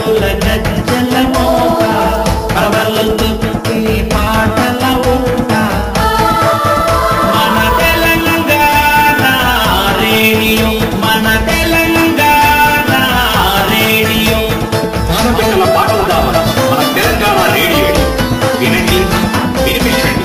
పూల గజ్జల మోత ప్రవల్లుకి పాటల ఊట మన తెలంగాణ రేడియో మన తెలంగాణ రేడియో ఆనపిల్లల పాటల దావన మన తెలంగాణ రేడియో వినండి వినిపించండి.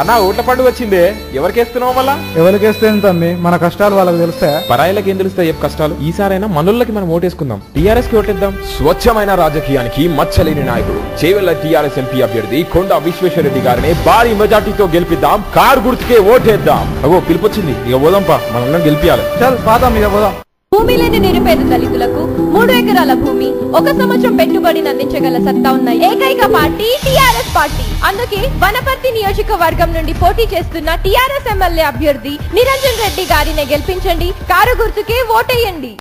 అన్నా ఓట్ల పండుగ వచ్చిందే, ఎవరికేస్తున్నావు మళ్ళా? ఎవరికేస్తే తమ్మి, మన కష్టాలు వాళ్ళకి తెలుస్తాయా? పరాయిలకి ఏం తెలుస్తాయి కష్టాలు? ఈసారైనా మనోళ్ళకి మనం ఓటేసుకుందాం, టీఆర్ఎస్ కి ఓటేద్దాం. స్వచ్ఛమైన రాజకీయానికి మచ్చలేని నాయకుడు చేవెళ్ల టీఆర్ఎస్ ఎంపీ అభ్యర్థి కొండా విశ్వేశ్వరరెడ్డి గారిని భారీ మెజార్టీతో గెలిపిద్దాం, కారు గుర్తుకే ఓటేద్దాం. అగో పిలుపొచ్చింది, ఇక పోదాంపా, మనల్ని గెలిపియాలి. చల్ పాదాం, ఇక పోదాం. భూమి లేని నిరుపేద దళితులకు 3 ఎకరాల భూమి, 1 సంవత్సరం పెట్టుబడిని అందించగల సత్తా ఉన్న ఏకైక పార్టీ టీఆర్ఎస్ పార్టీ. అందుకే వనపర్తి నియోజకవర్గం నుండి పోటీ చేస్తున్న టీఆర్ఎస్ ఎమ్మెల్యే అభ్యర్థి నిరంజన్ రెడ్డి గారిని గెలిపించండి, కారు గుర్తుకే ఓటేయండి.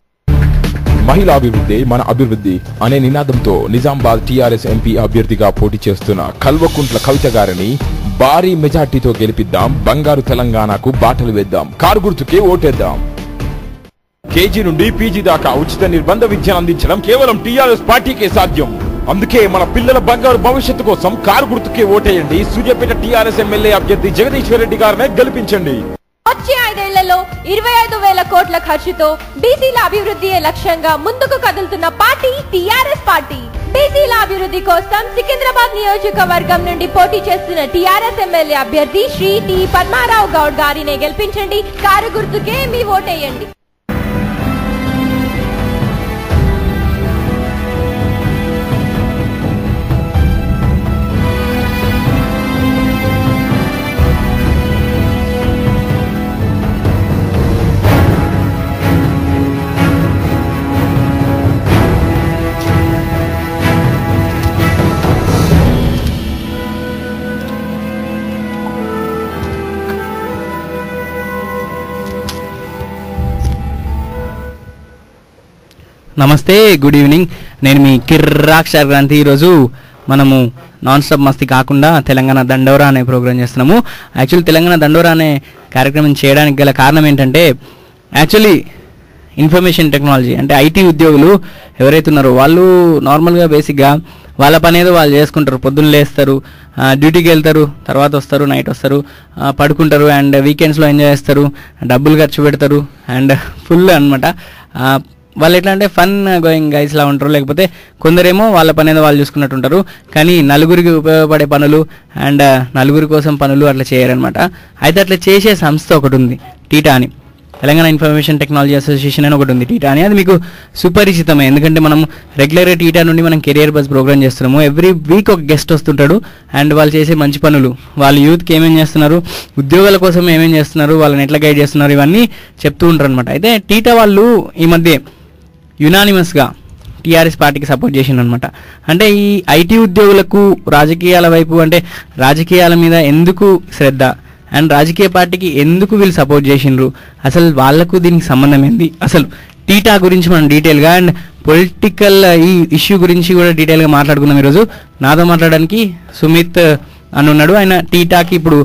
మహిళా అభివృద్ధి మన అభివృద్ధి అనే నినాదంతో నిజామాబాద్ టీఆర్ఎస్ ఎంపీ అభ్యర్థిగా పోటీ చేస్తున్న కల్వకుంట్ల కవిత గారిని భారీ మెజార్టీతో గెలిపిద్దాం, బంగారు తెలంగాణకు బాటలు వేద్దాం, కారు గుర్తుకే ఓటేద్దాం. కేజీ నుండి పీజీ దాకా ఉచిత నిర్బంధ విద్యను అందించడం కేవలం టీఆర్ఎస్ పార్టీకే సాధ్యం. అందుకే మన పిల్లల బంగారు భవిష్యత్తు కోసం కారు గుర్తుకే ఓటేయండి. సూర్యాపేట టీఆర్ఎస్ ఎమ్మెల్యే అభ్యర్థి జగదీశ్వర్ రెడ్డి గారిని గెలిపించండి. వచ్చే 5 ఏళ్లలో 25,000 కోట్ల ఖర్చుతో బీసీల అభివృద్ధి లక్ష్యంగా ముందుకు కదులుతున్న పార్టీ టీఆర్ఎస్ పార్టీ. బీసీల అభివృద్ధి కోసం సికింద్రాబాద్ నియోజకవర్గం నుండి పోటీ చేస్తున్న టీఆర్ఎస్ ఎమ్మెల్యే అభ్యర్థి శ్రీ టి పద్మారావు గౌడ్ గారిని గెలిపించండి, కారు గుర్తుకే మీ ఓటేయండి. నమస్తే, గుడ్ ఈవినింగ్. నేను మీ కిర్రాక్ శార్క్రాంతి. ఈరోజు మనము నాన్ స్టాప్ మస్తీ కాకుండా తెలంగాణ దండోరా అనే ప్రోగ్రామ్ చేస్తున్నాము. యాక్చువల్లీ తెలంగాణ దండోరా అనే కార్యక్రమం చేయడానికి గల కారణం ఏంటంటే, యాక్చువల్లీ ఇన్ఫర్మేషన్ టెక్నాలజీ అంటే ఐటీ ఉద్యోగులు ఎవరైతే ఉన్నారో వాళ్ళు నార్మల్గా బేసిక్గా వాళ్ళ పని ఏదో వాళ్ళు చేసుకుంటారు. పొద్దున్న లేస్తారు, డ్యూటీకి వెళ్తారు, తర్వాత వస్తారు, నైట్ వస్తారు, పడుకుంటారు, అండ్ వీకెండ్స్లో ఎంజాయ్ చేస్తారు, డబ్బులు ఖర్చు పెడతారు, అండ్ ఫుల్ అనమాట. వాళ్ళు ఎట్లా అంటే ఫన్ గోయింగ్ గైస్ లా ఉంటారు. లేకపోతే కొందరేమో వాళ్ళ పని ఏదో వాళ్ళు చూసుకున్నట్టు ఉంటారు, కానీ నలుగురికి ఉపయోగపడే పనులు అండ్ నలుగురి కోసం పనులు అట్లా చేయరనమాట. అయితే అట్లా చేసే సంస్థ ఒకటి ఉంది, టీటా అని, తెలంగాణ ఇన్ఫర్మేషన్ టెక్నాలజీ అసోసియేషన్ అని ఒకటి ఉంది, టీటా అని. అది మీకు సుపరిచితమే, ఎందుకంటే మనం రెగ్యులర్గా టీటా నుండి మనం కెరియర్ బస్ ప్రోగ్రామ్ చేస్తున్నాము. ఎవ్రీ వీక్ ఒక గెస్ట్ వస్తుంటాడు, అండ్ వాళ్ళు చేసే మంచి పనులు, వాళ్ళు యూత్కి ఏమేం చేస్తున్నారు, ఉద్యోగాల కోసం ఏమేం చేస్తున్నారు, వాళ్ళని ఎట్లా గైడ్ చేస్తున్నారు, ఇవన్నీ చెప్తూ ఉంటారు అనమాట. అయితే టీటా వాళ్ళు ఈ మధ్య యునానిమస్గా టీఆర్ఎస్ పార్టీకి సపోర్ట్ చేసిండు అనమాట. అంటే ఈ ఐటీ ఉద్యోగులకు రాజకీయాల వైపు, అంటే రాజకీయాల మీద ఎందుకు శ్రద్ధ అండ్ రాజకీయ పార్టీకి ఎందుకు వీళ్ళు సపోర్ట్ చేసిండ్రు, అసలు వాళ్లకు దీనికి సంబంధం ఏంది, అసలు టీటా గురించి మనం డీటెయిల్గా అండ్ పొలిటికల్ ఈ ఇష్యూ గురించి కూడా డీటెయిల్గా మాట్లాడుకుందాం. ఈరోజు నాతో మాట్లాడడానికి సుమిత్ అని ఉన్నాడు. ఆయన టీటాకి ఇప్పుడు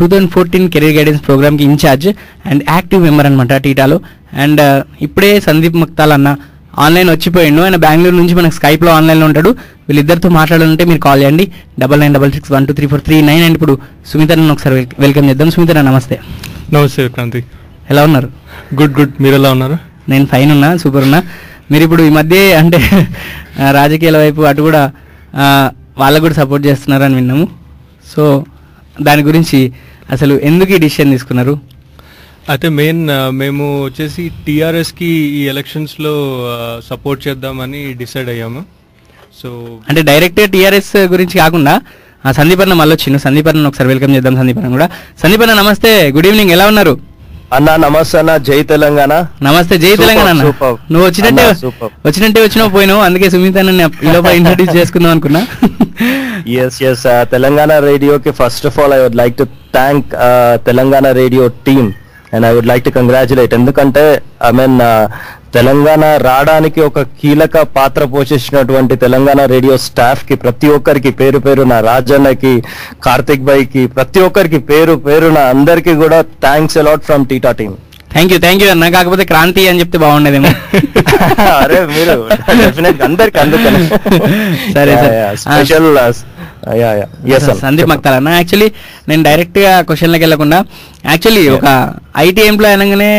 2014 కెరీర్ గైడెన్స్ ప్రోగ్రామ్కి ఇన్ఛార్జ్ అండ్ యాక్టివ్ మెంబర్ అనమాట టీటాలో. అండ్ ఇప్పుడే సందీప్ ముక్తాల్ అన్న ఆన్లైన్ వచ్చిపోయిండు, ఆయన బెంగళూరు నుంచి మనకు స్కైప్లో ఆన్లైన్లో ఉంటాడు. వీళ్ళిద్దరితో మాట్లాడాలంటే మీరు కాల్ చేయండి 9966123439. అండ్ ఇప్పుడు సుమిత అన్న ఒకసారి వెల్కమ్ చేద్దాం. సుమిత అన్న నమస్తే. నమస్తే క్రాంతి, ఎలా ఉన్నారు? గుడ్ గుడ్, మీరు ఎలా ఉన్నారు? నేను ఫైన్ ఉన్నా, సూపర్ ఉన్నా. మీరు ఇప్పుడు ఈ మధ్య అంటే రాజకీయాల వైపు అటు కూడా వాళ్ళకు కూడా సపోర్ట్ చేస్తున్నారని విన్నాము. సో దాని గురించి అసలు ఎందుకు ఈ డిసిషన్ తీసుకున్నారు? అయితే మేము వచ్చేసి టీఆర్ఎస్కి ఈ ఎలక్షన్స్లో సపోర్ట్ చేద్దామని డిసైడ్ అయ్యాము. సో అంటే డైరెక్ట్గా టీఆర్ఎస్ గురించి కాకుండా సందీప్ అన్న మళ్ళీ వచ్చిండు. సందీప్ అన్న ఒకసారి వెల్కమ్ చేద్దాం. సందీప్ అన్న కూడా. సందీప్ అన్న నమస్తే, గుడ్ ఈవినింగ్, ఎలా ఉన్నారు? అన్నా నమస్తే అన్న, జై తెలంగాణ. నమస్తే, జై తెలంగాణ అన్న. నువ్వు వచ్చినట్టే వచ్చినావు పోయినావు, అందుకే సుమిత్ అన్న ఈ లోపల ఇంట్రడ్యూస్ చేసుకుందాం అనుకున్నా. yes తెలంగాణ రేడియోకి first of all I would like to thank Telangana Radio team and I would like to congratulate. ఎందుకంటే ఐ మీన్ తెలంగాణ రావడానికి ఒక కీలక పాత్ర పోషించినటువంటి తెలంగాణ రేడియో స్టాఫ్ కి ప్రతి ఒక్కరికి పేరు పేరున, రాజన్నకి, కార్తిక్ భాయ్ కి, ప్రతి ఒక్కరికి పేరు పేరున అందరికి కూడా thanks a lot from theta team. Thank you అన్న. కాకపోతే క్రాంతి అని చెప్తే బాగుండేదేమో. అరే మీరు డెఫినెట్ అందరికి అందుకని సరే స్పెషల్ సందీప్ మక్తాల్ అన్న. యాక్చువల్లీ నేను డైరెక్ట్ గా క్వశ్చన్లకు వెళ్లకుండా యాక్చువల్లీ ఒక ఐటీ ఎంప్లాయ్ అనగానే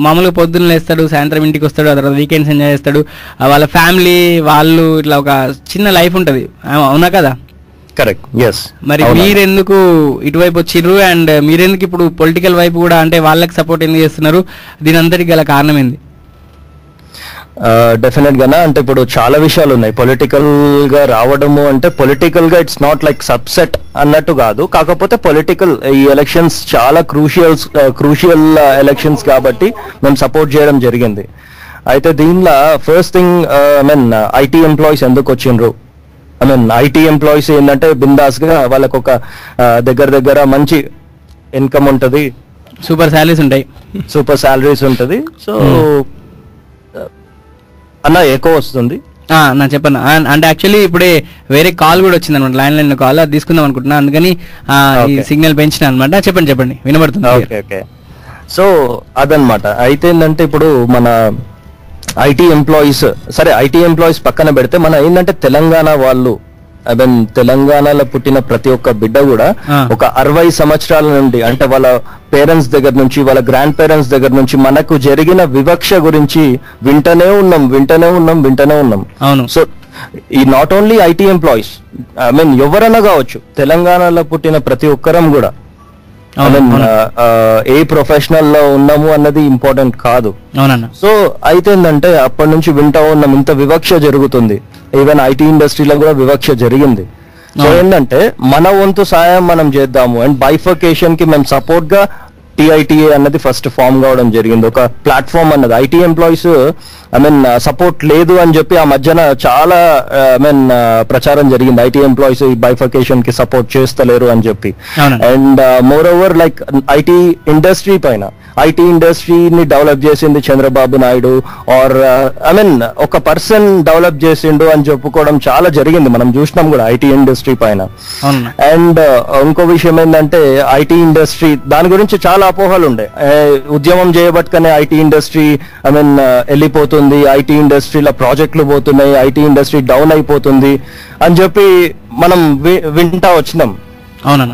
మామూలుగా పొద్దున్న లేస్తాడు, సాయంత్రం ఇంటికి వస్తాడు, ఆ తర్వాత వీకెండ్స్ ఎంజాయ్ చేస్తాడు, వాళ్ళ ఫ్యామిలీ వాళ్ళు ఇట్లా ఒక చిన్న లైఫ్ ఉంటది, అవునా కదా? కరెక్ట్. ఎస్. మరి మీరెందుకు ఇటువైపు వచ్చిర్రు అండ్ మీరెందుకు ఇప్పుడు పొలిటికల్ వైపు కూడా అంటే వాళ్ళకి సపోర్ట్ ఎందుకు చేస్తున్నారు? దీని అంతటికి గల కారణం ఏంది? డెఫినెట్ గానా అంటే ఇప్పుడు చాలా విషయాలు ఉన్నాయి. పొలిటికల్ గా రావడము అంటే పొలిటికల్ గా ఇట్స్ నాట్ లైక్ సబ్సెట్ అన్నట్టు కాదు, కాకపోతే పొలిటికల్ ఈ ఎలక్షన్స్ చాలా క్రూషియల్ ఎలక్షన్స్ కాబట్టి మేము సపోర్ట్ చేయడం జరిగింది. అయితే దీనిలో ఫస్ట్ థింగ్ ఐటీ ఎంప్లాయీస్ ఎందుకు వచ్చిండ్రు, ఐటీ ఎంప్లాయీస్ ఏంటంటే బిందాస్ గా వాళ్ళకు ఒక దగ్గర మంచి ఇన్కమ్ ఉంటది, సూపర్ శాలరీస్ ఉంటది. సో అన్న ఎక్కువ వస్తుంది నా చెప్పన్నా. అంటే యాక్చువల్లీ ఇప్పుడే వేరే కాల్ కూడా వచ్చింది అనమాట, లైన్ కాల్, అది తీసుకుందాం అనుకుంటున్నా, అందుకని సిగ్నల్ పెంచిన అనమాట. చెప్పండి వినబడుతుంది. ఓకే. సో అదనమాట. అయితే ఏంటంటే ఇప్పుడు మన ఐటీ ఎంప్లాయీస్, సరే ఐటీ ఎంప్లాయీస్ పక్కన పెడితే మన ఏంటంటే తెలంగాణ వాళ్ళు, తెలంగాణలో పుట్టిన ప్రతి ఒక్క బిడ్డ కూడా ఒక 60 సంవత్సరాల నుండి అంటే వాళ్ళ పేరెంట్స్ దగ్గర నుంచి వాళ్ళ గ్రాండ్ పేరెంట్స్ దగ్గర నుంచి మనకు జరిగిన వివక్ష గురించి వింటనే ఉన్నాం. సో ఈ నాట్ ఓన్లీ ఐటీ ఎంప్లాయీస్, ఎవరైనా కావచ్చు, తెలంగాణలో పుట్టిన ప్రతి ఒక్కరం కూడా ఏ ప్రొఫెషనల్ లో ఉన్నాము అన్నది ఇంపార్టెంట్ కాదు. సో అయితే ఏంటంటే అప్పటి నుంచి వింటా ఉన్నాం ఇంత వివక్ష జరుగుతుంది, ఈవెన్ ఐటీ ఇండస్ట్రీలో కూడా వివక్ష జరిగింది. సో ఏంటంటే మన వంతు సాయం మనం చేద్దాము అండ్ బైఫర్కేషన్ కి మేము సపోర్ట్ గా టిఐటిఏ అన్నది ఫస్ట్ ఫామ్ కావడం జరిగింది, ఒక ప్లాట్ఫామ్ అన్నది. ఐటీ ఎంప్లాయీస్ సపోర్ట్ లేదు అని చెప్పి ఆ మధ్యన చాలా ప్రచారం జరిగింది, ఐటీ ఎంప్లాయీస్ ఈ బైఫర్కేషన్ కి సపోర్ట్ చేస్తలేరు అని చెప్పి. And more over like IT industry పైన, ఐటీ ఇండస్ట్రీని డెవలప్ చేసింది చంద్రబాబు నాయుడు ఆర్ ఒక పర్సన్ డెవలప్ చేసిండు అని చెప్పుకోవడం చాలా జరిగింది, మనం చూసినాం కూడా ఐటీ ఇండస్ట్రీ పైన. అండ్ ఇంకో విషయం ఏంటంటే ఐటీ ఇండస్ట్రీ దాని గురించి చాలా అపోహలు ఉండే, ఉద్యమం చేయబట్టుకనే ఐటీ ఇండస్ట్రీ వెళ్ళిపోతుంది, ఐటీ ఇండస్ట్రీలో ప్రాజెక్టులు పోతున్నాయి, ఐటీ ఇండస్ట్రీ డౌన్ అయిపోతుంది అని చెప్పి మనం వింటా వచ్చినాం,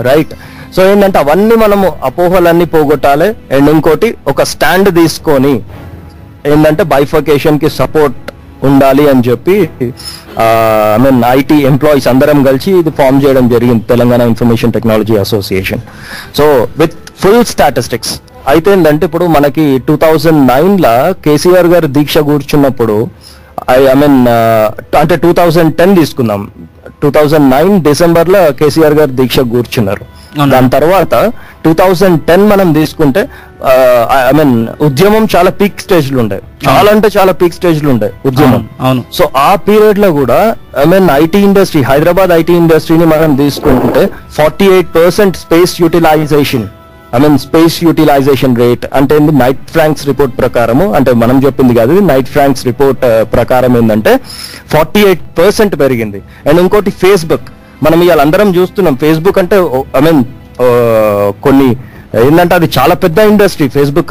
రైట్? సో ఏంటంటే అవన్నీ మనము అపోహలన్నీ పోగొట్టాలి అండ్ ఇంకోటి ఒక స్టాండ్ తీసుకొని ఏంటంటే బైఫర్కేషన్ కి సపోర్ట్ ఉండాలి అని చెప్పి ఐటీ ఎంప్లాయీస్ అందరం కలిసి ఇది ఫామ్ చేయడం జరిగింది, Telangana information technology association. So with full statistics. అయితే ఏంటంటే ఇప్పుడు మనకి 2009 కేసీఆర్ గారు దీక్ష కూర్చున్నప్పుడు అంటే 2010 తీసుకుందాం, 2009 డిసెంబర్ లో కేసీఆర్ గారు దీక్ష కూర్చున్నారు. దాని తర్వాత 2010 మనం తీసుకుంటే ఉద్యమం చాలా పీక్ స్టేజ్లు ఉండే, చాలా పీక్ స్టేజ్లు ఉండే ఉద్యమం. సో ఆ పీరియడ్ లో కూడా ఐటీ ఇండస్ట్రీ, హైదరాబాద్ ఐటీ ఇండస్ట్రీని మనం తీసుకుంటే 48% స్పేస్ యూటిలైజేషన్ రేట్ అంటే నైట్ ఫ్రాంక్స్ రిపోర్ట్ ప్రకారము, అంటే మనం చెప్పింది కాదు, నైట్ ఫ్రాంక్స్ రిపోర్ట్ ప్రకారం ఏంటంటే 48% పెరిగింది. అండ్ ఇంకోటి ఫేస్బుక్, మనం ఇవాళ అందరం చూస్తున్నాం, ఫేస్బుక్ అంటే కొన్ని ఏంటంటే అది చాలా పెద్ద ఇండస్ట్రీ, ఫేస్బుక్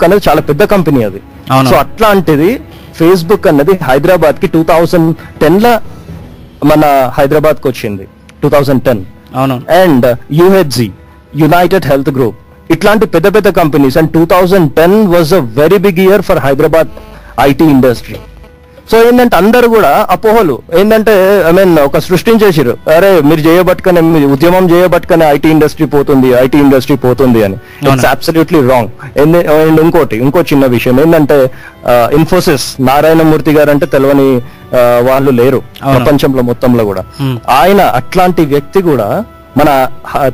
అనేది చాలా పెద్ద కంపెనీ అది. సో అట్లాంటిది ఫేస్బుక్ అన్నది హైదరాబాద్ కి 2010 మన హైదరాబాద్ కి వచ్చింది 2010. And UHG, United Health Group, ఇట్లాంటి పెద్ద పెద్ద companies. And 2010 was a very big year for Hyderabad IT industry. So ఏంటంటే అందరు కూడా అపోహలు ఏంటంటే ఒక సృష్టించేసారు, అరే మీరు చేయబట్టుకనే, ఉద్యమం చేయబట్టుకనే ఐటీ ఇండస్ట్రీ పోతుంది అని. It's absolutely wrong. అండ్ ఇంకో చిన్న విషయం ఏంటంటే ఇన్ఫోసిస్, నారాయణమూర్తి గారు అంటే తెలియని వాళ్ళు లేరు ప్రపంచంలో మొత్తంలో కూడా. ఆయన అట్లాంటి వ్యక్తి కూడా మన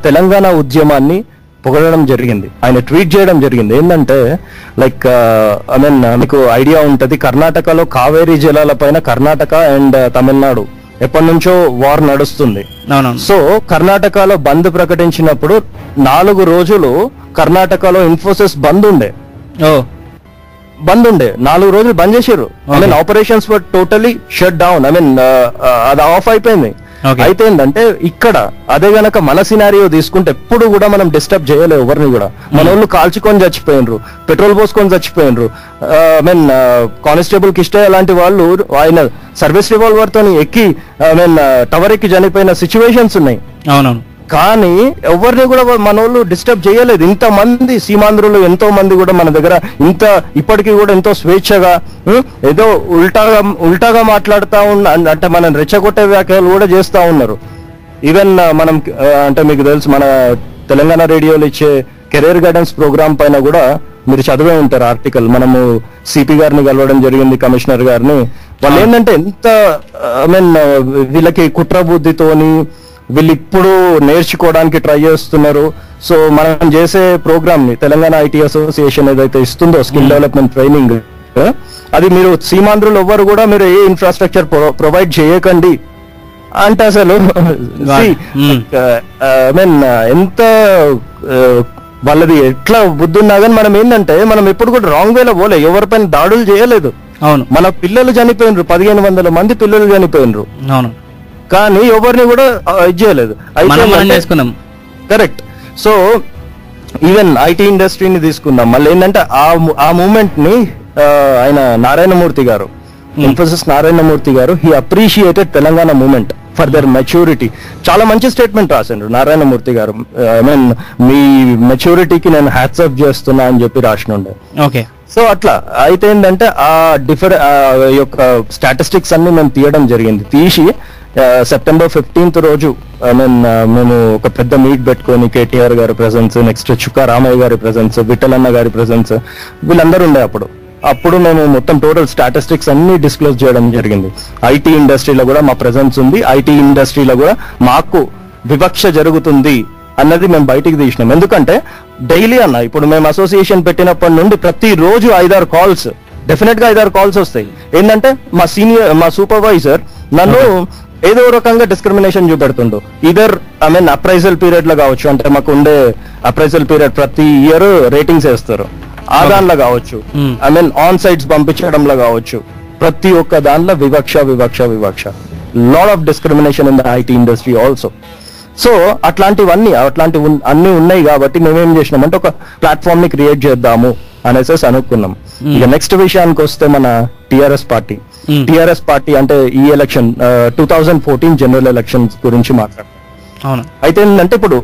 తెలంగాణ ఉద్యమాన్ని పొగడడం జరిగింది, ఆయన ట్వీట్ చేయడం జరిగింది. ఏంటంటే లైక్ మీకు ఐడియా ఉంటది, కర్ణాటకలో కావేరీ జలాల పైన కర్ణాటక అండ్ తమిళనాడు ఎప్పటి నుంచో వార్ నడుస్తుంది. సో కర్ణాటకలో బంద్ ప్రకటించినప్పుడు 4 రోజులు కర్ణాటకలో ఇన్ఫోసిస్ బంద్ ఉండే, 4 రోజులు బంద్ చేసారు. ఆపరేషన్స్ వర్ టోటలీ షట్ డౌన్, అది ఆఫ్ అయిపోయింది. Okay. అయితే ఏంటంటే ఇక్కడ అదే గనక మన సినారియో తీసుకుంటే ఎప్పుడు కూడా మనం డిస్టర్బ్ చేయలేము ఎవరిని కూడా. మన వాళ్ళు కాల్చుకొని చచ్చిపోయినరు, పెట్రోల్ పోసుకొని చచ్చిపోయినరు. మీన్ కానిస్టేబుల్ కిష్టయ్య లాంటి వాళ్ళు ఆయన సర్వీస్ రివాల్వర్ తోని ఎక్కి టవర్ ఎక్కి చనిపోయిన సిచ్యువేషన్స్ ఉన్నాయి. అవునవును. కానీ ఎవరిని కూడా మన వాళ్ళు డిస్టర్బ్ చేయలేదు. ఇంతమంది సీమాంధ్రులు ఎంతో మంది కూడా మన దగ్గర ఇప్పటికీ కూడా ఎంతో స్వేచ్ఛగా ఏదో ఉల్టాగా మాట్లాడుతూ అంటే మనం రెచ్చగొట్టే వ్యాఖ్యలు కూడా చేస్తూ ఉన్నారు. ఈవెన్ మనం అంటే మీకు తెలుసు మన తెలంగాణ రేడియోలో ఇచ్చే కెరీర్ గైడెన్స్ ప్రోగ్రామ్ పైన కూడా మీరు చదివే ఉంటారు ఆర్టికల్. మనము సిపి గారిని కలవడం జరిగింది, కమిషనర్ గారిని. వాళ్ళు ఏంటంటే ఎంత వీళ్ళకి కుట్ర బుద్ధితోని వీళ్ళు ఇప్పుడు నేర్చుకోవడానికి ట్రై చేస్తున్నారు. సో మనం చేసే ప్రోగ్రామ్ ని తెలంగాణ ఐటీ అసోసియేషన్ ఏదైతే ఇస్తుందో స్కిల్ డెవలప్మెంట్ ట్రైనింగ్, అది మీరు సీమాంధ్రులు ఎవ్వరు కూడా మీరు ఏ ఇన్ఫ్రాస్ట్రక్చర్ ప్రొవైడ్ చేయకండి అంటే అసలు ఎంత వాళ్ళది ఎట్లా బుద్ధి ఉన్నా కానీ మనం ఏంటంటే మనం ఎప్పుడు కూడా రాంగ్ వేలో పోలే, ఎవరిపైన దాడులు చేయలేదు. అవును, మన పిల్లలు చనిపోయినరు, 1500 మంది పిల్లలు చనిపోయినరు. అవును, కానీ ఎవరిని కూడా ఇది చేయలేదు. కరెక్ట్. సో ఈవెన్ ఐటీ ఇండస్ట్రీని తీసుకుందాం. మళ్ళీ ఏంటంటే ఆ మూమెంట్ ని ఆయన నారాయణమూర్తి గారు, ఇన్ఫోసిస్ నారాయణమూర్తి గారు, he appreciated Telangana movement for their maturity. చాలా మంచి స్టేట్మెంట్ రాసిండ్రు నారాయణమూర్తి గారు. మీ మెచ్యూరిటీకి నేను హ్యాట్స్ ఆఫ్ చేస్తున్నా అని చెప్పి రాసినుండే. ఓకే. సో అట్లా అయితే ఏంటంటే ఆ యొక్క స్టాటిస్టిక్స్ అన్ని మేము తీయడం జరిగింది. తీసి సెప్టెంబర్ 15th రోజు మేము ఒక పెద్ద మీట్ పెట్టుకొని కేటీఆర్ గారి ప్రెసెన్స్, నెక్స్ట్ చుక్కా రామయ్య గారి ప్రెసెన్స్, విఠలన్న గారి ప్రెసెన్స్, వీళ్ళందరూ ఉండే. అప్పుడు మేము మొత్తం టోటల్ స్టాటిస్టిక్స్ అన్ని డిస్క్లోజ్ చేయడం జరిగింది. ఐటీ ఇండస్ట్రీలో కూడా మా ప్రెసెన్స్ ఉంది, ఐటీ ఇండస్ట్రీలో కూడా మాకు వివక్ష జరుగుతుంది అన్నది మేము బయటికి తీసినాం. ఎందుకంటే డైలీ అన్న ఇప్పుడు మేము అసోసియేషన్ పెట్టినప్పటి నుండి ప్రతి రోజు 5-6 కాల్స్, డెఫినెట్ గా 5-6 కాల్స్ వస్తాయి. ఏంటంటే మా సూపర్వైజర్ నన్ను ఏదో రకంగా డిస్క్రిమినేషన్ చూపెడుతుండు. ఇదర్ అప్రైజల్ పీరియడ్ లో కావచ్చు, అంటే మాకు ఉండే అప్రైజల్ పీరియడ్ ప్రతి ఇయర్ రేటింగ్స్ వేస్తారు, ఆ దానిలో కావచ్చు, ఆన్ సైట్స్ పంపించడంలో కావచ్చు, ప్రతి ఒక్క దానిలో వివక్ష lot of discrimination in the IT industry also. So అట్లాంటివన్నీ అన్ని ఉన్నాయి కాబట్టి మేమేం చేసినామంటే ఒక ప్లాట్ఫామ్ ని క్రియేట్ చేద్దాము అనేసి అనుకున్నాం. ఇక నెక్స్ట్ విషయానికి వస్తే మన టిఆర్ఎస్ పార్టీ అంటే ఈ ఎలక్షన్ 2014 జనరల్ ఎలక్షన్స్ గురించి మాట్లాడతాం. అయితే ఏంటంటే ఇప్పుడు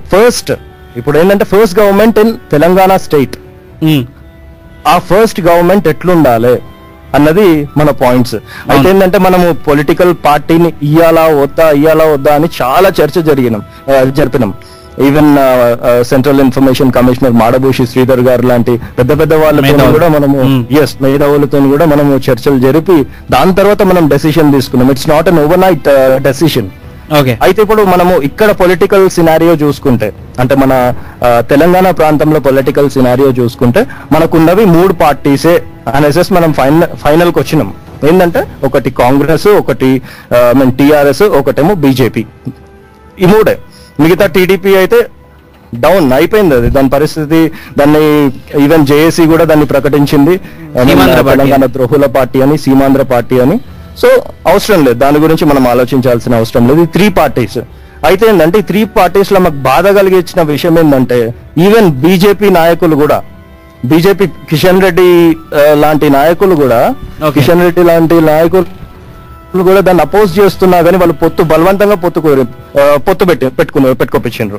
ఏంటంటే first government in Telangana state, ఆ ఫస్ట్ గవర్నమెంట్ ఎట్లుండాలి అన్నది మన పాయింట్స్. అయితే ఏంటంటే మనము పొలిటికల్ పార్టీని ఇయ్యాలా వద్దా అని చాలా చర్చ జరిపినాం. Even central information commissioner Madabhushi Sridhar గారు లాంటి పెద్ద వాళ్ళతో కూడా మనము మేధావులతో కూడా మనము చర్చలు జరిపి దాని తర్వాత మనం డెసిషన్ తీసుకున్నాం. It's not an over night decision. అయితే ఇప్పుడు మనము ఇక్కడ పొలిటికల్ సినారియో చూసుకుంటే, అంటే మన తెలంగాణ ప్రాంతంలో పొలిటికల్ సినారియో చూసుకుంటే మనకున్నవి 3 పార్టీసే అనేసి మనం ఫైనల్ కి వచ్చినాం. ఏంటంటే ఒకటి కాంగ్రెస్, ఒకటి టిఆర్ఎస్, ఒకటేమో బీజేపీ. ఈ 3. మిగతా టీడీపీ అయితే డౌన్ అయిపోయింది. అది దాని పరిస్థితి. దాన్ని ఈవెన్ జేఏసీ కూడా దాన్ని ప్రకటించింది తెలంగాణ ద్రోహుల పార్టీ అని, సీమాంధ్ర పార్టీ అని. సో అవసరం లేదు, దాని గురించి మనం ఆలోచించాల్సిన అవసరం లేదు. ఈ 3 పార్టీస్. అయితే ఏంటంటే ఈ 3 పార్టీస్ లో మాకు బాధ కలిగించిన విషయం ఏంటంటే ఈవెన్ బీజేపీ నాయకులు కూడా, బీజేపీ కిషన్ రెడ్డి లాంటి నాయకులు కూడా దాన్ని అపోజ్ చేస్తున్నా కానీ వాళ్ళు బలవంతంగా పెట్టుకోపించారు.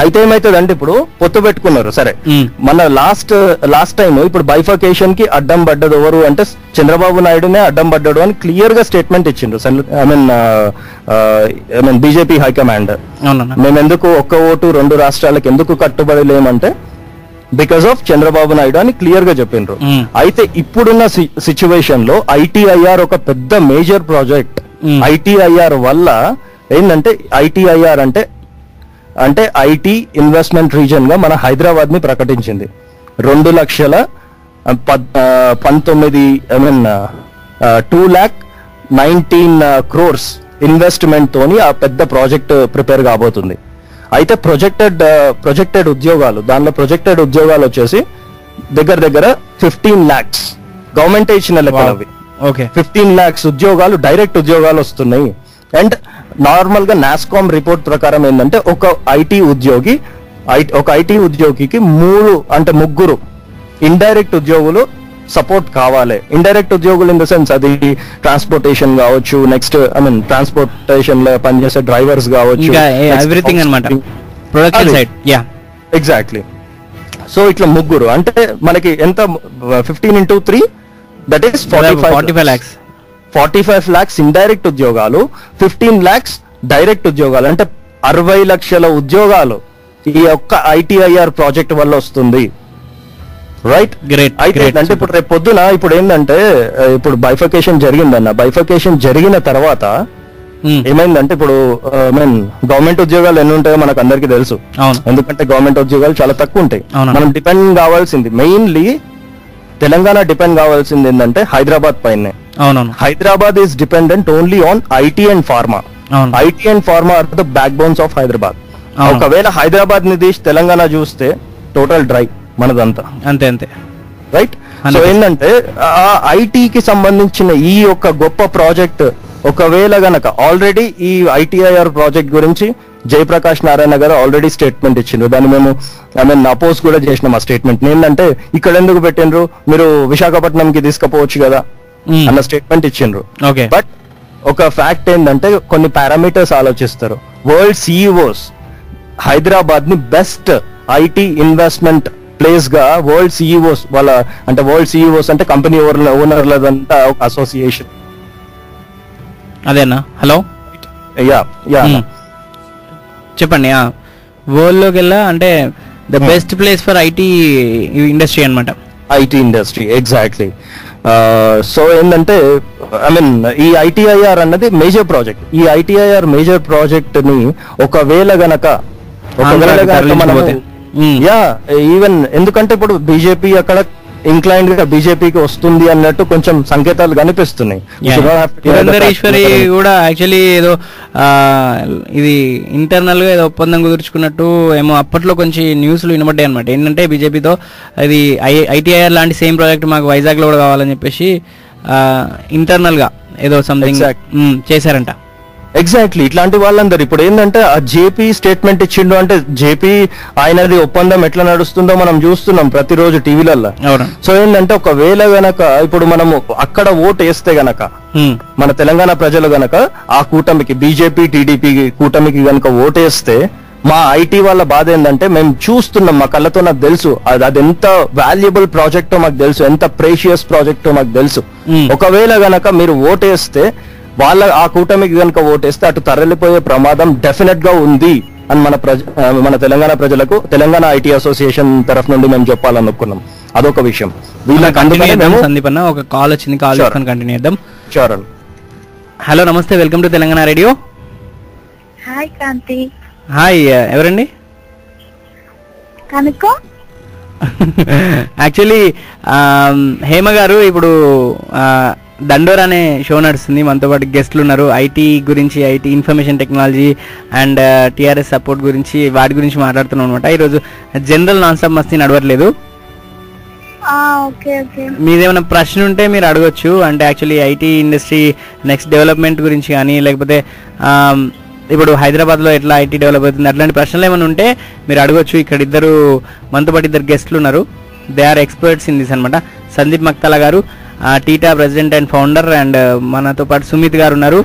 అయితే ఏమైతుంది అంటే ఇప్పుడు పొత్తు పెట్టుకున్నారు, సరే. మన లాస్ట్ టైం ఇప్పుడు బైఫర్కేషన్ కి అడ్డం పడ్డది ఎవరు అంటే చంద్రబాబు నాయుడునే అడ్డం పడ్డాడు అని క్లియర్ గా స్టేట్మెంట్ ఇచ్చిండ్రు. BJP high command. మేము ఎందుకు ఒక్క ఓటు 2 రాష్ట్రాలకు ఎందుకు కట్టుబడి లేమంటే బికాస్ ఆఫ్ చంద్రబాబు నాయుడు అని క్లియర్ గా చెప్పిండ్రు. అయితే ఇప్పుడున్న సిచ్యువేషన్ లో ఐటీఐఆర్ ఒక పెద్ద మేజర్ ప్రాజెక్ట్. ఐటీఐఆర్ వల్ల ఏంటంటే ఐటీఐఆర్ అంటే ఐటీ ఇన్వెస్ట్మెంట్ రీజన్ గా మన హైదరాబాద్ ని ప్రకటించింది. 2,19 crores ఇన్వెస్ట్మెంట్ తోని ఆ పెద్ద ప్రాజెక్ట్ ప్రిపేర్ కాబోతుంది. అయితే ప్రొజెక్టెడ్ ఉద్యోగాలు, దానిలో ప్రొజెక్టెడ్ ఉద్యోగాలు వచ్చేసి దగ్గర 15 lakhs గవర్నమెంట్ ఇచ్చిన లెక్కలు అవి. 15 lakhs ఉద్యోగాలు, డైరెక్ట్ ఉద్యోగాలు వస్తున్నాయి. అండ్ నార్మల్ గా నాస్కామ్ రిపోర్ట్ ప్రకారం ఏంటంటే ఒక ఐటీ ఉద్యోగికి ముగ్గురు ఇండైరెక్ట్ ఉద్యోగులు సపోర్ట్ కావాలి. ఇండైరెక్ట్ ఉద్యోగులు ఇన్ ద సెన్స్ అది ట్రాన్స్పోర్టేషన్ కావచ్చు, నెక్స్ట్ ట్రాన్స్పోర్టేషన్ లో పనిచేసే డ్రైవర్స్ కావచ్చు, ఎవ్రీథింగ్ అన్నమాట, ప్రొడక్షన్ సైడ్. ఎగ్జాక్ట్లీ. సో ఇట్లా ముగ్గురు అంటే మనకి ఎంత 15 into 3 that is 45 lakhs. 45 lakhs indirect ఉద్యోగాలు, 15 lakhs డైరెక్ట్ ఉద్యోగాలు, అంటే 60 లక్షల ఉద్యోగాలు ఈ ఒక్క ITIR ప్రాజెక్ట్ వల్ల వస్తుంది. రైట్. అయితే అంటే ఇప్పుడు రేపు పొద్దున ఇప్పుడు ఏంటంటే ఇప్పుడు బైఫర్కేషన్ జరిగిందన్న, బైఫర్కేషన్ జరిగిన తర్వాత ఏమైందంటే ఇప్పుడు గవర్నమెంట్ ఉద్యోగాలు ఎన్ని ఉంటాయో మనకు అందరికీ తెలుసు. ఎందుకంటే గవర్నమెంట్ ఉద్యోగాలు చాలా తక్కువ ఉంటాయి. మనం డిపెండ్ కావాల్సింది మెయిన్లీ తెలంగాణ డిపెండ్ కావాల్సింది ఏంటంటే హైదరాబాద్ పైనే. Hyderabad is dependent only on IT and pharma. IT and pharma are the backbones of Hyderabad. ఒకవేళ హైదరాబాద్ ని తీసి తెలంగాణ చూస్తే టోటల్ డ్రై మనదంతా. అంతే అంతే. రైట్. సో ఏంటంటే ఆ ఐటీకి సంబంధించిన ఈ యొక్క గొప్ప ప్రాజెక్ట్ ఒకవేళ గనక ఆల్రెడీ ఈ ITIR ప్రాజెక్ట్ గురించి జయప్రకాష్ నారాయణ గారు ఆల్రెడీ స్టేట్మెంట్ ఇచ్చిండ్రు. దాన్ని మేము అపోజ్ కూడా చేసినాం. ఆ స్టేట్మెంట్ ఏంటంటే ఇక్కడ ఎందుకు పెట్టిండ్రు, మీరు విశాఖపట్నంకి తీసుకుపోవచ్చు కదా అన్న స్టేట్మెంట్ ఇచ్చిండ్రు. బట్ ఒక ఫ్యాక్ట్ ఏంటంటే కొన్ని పారామీటర్స్ ఆలోచిస్తారు. వరల్డ్ CEOs హైదరాబాద్ ని బెస్ట్ ఐటీ ఇన్వెస్ట్మెంట్ ప్లేస్ గా వరల్డ్ CEOs వాళ్ళ అంటే వరల్డ్ CEOs అంటే కంపెనీ ఓనర్లదంతా ఒక అసోసియేషన్. అదేనా? హలో. చెప్పండి. వరల్డ్ లోకి వెళ్ళా అంటే the best place for IT industry అనమాట. IT industry exactly. సో ఏంటంటే ఈ ITIR అన్నది మేజర్ ప్రాజెక్ట్. ఈ ITIR మేజర్ ప్రాజెక్ట్ ని ఒకవేళ గనక ఈవెన్ ఎందుకంటే ఇప్పుడు బీజేపీ అక్కడ ఇంక్లైన్డ్ గా బీజేపీకి వస్తుంది అన్నట్టు కొంచెం సంకేతాలు కనిపిస్తున్నాయి. పురంధరేశ్వరి కూడా యాక్చువల్లీ ఏదో ఇది ఇంటర్నల్ గా ఏదో ఒప్పందం కుదుర్చుకున్నట్టు ఏమో అప్పట్లో కొంచెం న్యూస్లు వినబడ్డాయి అనమాట. ఏంటంటే బీజేపీతో ఇది ITIR లాంటి సేమ్ ప్రాజెక్ట్ మాకు వైజాగ్ లో కూడా కావాలని చెప్పేసి ఇంటర్నల్ గా ఏదో సంథింగ్ చేశారంట. ఎగ్జాక్ట్లీ. ఇట్లాంటి వాళ్ళందరూ ఇప్పుడు ఏంటంటే ఆ జేపీ స్టేట్మెంట్ ఇచ్చిండు అంటే జేపీ ఆయనది ఒప్పందం ఎట్లా నడుస్తుందో మనం చూస్తున్నాం ప్రతిరోజు టీవీలలో. సో ఏంటంటే ఒకవేళ గనక ఇప్పుడు మనము అక్కడ ఓటు వేస్తే గనక మన తెలంగాణ ప్రజలు గనక ఆ కూటమికి బీజేపీ టీడీపీ కూటమికి గనక ఓటేస్తే మా ఐటీ వాళ్ళ బాధ ఏంటంటే మేము చూస్తున్నాం, మా కళ్ళతో నాకు తెలుసు అది ఎంత వాల్యుబుల్ ప్రాజెక్టో మాకు తెలుసు, ఎంత ప్రేషియస్ ప్రాజెక్టో మాకు తెలుసు. ఒకవేళ గనక మీరు ఓటేస్తే వాళ్ళ ఆ కూటమికి కనుక ఓటేస్తే అటు తరలిపోయే ప్రమాదం డెఫినెట్ గా ఉంది అని మన తెలంగాణ ప్రజలకు తెలంగాణ ఐటీ అసోసియేషన్ తరఫు నుండి మేము చెప్పాలనుకున్నాం. అదొక విషయం. సందీప్ అన్న ఒక కాల్ వచ్చింది, కాల్ కంటిన్యూ చేద్దాం. షూర్. హలో, నమస్తే, welcome to Telangana radio. Hi Kranti. Hi, ఎవరండి? యాక్చువల్లీ హేమ గారు ఇప్పుడు దండోరా అనే షో నడుస్తుంది, మనతో పాటు గెస్ట్లు ఉన్నారు. ఐటీ గురించి, IT information technology and TRS support గురించి, వాటి గురించి మాట్లాడుతున్నాం అనమాట. ఈరోజు జనరల్ నాన్ స్టాప్ మస్తీ నడవట్లేదు. మీదేమైనా ప్రశ్న ఉంటే మీరు అడగొచ్చు. అంటే actually IT industry next development గురించి కానీ, లేకపోతే ఇప్పుడు హైదరాబాద్లో ఎట్లా ఐటీ డెవలప్ అవుతుంది, అట్లాంటి ప్రశ్నలు ఏమైనా ఉంటే మీరు అడగొచ్చు. ఇక్కడ మనతో పాటు ఇద్దరు గెస్ట్లు ఉన్నారు. They are experts in this అనమాట. సందీప్ మక్తాలా గారు, TITA president and founder, and మనతో పాటు సుమిత్ గారు ఉన్నారు.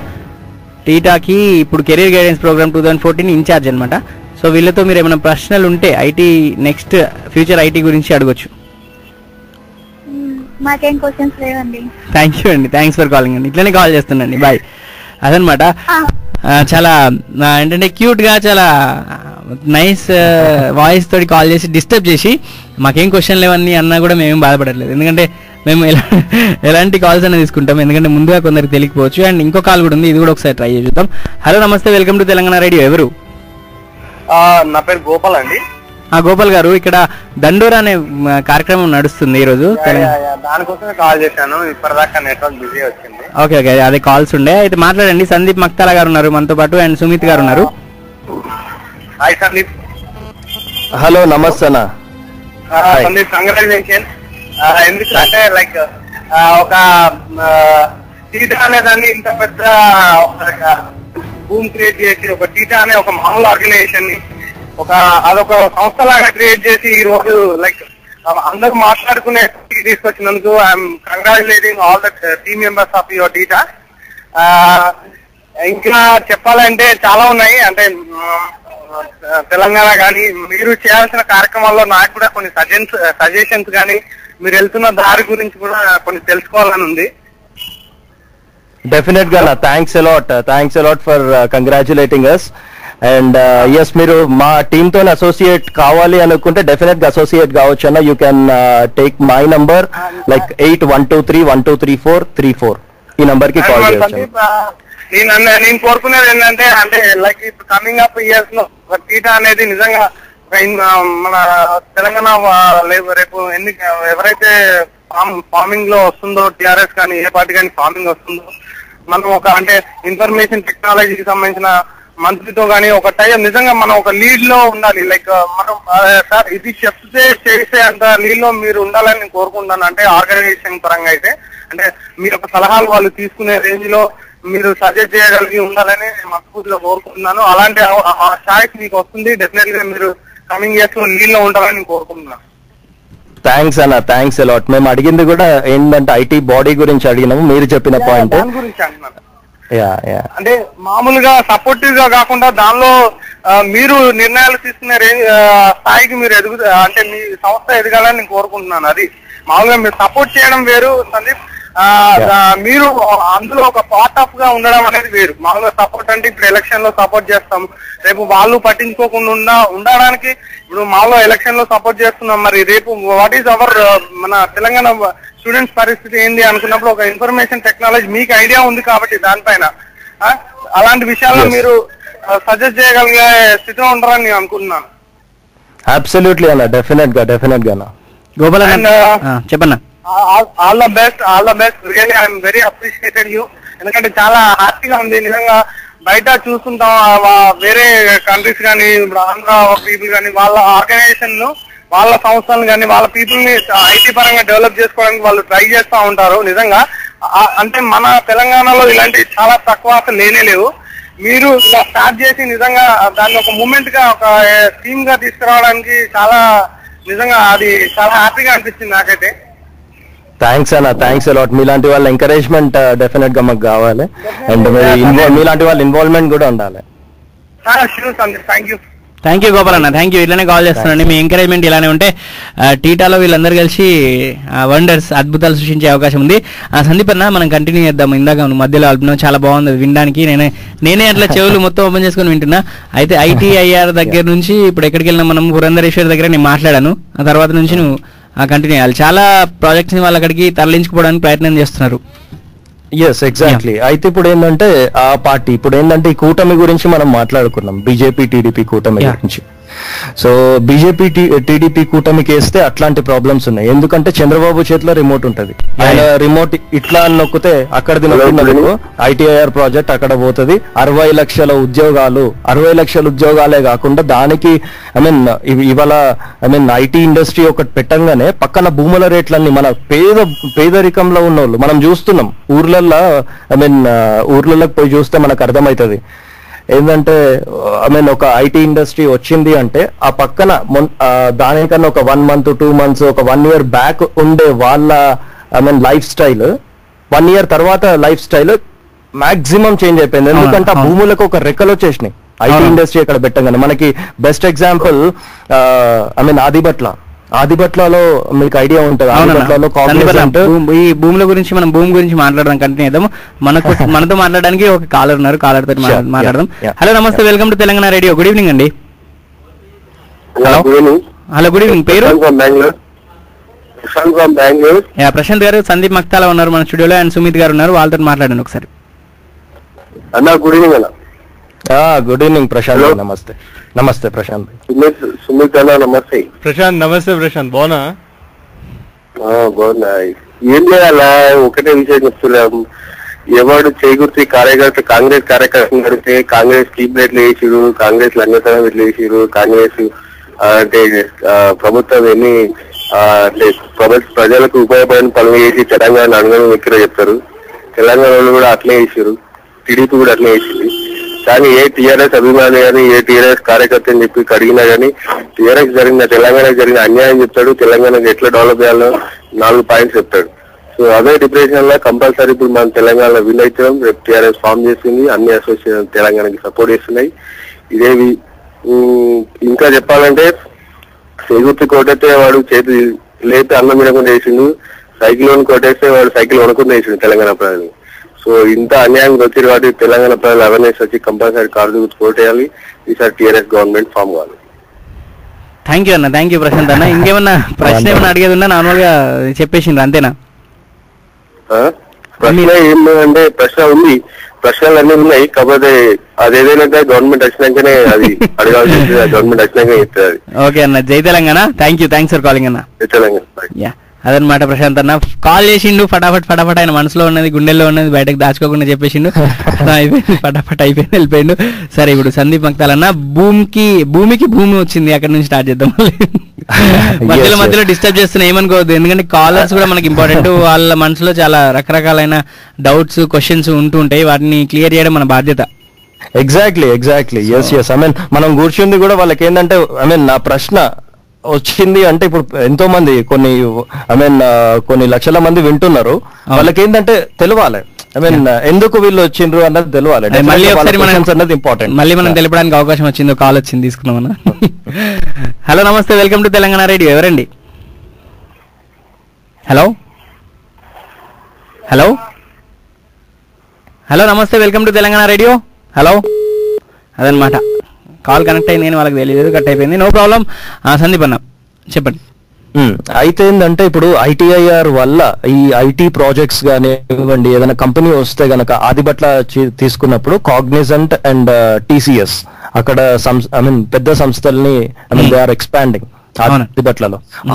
టీటాకి ఇప్పుడు కెరీర్ గైడెన్స్ ప్రోగ్రామ్ 2014 ఇన్ఛార్జ్ అనమాట. సో వీళ్ళతో మీరు ఏమైనా ప్రశ్నలు ఉంటే ఐటీ నెక్స్ట్ ఫ్యూచర్ ఐటీ గురించి అడగొచ్చు. మాకేం క్వశ్చన్స్ లేవండి. థ్యాంక్ యూ అండి, థ్యాంక్స్ ఫర్ కాలింగ్ అండి. ఇట్లనే కాల్ చేస్తుండండి, బాయ్. అదనమాట. చాలా ఏంటంటే క్యూట్గా, చాలా నైస్ వాయిస్ తోటి కాల్ చేసి డిస్టర్బ్ చేసి మాకేం క్వశ్చన్ లేవని అన్నా కూడా మేమేం బాధపడట్లేదు. ఎందుకంటే మేము ఎలాంటి కాల్స్ అనేది తీసుకుంటాం, ఎందుకంటే ముందుగా కొందరికి తెలియకపోవచ్చు. అండ్ ఇంకో కాల్ కూడా ఉంది, ఇది కూడా ఒకసారి ట్రై చేసి చూద్దాం. హలో, నమస్తే, వెల్కమ్ టు తెలంగాణ రేడియో. ఎవరు? నా పేరు గోపాల్ అండి. గోపాల్ గారు, ఇక్కడ దండోరా అనే కార్యక్రమం నడుస్తుంది ఈరోజు. దానికోసమే కాల్ చేశాను, ఇప్పటిదాకా నెట్వర్క్ బిజీ వచ్చింది. ఓకే ఓకే, అదే కాల్స్ ఉండే. అయితే మాట్లాడండి. సందీప్ మక్తాలా గారు ఉన్నారు మనతో పాటు, అండ్ సుమిత్ గారు ఉన్నారు. హాయ్ సందీప్. హలో, నమస్తే అన్న. సందీప్, కంగ్రాచులేషన్. ఎందుకంటే లైక్ ఒక టీటా అనేదాన్ని ఇంత పెద్ద బూమ్ క్రియేట్ చేసి ఒక టీటా అనే ఒక మామూలు ఆర్గనైజేషన్ ని అదొక సంస్థ లాగా క్రియేట్ చేసి ఈ రోజు లైక్ అందరూ మాట్లాడుకునే తీసుకొచ్చినందుకు I'm congratulating all the team members of your టీటా. ఇంకా చెప్పాలంటే చాలా ఉన్నాయి. అంటే తెలంగాణ కానీ మీరు చేయాల్సిన కార్యక్రమాల్లో నాకు కూడా కొన్ని సజెషన్స్ కానీ మీరు వెళ్తున్న దారి గురించి కూడా కొన్ని తెలుసుకోవాలని ఉంది. డెఫినెట్ గా thanks a lot for congratulating us. And yes, మీరు మా టీమ్ తో అసోసియేట్ కావాలి అనుకుంటే డెఫినెట్ గా అసోసియేట్ కావచ్చు అన్న. You can take my number like 8123123434 ఈ నంబర్ కి కాల్ చేయొచ్చు. నేను కోరుకునేది ఏంటంటే అంటే లైక్ ఇప్పుడు కమింగ్ అప్ ఇయర్స్ లో టీటా అనేది నిజంగా మన తెలంగాణ రేపు ఎవరైతే ఫార్మింగ్ లో వస్తుందో టిఆర్ఎస్ కానీ ఏ పార్టీ కానీ ఫార్మింగ్ వస్తుందో మనం ఒక అంటే ఇన్ఫర్మేషన్ టెక్నాలజీకి సంబంధించిన మంత్రితో కానీ ఒక టైం నిజంగా మనం ఒక లీడ్ లో ఉండాలి. లైక్ మనం సార్ ఇది చెప్తే చేసే అంత లీడ్ లో మీరు ఉండాలని నేను కోరుకుంటాను. అంటే ఆర్గనైజేషన్ పరంగా అయితే అంటే మీరు ఒక సలహాలు వాళ్ళు తీసుకునే రేంజ్ లో మీరు సజెస్ట్ చేయగలిగి ఉండాలని మనస్ఫూర్తిగా కోరుకుంటున్నాను. అలాంటి ఛాయిస్ మీకు వస్తుంది. డెఫినెట్ గా మీరు కమింగ్ ఇయర్స్ లో లీడ్ లో ఉండాలని నేను కోరుకుంటున్నాను. థ్యాంక్స్ అన్న, థ్యాంక్స్ అలాట్. మేము అడిగింది కూడా ఏంటంటే ఐటీ బాడీ గురించి అడిగినాము, మీరు చెప్పిన పాయింట్ గురించి అంటున్నాను. అంటే మామూలుగా సపోర్టివ్ గా కాకుండా దానిలో మీరు నిర్ణయాలు తీసుకునే స్థాయికి మీరు అంటే మీ సంస్థ ఎదగాలని నేను కోరుకుంటున్నాను. అది మామూలుగా మీరు సపోర్ట్ చేయడం వేరు సందీప్, మీరు అందులో ఒక పార్ట్ ఆఫ్ గా ఉండడం అనేది వేరు. మామూలుగా సపోర్ట్ అంటే ఇప్పుడు ఎలక్షన్ లో సపోర్ట్ చేస్తాం, రేపు వాళ్ళు పట్టించుకోకుండా ఉండడానికి ఇప్పుడు మామూలుగా ఎలక్షన్ లో సపోర్ట్ చేస్తున్నాం. మరి రేపు వాట్ ఈస్ అవర్ మన తెలంగాణ స్టూడెంట్స్ పరిస్థితి ఏంది అనుకున్నప్పుడు ఒక ఇన్ఫర్మేషన్ టెక్నాలజీ మీకు ఐడియా ఉంది కాబట్టి దానిపైన అలాంటి విషయాల్లో మీరు సజెస్ట్ చేయగలిగే స్థితిలో ఉంటారని నేను అనుకుంటున్నాను. అబ్సల్యూట్లీ అన్న, డెఫినెట్ గా గోపాల్ చెప్పన్నా. All the best really I'm very appreciated you. ఎందుకంటే చాలా హ్యాపీగా ఉంది నిజంగా. బయట చూస్తుంటాం వేరే కంట్రీస్ కానీ ఇప్పుడు ఆంధ్ర పీపుల్ కానీ వాళ్ళ ఆర్గనైజేషన్ వాళ్ళ సంస్థలను కానీ వాళ్ళ పీపుల్ ని ఐటీ పరంగా డెవలప్ చేసుకోవడానికి వాళ్ళు ట్రై చేస్తూ ఉంటారు. నిజంగా అంటే మన తెలంగాణలో ఇలాంటి చాలా తక్కువ అసలు లేవు. మీరు ఇలా స్టార్ట్ చేసి నిజంగా దాన్ని ఒక మూమెంట్ గా ఒక థీమ్ గా తీసుకురావడానికి చాలా నిజంగా అది చాలా హ్యాపీగా అనిపించింది నాకైతే. థ్యాంక్స్ అన్న, థ్యాంక్స్ అలాట్. మీలాంటి వాళ్ళ ఎంకరేజ్మెంట్ డెఫినెట్ గా మాకు కావాలి. అండ్ మీలాంటి వాళ్ళ ఇన్వాల్వ్మెంట్ కూడా ఉండాలి. థ్యాంక్ యూ గోపాల్ అన్న, థ్యాంక్ యూ. ఇట్లానే కాల్ చేస్తున్నాను. మీ ఎంకరేజ్మెంట్ ఇలానే ఉంటే టీటాలో వీళ్ళందరూ కలిసి వండర్స్ అద్భుతాలు సృష్టించే అవకాశం ఉంది. సందీప్ అన్న, మనం కంటిన్యూ చేద్దాం. ఇందాక మధ్యలో అల్పనం చాలా బాగుంది వినడానికి. నేనే అట్లా చెవులు మొత్తం ఓపెన్ చేసుకుని వింటున్నా. అయితే ITIR దగ్గర నుంచి ఇప్పుడు ఎక్కడికి వెళ్ళినా మనం పురంధరేశ్వరి దగ్గర నేను మాట్లాడాను. ఆ తర్వాత నుంచి నువ్వు కంటిన్యూ చేయాలి. చాలా ప్రాజెక్ట్స్ ని వాళ్ళు అక్కడికి తరలించుకోవడానికి ప్రయత్నం చేస్తున్నారు. Yes, exactly. అయితే ఇప్పుడు ఏంటంటే ఆ పార్టీ ఇప్పుడు ఏంటంటే ఈ కూటమి గురించి మనం మాట్లాడుకున్నాం, బీజేపీ టీడీపీ కూటమి గురించి. సో బీజేపీ టీడీపీ కూటమికి వేస్తే అట్లాంటి ప్రాబ్లమ్స్ ఉన్నాయి. ఎందుకంటే చంద్రబాబు చేతిలో రిమోట్ ఉంటది. ఆయన రిమోట్ ఇట్లా నొక్కితే అక్కడిది నొక్కినందుకు ITIR ప్రాజెక్ట్ అక్కడ పోతుంది. 60 లక్షల ఉద్యోగాలే కాకుండా దానికి ఇవాళ ఐటీ ఇండస్ట్రీ ఒకటి పెట్టంగానే పక్కన భూముల రేట్లన్నీ మన పేదరికంలో ఉన్న వాళ్ళు మనం చూస్తున్నాం. ఊర్లలోకి పోయి చూస్తే మనకు అర్థమవుతుంది ఏంటంటే ఒక ఐటీ ఇండస్ట్రీ వచ్చింది అంటే ఆ పక్కన దానికన్నా ఒక 1 month 2 months ఒక 1 year బ్యాక్ ఉండే వాళ్ళ లైఫ్ స్టైల్ 1 year తర్వాత లైఫ్ స్టైల్ మాక్సిమం చేంజ్ అయిపోయింది. ఎందుకంటే ఆ భూములకు ఒక రెక్కలు వచ్చేసినాయి ఐటీ ఇండస్ట్రీ అక్కడ పెట్టగానే. మనకి బెస్ట్ ఎగ్జాంపుల్ ఆదిబట్లలో మీకు ఐడియా ఉంటుంది. ఈ భూముల గురించి మనం భూమి గురించి మాట్లాడదాం, కంటిన్యూ చేద్దాం. మనతో మాట్లాడడానికి ఒక కాలర్ ఉన్నారు, కాలర్ తోటి మాట్లాడదాం. హలో, నమస్తే, welcome to Telangana Radio. Good evening అండి. Hello, good evening. పేరు? ప్రశాంత్ గారు. సందీప్ మక్తాలా ఉన్నారు మన స్టూడియోలో, అండ్ సుమిత్ గారు ఉన్నారు, వాళ్ళతో మాట్లాడండి ఒకసారి. గుడ్ ఈవినింగ్ అన్న. Good evening Prashant. నమస్తే. నమస్తే ప్రశాంత్. సుమిత్ అన్న నమస్తే. ప్రశాంత్ నమస్తే. ప్రశాంత్ బాగున్నా? బాగున్నా. ఏం చేయాలా, ఒకటే విషయం చెప్తున్నాం. ఎవడు చేకూర్చి కాంగ్రెస్ కార్యకర్తలు నడితే కాంగ్రెస్ స్కీమ్ రేట్లు వేసిరు, కాంగ్రెస్ లంగతనం రేట్లు వేసిరు, కాంగ్రెస్ అంటే ప్రభుత్వం ఎన్ని అంటే ప్రజలకు ఉపయోగపడిన పనులు చేసి తెలంగాణ అనుగుణం ఎక్కడ చెప్తారు. తెలంగాణ వాళ్ళు కూడా అట్లే వేసారు, టీడీపీ కూడా అట్లే వేసింది. కానీ ఏ టీఆర్ఎస్ అభిమాని కానీ ఏ టీఆర్ఎస్ కార్యకర్త అని చెప్పి అడిగినా కానీ టీఆర్ఎస్ జరిగిన తెలంగాణకు జరిగిన అన్యాయం చెప్తాడు, తెలంగాణకి ఎట్లా డెవలప్ చేయాలో 4 పాయింట్స్ చెప్తాడు. సో అదే డిప్రెషన్ లో కంపల్సరీ ఇప్పుడు మనం తెలంగాణలో విన్ అవుతాం. రేపు టీఆర్ఎస్ ఫామ్ చేసింది, అన్ని అసోసియేషన్ తెలంగాణకి సపోర్ట్ చేస్తున్నాయి. ఇదేవి ఇంకా చెప్పాలంటే సేగుర్తి కోటైతే వాడు చేతి లేపి అన్నం వినకుండా వేసిండు, సైకిల్ కొట్టేస్తే వాడు సైకిల్ వణకుండా వేసిండు తెలంగాణ ప్రజలు. సో ఇంత అన్యాయం వచ్చారు కాబట్టి తెలంగాణ ప్రజలు అవేర్నెస్ వచ్చి కంపల్సరీ కారు గుర్తు కోటేయాలి. ఈసారి టీఆర్ఎస్ గవర్నమెంట్ ఫామ్ కావాలి. థ్యాంక్ యూ అన్న, థ్యాంక్ యూ ప్రశాంత్ అన్న. ఇంకేమన్నా ప్రశ్న ఏమన్నా అడిగేది ఉన్నా నార్మల్ గా చెప్పేసిండ్రు అంతేనా? ప్రశ్న ఏం లేదంటే ప్రశ్న ఉంది, ప్రశ్నలు అన్ని ఉన్నాయి. కాకపోతే అదేదైనా గవర్నమెంట్ వచ్చినాకనే అది అడగాల్సి ఉంటుంది, గవర్నమెంట్ వచ్చినాక ఇస్తుంది. ఓకే అన్న, జై తెలంగాణ. థ్యాంక్స్ ఫర్ కాలింగ్ అన్న. జై తెలంగాణ. అదనమాట ప్రశాంత్ అన్న. కాల్ చేసిండు ఫటాఫట్ ఆయన మనసులో ఉన్నది గుండెల్లో ఉన్నది బయటకు దాచుకోకుండా చెప్పేసిండు. అయిపోయింది, ఫటాఫట్ అయిపోయింది, వెళ్ళిపోయిండు. సరే ఇప్పుడు సందీప్ మక్తాల్ అన్న, భూమికి భూమి వచ్చింది, అక్కడ నుంచి స్టార్ట్ చేద్దాం. మధ్యలో డిస్టర్బ్ చేస్తున్నా ఏమనుకోవద్దు, ఎందుకంటే కాలర్స్ కూడా మనకి ఇంపార్టెంట్. వాళ్ళ మనసులో చాలా రకరకాలైన డౌట్స్ క్వశ్చన్స్ ఉంటుంటాయి, వాటిని క్లియర్ చేయడం మన బాధ్యత. Exactly yes. ఐ మీన్ మనం కూర్చుంది కూడా వాళ్ళకి ఏంటంటే నా ప్రశ్న వచ్చింది అంటే ఇప్పుడు ఎంతో మంది కొన్ని లక్షల మంది వింటున్నారు. వాళ్ళకి ఏంటంటే తెలవాలి, ఎందుకు వీళ్ళు వచ్చిండ్రు అన్నది తెలవాలి. అన్నది ఇంపార్టెంట్. మళ్ళీ మనం తెలపడానికి అవకాశం వచ్చింది, కాల్ వచ్చింది, తీసుకున్నామన్నా. హలో నమస్తే, వెల్కమ్ టు తెలంగాణ రేడియో. ఎవరండి? హలో నమస్తే, welcome to Telangana radio. Hello, అదనమాట కాల్ కనెక్ట్ అయింది కానీ వాళ్ళకి తెలియదు, కట్ అయిపోయింది. No problem. సందీప్ అన్న చెప్పండి. అయితే ఏంటంటే ఇప్పుడు ఐటీఐఆర్ వల్ల ఈ ఐటీ ప్రాజెక్ట్స్ కానివ్వండి, ఏదైనా కంపెనీ వస్తే గనక ఆదిబట్ల తీసుకున్నప్పుడు కాగ్నిజెంట్ అండ్ టీసీఎస్ అక్కడ పెద్ద సంస్థల్ని దే ఆర్ ఎక్స్పాండింగ్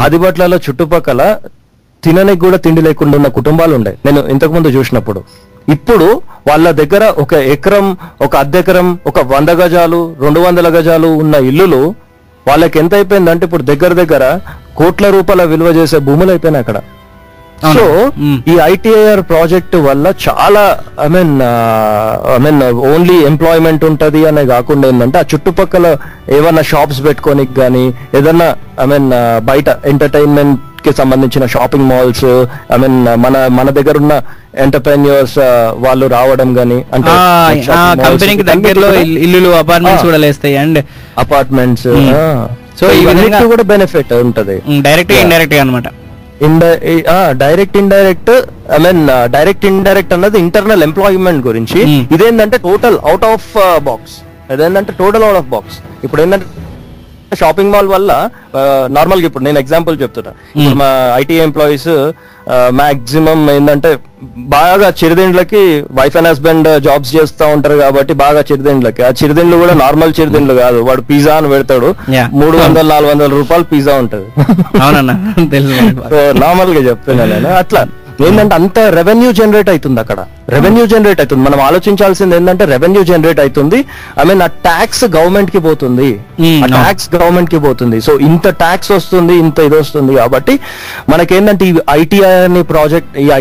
ఆదిబట్లలో చుట్టుపక్కల తిననికి కూడా తిండి లేకుండా ఉన్న కుటుంబాలు ఉండే నేను ఇంతకు ముందు చూసినప్పుడు. ఇప్పుడు వాళ్ళ దగ్గర 1 ఎకరం, 1 అర్ధ ఎకరం, 100 గజాలు, 200 గజాలు ఉన్న ఇల్లులు వాళ్ళకి ఎంత అయిపోయిందంటే ఇప్పుడు దగ్గర కోట్ల రూపాయల విలువ చేసే భూములు అయిపోయినాయి అక్కడ. సో ఈ ఐటీఐఆర్ ప్రాజెక్ట్ వల్ల చాలా ఓన్లీ ఎంప్లాయ్మెంట్ ఉంటది అనే కాకుండా ఏంటంటే ఆ చుట్టుపక్కల ఏమన్నా షాప్స్ పెట్టుకోనికి కానీ ఏదన్నా బయట ఎంటర్టైన్మెంట్ కి సంబంధించిన షాపింగ్ మాల్స్ మన దగ్గర ఉన్న ఎంటర్ప్రెన్యూర్స్ వాళ్ళు రావడం గానీ, అంటే కంపెనీకి దగ్గరలో ఇల్లులు అపార్ట్మెంట్స్ కూడా లేస్తాయి. అండ్ అపార్ట్మెంట్స్ సో ఇవన్నీ కూడా బెనిఫిట్ ఉంటది డైరెక్ట్ ఇండైరెక్ట్ గా అనమాట. డైరెక్ట్ ఇండైరెక్ట్ అన్నది ఇంటర్నల్ ఎంప్లాయ్మెంట్ గురించి. ఇదేంటంటే టోటల్ అవుట్ ఆఫ్ బాక్స్. ఇప్పుడు ఏంటంటే షాపింగ్ మాల్ వల్ల నార్మల్ గా ఇప్పుడు నేను ఎగ్జాంపుల్ చెప్తున్నా, ఇప్పుడు మా ఐటీ ఎంప్లాయీస్ మాక్సిమం ఏంటంటే బాగా చిరుదిండ్లకి వైఫ్ అండ్ హస్బెండ్ జాబ్స్ చేస్తూ ఉంటారు కాబట్టి బాగా చిరుదిండ్లకి, ఆ చిరుదిండ్లు కూడా నార్మల్ చిరుదిండ్లు కాదు, వాడు పిజ్జా అని పెడతాడు, 300-400 రూపాయలు పిజ్జా ఉంటది. నార్మల్ గా చెప్తున్నా నేను. అట్లా ఏంటంటే అంత రెవెన్యూ జనరేట్ అవుతుంది అక్కడ, మనం ఆలోచించాల్సింది ఏంటంటే రెవెన్యూ జనరేట్ అవుతుంది. ఆ ట్యాక్స్ గవర్నమెంట్ కి పోతుంది, సో ఇంత ట్యాక్స్ వస్తుంది, ఇంత ఇది వస్తుంది. కాబట్టి మనకేంటంటే ఈ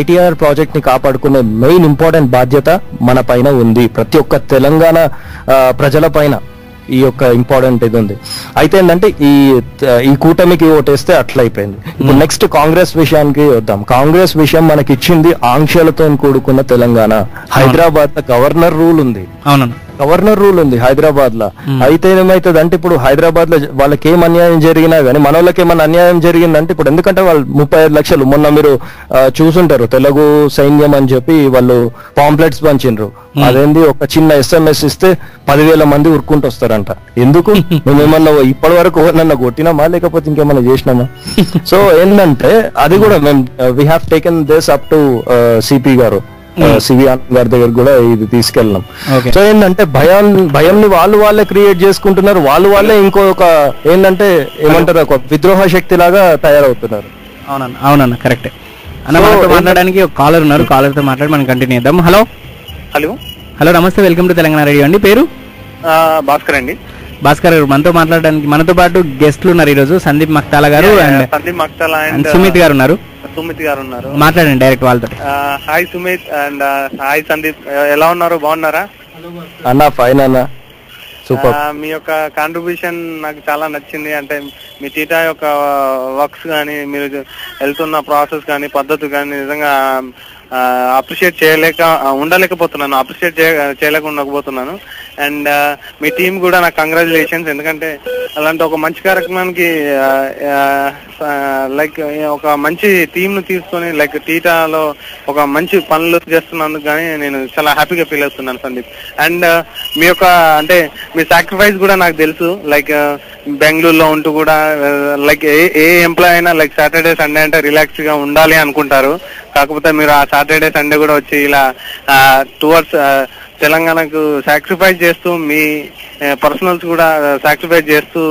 ఐటీఐఆర్ ప్రాజెక్ట్ ని కాపాడుకునే మెయిన్ ఇంపార్టెంట్ బాధ్యత మన పైన ఉంది, ప్రతి ఒక్క తెలంగాణ ప్రజల పైన ఈ యొక్క ఇంపార్టెంట్ ఇది ఉంది. అయితే ఏంటంటే ఈ కూటమికి ఓటేస్తే అట్లా అయిపోయింది. ఇప్పుడు నెక్స్ట్ కాంగ్రెస్ విషయానికి వద్దాం. కాంగ్రెస్ విషయం మనకి ఇచ్చింది ఆంక్షలతో కూడుకున్న తెలంగాణ. హైదరాబాద్ లో గవర్నర్ రూల్ ఉంది హైదరాబాద్ లో. అయితే ఏమైతుంది అంటే ఇప్పుడు హైదరాబాద్ లో వాళ్ళకి ఏం అన్యాయం జరిగినా గానీ మన వాళ్ళకి ఏమన్నా అన్యాయం జరిగిందంటే ఇప్పుడు ఎందుకంటే వాళ్ళు 35 లక్షలు మొన్న మీరు చూసుంటారు, తెలుగు సైన్యం అని చెప్పి వాళ్ళు పాంప్లెట్స్ పంచిండ్రు. అదేంది ఒక చిన్న SMS ఇస్తే 10,000 మంది ఉరుక్కుంటూ వస్తారంట. ఎందుకు? మేమేమన్నా ఇప్పటి వరకు నన్ను కొట్టినామా లేకపోతే ఇంకేమన్నా చేసినామా? సో ఏంటంటే అది కూడా మేము we have taken this up to CP గారు, సివి ఆనంద్ గారి దగ్గర కూడా ఇది తీసుకెళ్ళినాం. సో ఏంటంటే భయంని వాళ్ళే క్రియేట్ చేసుకుంటున్నారు, వాళ్ళే ఇంకొక ఏంటంటే ఏమంటారు ఒక విద్రోహ శక్తి లాగా తయారవుతున్నారు. అవునన్నా కరెక్ట్ అన్న. మనతో మాట్లాడడానికి ఒక కాలర్ ఉన్నారు, కాలర్ తో మాట్లాడి మనం కంటిన్యూ చేద్దాం. హలో నమస్తే, వెల్కమ్ టు తెలంగాణ రేడియో అండి. పేరు? భాస్కర్ అండి. భాస్కర్ గారు మనతో మాట్లాడడానికి మనతో పాటు గెస్ట్లు ఉన్నారు ఈరోజు, సందీప్ మక్తాల గారు అండ్ సుమిత్ గారు ఉన్నారు. మాట్లాడండి డైరెక్ట్ వాళ్ళతో. Hi Sumit and hi Sandeep, ఎలా ఉన్నారు? బాగున్నారా? అన్న ఫైన్ అన్న, సూపర్. మీ యొక్క కాంట్రిబ్యూషన్ నాకు చాలా నచ్చింది. అంటే మీ టీటా యొక్క వర్క్స్ కానీ, మీరు వెళ్తున్న ప్రాసెస్ కానీ, పద్ధతి కానీ నిజంగా అప్రిషియేట్ ఉండలేకపోతున్నాను, అప్రిషియేట్ చేయలేక ఉండకపోతున్నాను. అండ్ మీ టీం కూడా నాకు కంగ్రాచులేషన్స్. ఎందుకంటే అలాంటి ఒక మంచి కార్యక్రమానికి లైక్ ఒక మంచి టీంను తీసుకొని లైక్ టీటాలో ఒక మంచి పనులు చేస్తున్నందుకు కానీ నేను చాలా హ్యాపీగా ఫీల్ అవుతున్నాను సందీప్. అండ్ మీ యొక్క అంటే మీ సాక్రిఫైస్ కూడా నాకు తెలుసు. లైక్ బెంగళూరులో ఉంటూ కూడా లైక్ ఏ ఎంప్లాయ్ అయినా లైక్ సాటర్డే సండే అంటే రిలాక్స్ గా ఉండాలి అనుకుంటారు. కాకపోతే మీరు ఆ సాటర్డే సండే కూడా వచ్చి ఇలా టువర్డ్స్ తెలంగాణకు సాక్రిఫైస్ చేస్తూ మీ పర్సనల్స్ కూడా సాక్రిఫైస్ చేస్తూ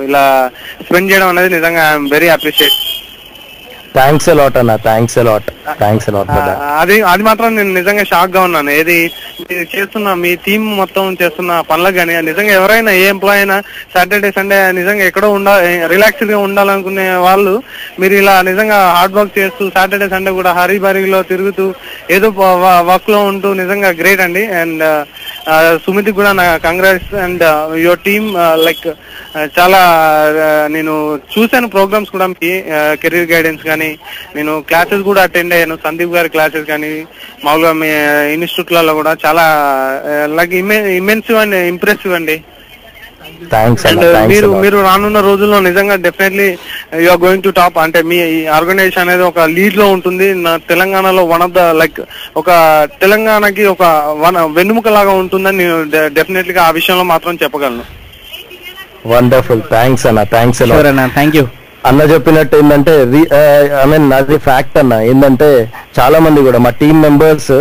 ఇలా స్పెండ్ చేయడం అనేది నిజంగా I'm very appreciate. Thanks a lot అన్న, థ్యాంక్స్ అలాట్ అది మాత్రం నేను నిజంగా షాక్ గా ఉన్నాను. ఏది చేస్తున్న మీ టీం మొత్తం చేస్తున్న పనులకు కానీ నిజంగా ఎవరైనా ఏ ఎంప్లాయ్ అయినా సాటర్డే సండే నిజంగా ఎక్కడో రిలాక్స్డ్ గా ఉండాలనుకునే వాళ్ళు మీరు ఇలా నిజంగా హార్డ్ వర్క్ చేస్తూ సాటర్డే సండే కూడా హరీ బరీలో తిరుగుతూ ఏదో వర్క్ లో ఉంటూ నిజంగా గ్రేట్ అండి. అండ్ సుమిత్ కూడా నా congrats. And your team like చాలా నేను చూశాను ప్రోగ్రామ్స్ కూడా, మీ కెరీర్ గైడెన్స్ కానీ నేను క్లాసెస్ కూడా అటెండ్ అయ్యాను, సందీప్ గారి క్లాసెస్ కానీ మామూలుగా మీ ఇన్స్టిట్యూట్లలో కూడా చాలా లైక్ ఇమెన్సివ్ అండ్ ఇంప్రెసివ్ అండి. అండ్ మీరు రానున్న రోజుల్లో నిజంగా definitely you are going to top. అంటే మీ ఆర్గనైజేషన్ అనేది ఒక లీడ్ లో ఉంటుంది. తెలంగాణలో వన్ ఆఫ్ ద లైక్ ఒక తెలంగాణకి ఒక వెన్నుముక లాగా ఉంటుందని నేను డెఫినెట్లీగా ఆ విషయంలో మాత్రం చెప్పగలను. వండర్ఫుల్, థ్యాంక్స్ అన్న, థ్యాంక్స్ అన్న, థ్యాంక్ యూ. అన్న చెప్పినట్టు ఏంటంటే ఐ మీన్ అది ఫ్యాక్ట్ అన్న. ఏంటంటే చాలా మంది కూడా మా టీం మెంబర్స్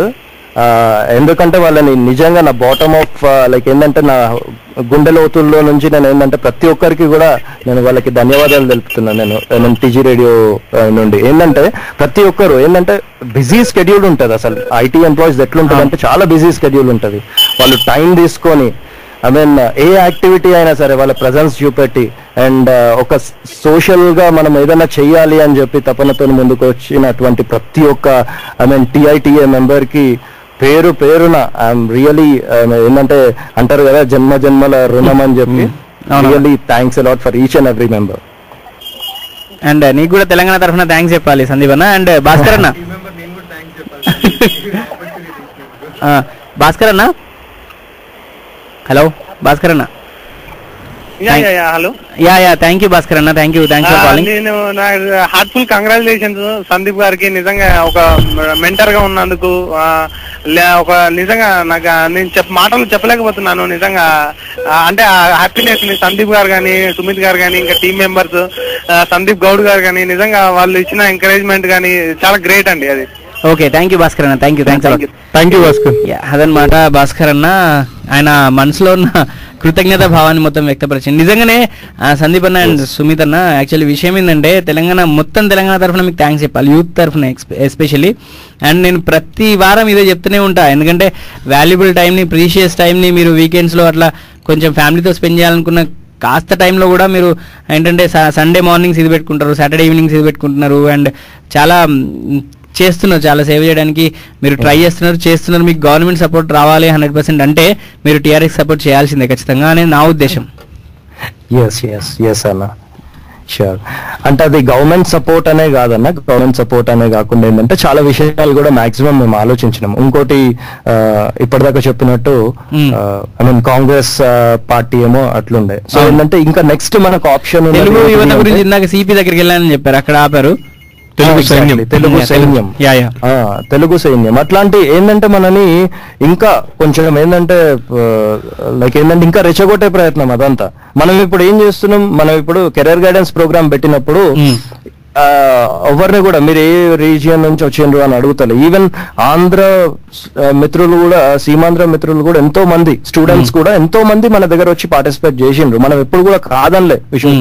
ఎందుకంటే వాళ్ళని నిజంగా నా బాటమ్ ఆఫ్ లైక్ ఏంటంటే నా గుండె లోతుల్లో నుంచి నేను ఏంటంటే ప్రతి ఒక్కరికి కూడా నేను వాళ్ళకి ధన్యవాదాలు తెలుపుతున్నాను. నేను టీజీ రేడియో నుండి ఏంటంటే ప్రతి ఒక్కరు ఏంటంటే బిజీ స్కెడ్యూల్ ఉంటుంది. అసలు ఐటీ ఎంప్లాయీస్ ఎట్లుంటుంది అంటే చాలా బిజీ స్కెడ్యూల్ ఉంటుంది. వాళ్ళు టైం తీసుకొని ఐ మీన్ ఏ యాక్టివిటీ అయినా సరే వాళ్ళ ప్రజెన్స్ చూపెట్టి అండ్ ఒక సోషల్ గా మనం ఏదైనా చెయ్యాలి అని చెప్పి తపనతో ముందుకు వచ్చినటువంటి ప్రతి ఒక్క ఐ మీన్ టిఐటిఏ మెంబర్ కి పేరున ఐఎమ్ రియలీ ఏంటంటే అంటారు కదా జన్మ జన్మల రుణం అని చెప్పి really thanks a lot for each and every member. And నీకు కూడా తెలంగాణ తరఫున థ్యాంక్స్ చెప్పాలి సందీప్ అన్న. అండ్ భాస్కర్ అన్న, భాస్కర్ అన్న, హలో భాస్కర్ అన్న. హలో, థ్యాంక్ యూ భాస్కర్ అన్న, థ్యాంక్ యూ ఫర్ కాలింగ్. నేను నా హార్ట్ఫుల్ కంగ్రాచులేషన్స్ సందీప్ గారికి. నిజంగా ఒక మెంటర్ గా ఉన్నందుకు ఒక నిజంగా నాకు నేను మాటలు చెప్పలేకపోతున్నాను. నిజంగా అంటే ఆ హ్యాపీనెస్ ని సందీప్ గారు కానీ, సుమిత్ గారు కానీ, ఇంకా టీం మెంబర్స్ సందీప్ గౌడ్ గారు కానీ నిజంగా వాళ్ళు ఇచ్చిన ఎంకరేజ్మెంట్ కానీ చాలా గ్రేట్ అండి అది. ఓకే, థ్యాంక్ యూ భాస్కర్ అన్న, థ్యాంక్ యూ భాస్కర్. అదనమాట భాస్కర్ అన్న, ఆయన మనసులో ఉన్న కృతజ్ఞత భావాన్ని మొత్తం వ్యక్తపరిచింది. నిజంగానే సందీప్ అన్న అండ్ సుమిత్ అన్న, యాక్చువల్లీ విషయం ఏంటంటే తెలంగాణ తరఫున మీకు థ్యాంక్స్ చెప్పాలి, యూత్ తరఫున ఎస్పెషల్లీ. అండ్ నేను ప్రతి వారం ఇదే చెప్తూనే ఉంటా, ఎందుకంటే వాల్యుబుల్ టైంని, ప్రీషియస్ టైంని మీరు వీకెండ్స్లో అట్లా కొంచెం ఫ్యామిలీతో స్పెండ్ చేయాలనుకున్న కాస్త టైంలో కూడా మీరు ఏంటంటే సండే మార్నింగ్స్ ఇది పెట్టుకుంటారు, సాటర్డే ఈవినింగ్స్ ఇది పెట్టుకుంటున్నారు. అండ్ చాలా చేస్తున్నారు, చాలా సేవ్ చేయడానికి మీరు ట్రై చేస్తున్నారు. మీకు గవర్నమెంట్ సపోర్ట్ రావాలి 100%. అంటే మీరు టీఆర్ఎస్ సపోర్ట్ చేయాల్సిందే ఖచ్చితంగా అనేది నా ఉద్దేశం. ఎస్ అన్న, షూర్. అంటే అది గవర్నమెంట్ సపోర్ట్ అనే కాదన్న, గవర్నమెంట్ సపోర్ట్ అనే కాకుండా ఏంటంటే చాలా విషయాలు కూడా మాక్సిమం మేము ఆలోచించినాం. ఇంకోటి ఇప్పటిదాకా చెప్పినట్టు ఐ మీన్ కాంగ్రెస్ పార్టీ ఏమో అట్లుండే. సో ఏంటంటే ఇంకా నెక్స్ట్ మనకు ఆప్షన్ తెలుగు యువత గురించి ఇందాక సిపి దగ్గరికి వెళ్ళానని చెప్పారు, అక్కడ ఆపారు. తెలుగు సైన్యం అట్లాంటి ఏంటంటే మనని ఇంకా కొంచెం ఏంటంటే లైక్ ఏంటంటే ఇంకా రెచ్చగొట్టే ప్రయత్నం అదంతా. మనం ఇప్పుడు ఏం చేస్తున్నాం, మనం ఇప్పుడు కెరీర్ గైడెన్స్ ప్రోగ్రామ్ పెట్టినప్పుడు ఎవరిని కూడా మీరు ఏ రీజియన్ నుంచి వచ్చిండ్రు అని అడుగుతారు. ఈవెన్ ఆంధ్ర మిత్రులు కూడా, సీమాంధ్ర మిత్రులు కూడా ఎంతో మంది స్టూడెంట్స్ కూడా ఎంతో మంది మన దగ్గర వచ్చి పార్టిసిపేట్ చేసిండ్రు. మనం ఎప్పుడు కూడా కాదనలే విషయం,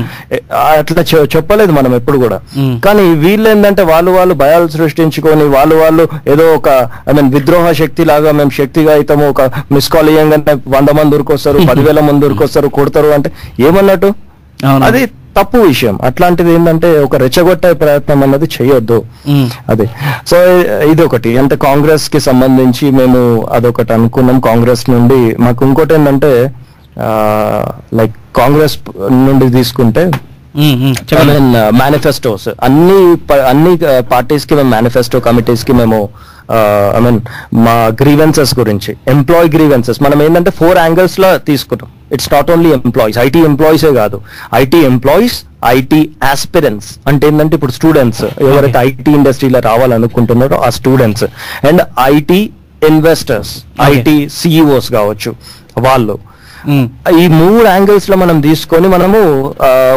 అట్లా చెప్పలేదు మనం ఎప్పుడు కూడా. కానీ వీళ్ళు ఏంటంటే వాళ్ళు భయాలు సృష్టించుకొని వాళ్ళు ఏదో ఒక ఐ మీన్ విద్రోహ శక్తి లాగా మేము శక్తిగా అవుతాము, ఒక మిస్ కాల్ ఇయ్యంగానే 100 మంది ఉరికొస్తారు, 10,000 మంది ఉరికొస్తారు, కొడతారు అంటే ఏమన్నట్టు. అది తప్పు విషయం. అట్లాంటిది ఏంటంటే ఒక రెచ్చగొట్టే ప్రయత్నం అన్నది చేయొద్దు. అదే సో ఇది ఒకటి. అంటే కాంగ్రెస్ కి సంబంధించి మేము అదొకటి అనుకున్నాం. కాంగ్రెస్ నుండి మాకు ఇంకోటి ఏంటంటే లైక్ కాంగ్రెస్ నుండి తీసుకుంటే మేనిఫెస్టోస్ అన్ని పార్టీస్ కి మేము మేనిఫెస్టో కమిటీస్ కి మేము మా గ్రీవెన్సెస్ గురించి ఎంప్లాయీ గ్రీవెన్సెస్ మనం ఏంటంటే 4 angles లో తీసుకుంటాం. It's not only employees, IT ఎంప్లాయీసే కాదు, ఐటీ ఎంప్లాయీస్, ఐటీ ఆస్పిరెంట్స్ అంటే ఏంటంటే ఇప్పుడు స్టూడెంట్స్ ఎవరైతే ఐటీ ఇండస్ట్రీలో రావాలనుకుంటున్నారో ఆ students, and IT investors, IT CEOs కావచ్చు వాళ్ళు. ఈ 3 angles లో మనం తీసుకొని మనము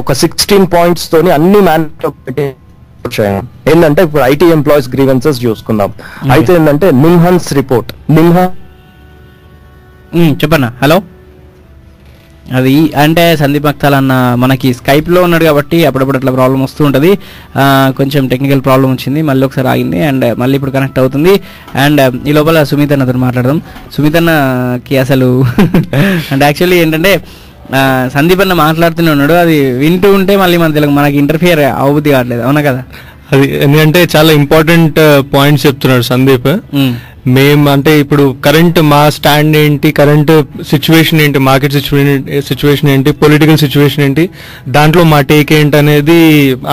ఒక 16 points తోని అన్ని ఏంటంటే ఇప్పుడు ఐటీ ఎంప్లాయీస్ గ్రీవెన్సెస్ చూసుకుందాం. అయితే ఏంటంటే నిమ్హన్స్ రిపోర్ట్ చెప్పన్నా. హలో, అది అంటే సందీప్ మక్తాల్ అన్న మనకి స్కైప్ లో ఉన్నాడు కాబట్టి అప్పుడప్పుడు అట్లా ప్రాబ్లం వస్తూ ఉంటుంది. కొంచెం టెక్నికల్ ప్రాబ్లం వచ్చింది, మళ్ళీ ఒకసారి ఆగింది అండ్ మళ్ళీ ఇప్పుడు కనెక్ట్ అవుతుంది. అండ్ ఈ లోపల సుమిత్ అన్నతో మాట్లాడదాం. సుమిత్ అన్నకి అసలు అంటే యాక్చువల్లీ ఏంటంటే సందీప్ అన్న మాట్లాడుతూనే ఉన్నాడు, అది వింటూ ఉంటే మళ్ళీ మనకి ఇంటర్ఫియర్ అవబుద్ధి కావట్లేదు. అవునా కదా? అది ఎందుకంటే చాలా ఇంపార్టెంట్ పాయింట్స్ చెప్తున్నాడు సందీప్. మేము అంటే ఇప్పుడు కరెంట్ మా స్టాండ్ ఏంటి, కరెంట్ సిచ్యువేషన్ ఏంటి, మార్కెట్ సిచ్యువేషన్ ఏంటి, పొలిటికల్ సిచ్యువేషన్ ఏంటి, దాంట్లో మా టేక్ ఏంటి అనేది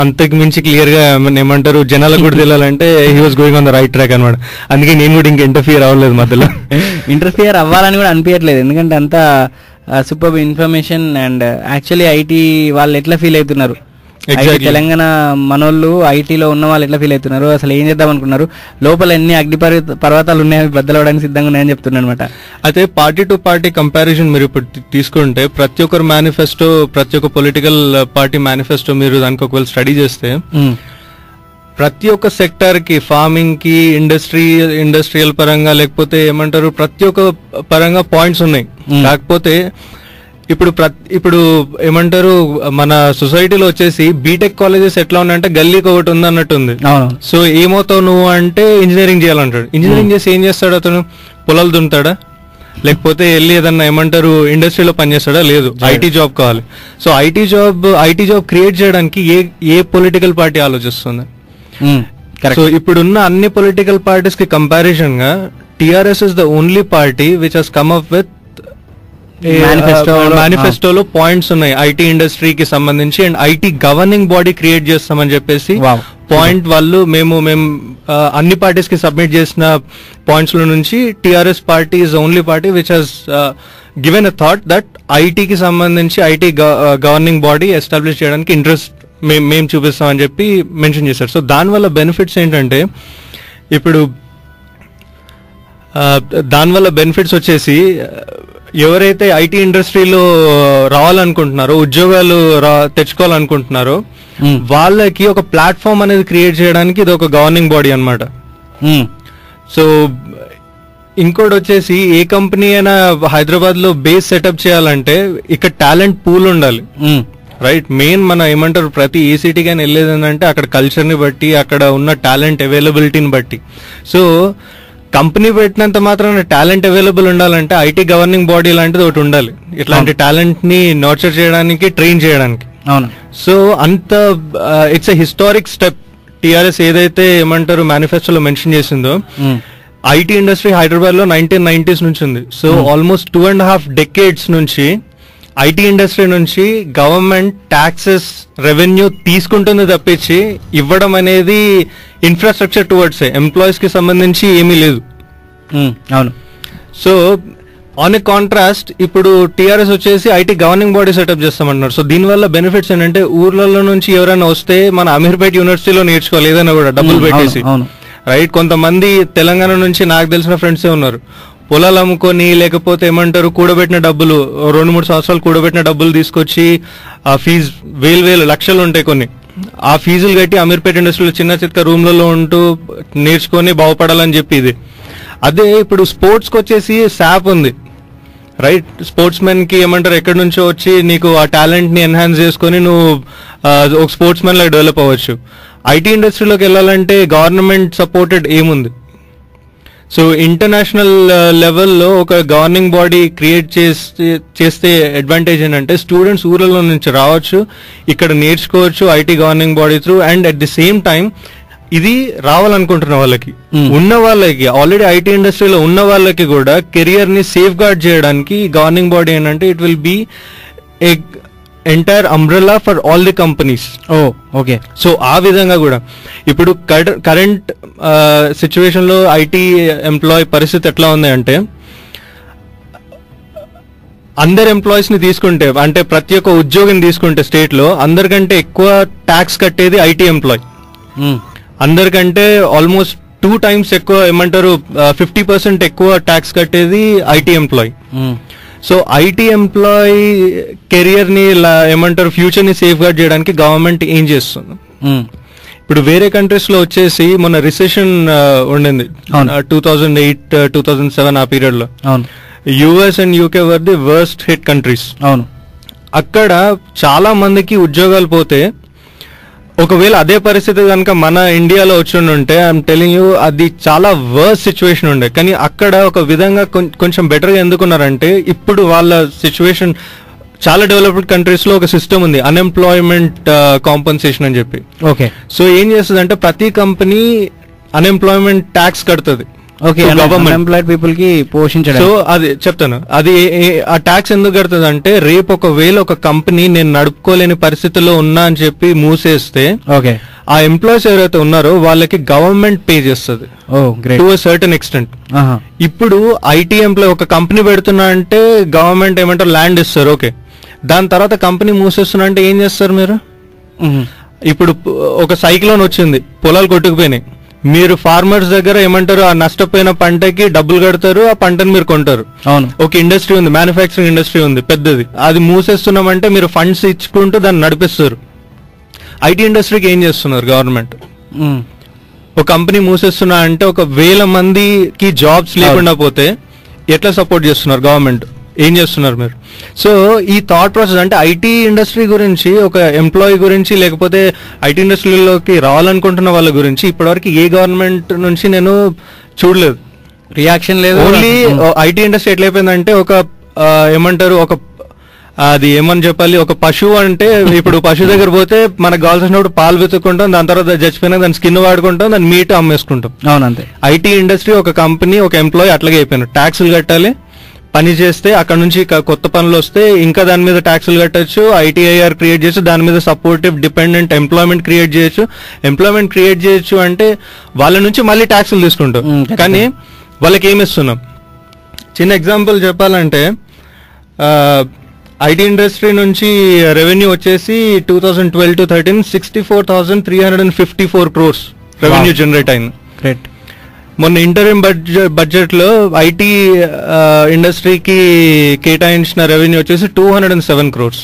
అంతకు మించి క్లియర్ గా ఏమంటారు జనాలకు కూడా తెలియాలంటే he was going on the right track అనమాట. అందుకే నేను కూడా ఇంకా ఇంటర్ఫియర్ అవ్వలేదు మధ్యలో. ఇంటర్ఫియర్ అవ్వాలని కూడా అనిపించట్లేదు, ఎందుకంటే అంతా super information. And actually IT వాళ్ళు ఎట్లా ఫీల్ అవుతున్నారు, తెలంగాణ మనోళ్ళు ఐటీలో ఉన్న వాళ్ళు ఎట్లా ఫీల్ అవుతున్నారు, అసలు ఏం చేద్దాం అనుకున్నారు, లోపల ఎన్ని అగ్ని పర్వతాలు ఉన్నాయని బద్దలవడానికి సిద్ధంగా ఉన్నాయని చెప్తున్నారు అనమాట. అయితే పార్టీ టు పార్టీ కంపారిజన్ మీరు ఇప్పుడు తీసుకుంటే ప్రతి ఒక్కరు మేనిఫెస్టో, ప్రతి ఒక్క పొలిటికల్ పార్టీ మేనిఫెస్టో మీరు దానికి ఒకవేళ స్టడీ చేస్తే ప్రతి ఒక్క సెక్టర్ కి, ఫార్మింగ్ కి, ఇండస్ట్రియల్ పరంగా లేకపోతే ఏమంటారు ప్రతి ఒక్క పరంగా పాయింట్స్ ఉన్నాయి. కాకపోతే ఇప్పుడు ఏమంటారు మన సొసైటీలో వచ్చేసి బీటెక్ కాలేజెస్ ఎట్లా ఉన్నాయంటే గల్లీకి ఒకటి ఉంది అన్నట్టుంది. సో ఏమవుతావు నువ్వు అంటే ఇంజనీరింగ్ చేయాలంటాడు. ఇంజనీరింగ్ చేసి ఏం చేస్తాడు అతను? పొలాలు దున్నుతాడా, లేకపోతే వెళ్ళి ఏదన్నా ఏమంటారు ఇండస్ట్రీలో పనిచేస్తాడా? లేదు, ఐటీ జాబ్ కావాలి. సో ఐటీ జాబ్ క్రియేట్ చేయడానికి ఏ పొలిటికల్ పార్టీ ఆలోచిస్తుంది? సో ఇప్పుడున్న అన్ని పొలిటికల్ పార్టీస్ కి కంపారిజన్ గా TRS is the only party which has come up with మేనిఫెస్టోలో పాయింట్స్ ఉన్నాయి ఐటీ ఇండస్ట్రీకి సంబంధించి, and IT governing body create చేస్తామని చెప్పేసి పాయింట్ వాళ్ళు మేము అన్ని పార్టీస్ కి సబ్మిట్ చేసిన పాయింట్స్ లో నుంచి TRS party is only party which has given a thought that ఐటీకి సంబంధించి ఐటీ గవర్నింగ్ బాడీ ఎస్టాబ్లిష్ చేయడానికి ఇంట్రెస్ట్ మేము చూపిస్తామని చెప్పి మెన్షన్ చేశారు. సో దానివల్ల బెనిఫిట్స్ ఏంటంటే ఇప్పుడు దానివల్ల బెనిఫిట్స్ వచ్చేసి ఎవరైతే ఐటీ ఇండస్ట్రీలో రావాలనుకుంటున్నారో, ఉద్యోగాలు తెచ్చుకోవాలనుకుంటున్నారో వాళ్ళకి ఒక ప్లాట్ఫామ్ అనేది క్రియేట్ చేయడానికి ఇది ఒక గవర్నింగ్ బాడీ అన్నమాట. సో ఇంకోటి వచ్చేసి ఏ కంపెనీ అయినా హైదరాబాద్ లో బేస్ సెటప్ చేయాలంటే ఇక్కడ టాలెంట్ పూల్ ఉండాలి, రైట్? మెయిన్ మన ఏమంటారు ప్రతి ఏ సిటీకి అయినా వెళ్ళేది ఏంటంటే అక్కడ కల్చర్ ని బట్టి, అక్కడ ఉన్న టాలెంట్ అవైలబిలిటీని బట్టి. సో కంపెనీ పెట్టినంత మాత్రం టాలెంట్ అవైలబుల్ ఉండాలంటే ఐటీ గవర్నింగ్ బాడీ లాంటిది ఒకటి ఉండాలి, ఇట్లాంటి టాలెంట్ ని నర్చర్ చేయడానికి, ట్రైన్ చేయడానికి. సో అంత it's a historic step TRS ఏదైతే ఏమంటారు మేనిఫెస్టోలో మెన్షన్ చేసిందో. ఐటీ ఇండస్ట్రీ హైదరాబాద్ లో 1990s నుంచి ఉంది. సో ఆల్మోస్ట్ 2.5 decades నుంచి ఐటీ ఇండస్ట్రీ నుంచి గవర్నమెంట్ ట్యాక్సెస్, రెవెన్యూ తీసుకుంటుంది తప్పించి ఇవ్వడం అనేది ఇన్ఫ్రాస్ట్రక్చర్ టువర్డ్స్ ఎంప్లాయీస్ కి సంబంధించి ఏమీ లేదు. అవును. సో ఆన్ ఎ కాంట్రాస్ట్ ఇప్పుడు టిఆర్ఎస్ వచ్చేసి ఐటీ గవర్నింగ్ బాడీ సెటప్ చేస్తామంటున్నారు. సో దీనివల్ల బెనిఫిట్స్ ఏంటంటే ఊర్లలో నుంచి ఎవరైనా వస్తే మన అమీర్పేట్ యూనివర్సిటీలో నేర్చుకోవాలి ఏదైనా కూడా డబ్బులు పెట్టేసి, రైట్? కొంతమంది తెలంగాణ నుంచి నాకు తెలిసిన ఫ్రెండ్సే ఉన్నారు, పొలాలు అమ్ముకొని లేకపోతే ఏమంటారు కూడబెట్టిన డబ్బులు 2-3 సంవత్సరాలు కూడబెట్టిన డబ్బులు తీసుకొచ్చి ఆ ఫీజు వేలు లక్షలు ఉంటాయి కొన్ని, ఆ ఫీజులు కట్టి అమీర్పేట ఇండస్ట్రీలో చిన్న చిన్న రూమ్లలో ఉంటూ నేర్చుకొని బాగుపడాలని చెప్పి ఇది. అదే ఇప్పుడు స్పోర్ట్స్ కి వచ్చేసి శాప్ ఉంది, రైట్? స్పోర్ట్స్ మెన్ కి ఏమంటారు ఎక్కడి నుంచో వచ్చి నీకు ఆ టాలెంట్ ని ఎన్హాన్స్ చేసుకుని నువ్వు ఒక స్పోర్ట్స్ మెన్ లాగా డెవలప్ అవ్వచ్చు. ఐటీ ఇండస్ట్రీలోకి వెళ్ళాలంటే గవర్నమెంట్ సపోర్టెడ్ ఏముంది? సో ఇంటర్నేషనల్ లెవెల్లో ఒక గవర్నింగ్ బాడీ క్రియేట్ చేస్తే అడ్వాంటేజ్ ఏంటంటే స్టూడెంట్స్ ఊర్లలో నుంచి రావచ్చు, ఇక్కడ నేర్చుకోవచ్చు IT governing body through. And at the same time ఇది రావాలనుకుంటున్న వాళ్ళకి, ఉన్న వాళ్ళకి, ఆల్రెడీ ఐటీ ఇండస్ట్రీలో ఉన్న వాళ్ళకి కూడా కెరియర్ ని సేఫ్ గార్డ్ చేయడానికి గవర్నింగ్ బాడీ ఏంటంటే it will be a entire umbrella for all the companies. Okay. So ఆ విధంగా కూడా ఇప్పుడు కరెంట్ సిచ్యువేషన్ లో ఐటీ ఎంప్లాయ్ పరిస్థితి ఎట్లా ఉంది అంటే, అందరు ఎంప్లాయీస్ ని తీసుకుంటే, అంటే ప్రతి ఒక్క ఉద్యోగిని తీసుకుంటే స్టేట్ లో అందరికంటే ఎక్కువ ట్యాక్స్ కట్టేది ఐటీ ఎంప్లాయ్. అందరికంటే ఆల్మోస్ట్ 2 times ఎక్కువ, ఏమంటారు 50% ఎక్కువ ట్యాక్స్ కట్టేది IT employee. So IT employee career ని ఏమంటారు ఫ్యూచర్ ని సేఫ్ గార్డ్ చేయడానికి గవర్నమెంట్ ఏం చేస్తుంది? ఇప్పుడు వేరే కంట్రీస్ లో వచ్చేసి మొన్న రిసెషన్ ఉండింది 2008, 2007 ఆ పీరియడ్ లో. US and UK were the worst hit countries. అక్కడ చాలా మందికి ఉద్యోగాలు పోతే, ఒకవేళ అదే పరిస్థితి కనుక మన ఇండియాలో వచ్చి ఉంటే ఐఎమ్ టెలింగ్ యూ అది చాలా వర్స్ సిచ్యువేషన్ ఉండే. కానీ అక్కడ ఒక విధంగా కొంచెం బెటర్గా ఎందుకున్నారంటే, ఇప్పుడు వాళ్ళ సిచ్యువేషన్ చాలా డెవలప్డ్ కంట్రీస్ లో ఒక సిస్టమ్ ఉంది, అన్ఎంప్లాయ్మెంట్ కాంపన్సేషన్ అని చెప్పి. ఓకే. సో ఏం చేస్తుంది అంటే ప్రతి కంపెనీ అన్ఎంప్లాయ్మెంట్ ట్యాక్స్ కడుతుంది. ఓకే. అన్ఎంప్లాయిడ్ పీపుల్ కి పోషించడం. సో అది చెప్తాను, అది ఆ ట్యాక్స్ ఎందుకు కడుతుంది అంటే, రేపు ఒకవేళ ఒక కంపెనీ నేను నడుపుకోలేని పరిస్థితుల్లో ఉన్నా అని చెప్పి మూసేస్తే, ఓకే, ఆ ఎంప్లాయీస్ ఎవరైతే ఉన్నారో వాళ్ళకి గవర్నమెంట్ పే చేస్తుంది టు అ సర్టన్ ఎక్స్టెంట్. ఇప్పుడు ఐటీ ఎంప్లాయ్ ఒక కంపెనీ పెడుతున్నా అంటే గవర్నమెంట్ ఏమంటారు ల్యాండ్ ఇస్తారు. ఓకే, దాని తర్వాత కంపెనీ మూసేస్తున్నా అంటే ఏం చేస్తారు మీరు? ఇప్పుడు ఒక సైక్లోన్ వచ్చింది, పొలాలు కొట్టుకుపోయినాయి, మీరు ఫార్మర్స్ దగ్గర ఏమంటారు ఆ నష్టపోయిన పంటకి డబ్బులు కడతారు, ఆ పంటను మీరు కొంటారు. అవును. ఒక ఇండస్ట్రీ ఉంది, మ్యానుఫ్యాక్చరింగ్ ఇండస్ట్రీ ఉంది పెద్దది, అది మూసేస్తున్నామంటే మీరు ఫండ్స్ ఇచ్చుకుంటూ దాన్ని నడిపిస్తారు. ఐటీ ఇండస్ట్రీకి ఏం చేస్తున్నారు గవర్నమెంట్? ఒక కంపెనీ మూసేస్తున్నా అంటే 1,000 మందికి జాబ్స్ లేకుండా పోతే ఎట్లా సపోర్ట్ చేస్తున్నారు గవర్నమెంట్? ఏం చేస్తున్నారు మీరు? సో ఈ థాట్ ప్రాసెస్ అంటే ఐటీ ఇండస్ట్రీ గురించి, ఒక ఎంప్లాయీ గురించి, లేకపోతే ఐటీ ఇండస్ట్రీలోకి రావాలనుకుంటున్న వాళ్ళ గురించి ఇప్పటివరకు ఏ గవర్నమెంట్ నుంచి నేను చూడలేదు, రియాక్షన్ లేదు. ఓన్లీ ఐటీ ఇండస్ట్రీ ఎట్లయిపోయిందంటే ఒక ఏమంటారు, ఒక అది ఏమని చెప్పాలి, ఒక పశువు అంటే ఇప్పుడు పశువు దగ్గర పోతే మనకు కావాల్సినప్పుడు పాలు వెతుక్కుంటాం, దాని తర్వాత చచ్చిపోయినా దాని స్కిన్ వాడుకుంటాం, దాని మీట్ అమ్మేసుకుంటాం. అవునంతే. ఐటీ ఇండస్ట్రీ ఒక కంపెనీ, ఒక ఎంప్లాయీ అట్లాగే అయిపోయినారు. ట్యాక్సులు కట్టాలి, పని చేస్తే అక్కడ నుంచి కొత్త పనులు వస్తే ఇంకా దాని మీద ట్యాక్సులు కట్టచ్చు, ఐటీఐఆర్ క్రియేట్ చేయొచ్చు, దాని మీద సపోర్టివ్ డిపెండెంట్ ఎంప్లాయ్మెంట్ క్రియేట్ చేయొచ్చు. ఎంప్లాయ్మెంట్ క్రియేట్ చేయొచ్చు అంటే వాళ్ళ నుంచి మళ్ళీ ట్యాక్సులు తీసుకుంటాం, కానీ వాళ్ళకి ఏమి ఇస్తున్నాం? చిన్న ఎగ్జాంపుల్ చెప్పాలంటే, ఐటీ ఇండస్ట్రీ నుంచి రెవెన్యూ వచ్చేసి 2012-13 64,354 crores రెవెన్యూ జనరేట్ అయింది. గ్రేట్. మొన్న ఇంటరిమ్ బడ్జెట్ లో ఐటీ ఇండస్ట్రీకి కేటాయించిన రెవెన్యూ వచ్చేసి 207 crores.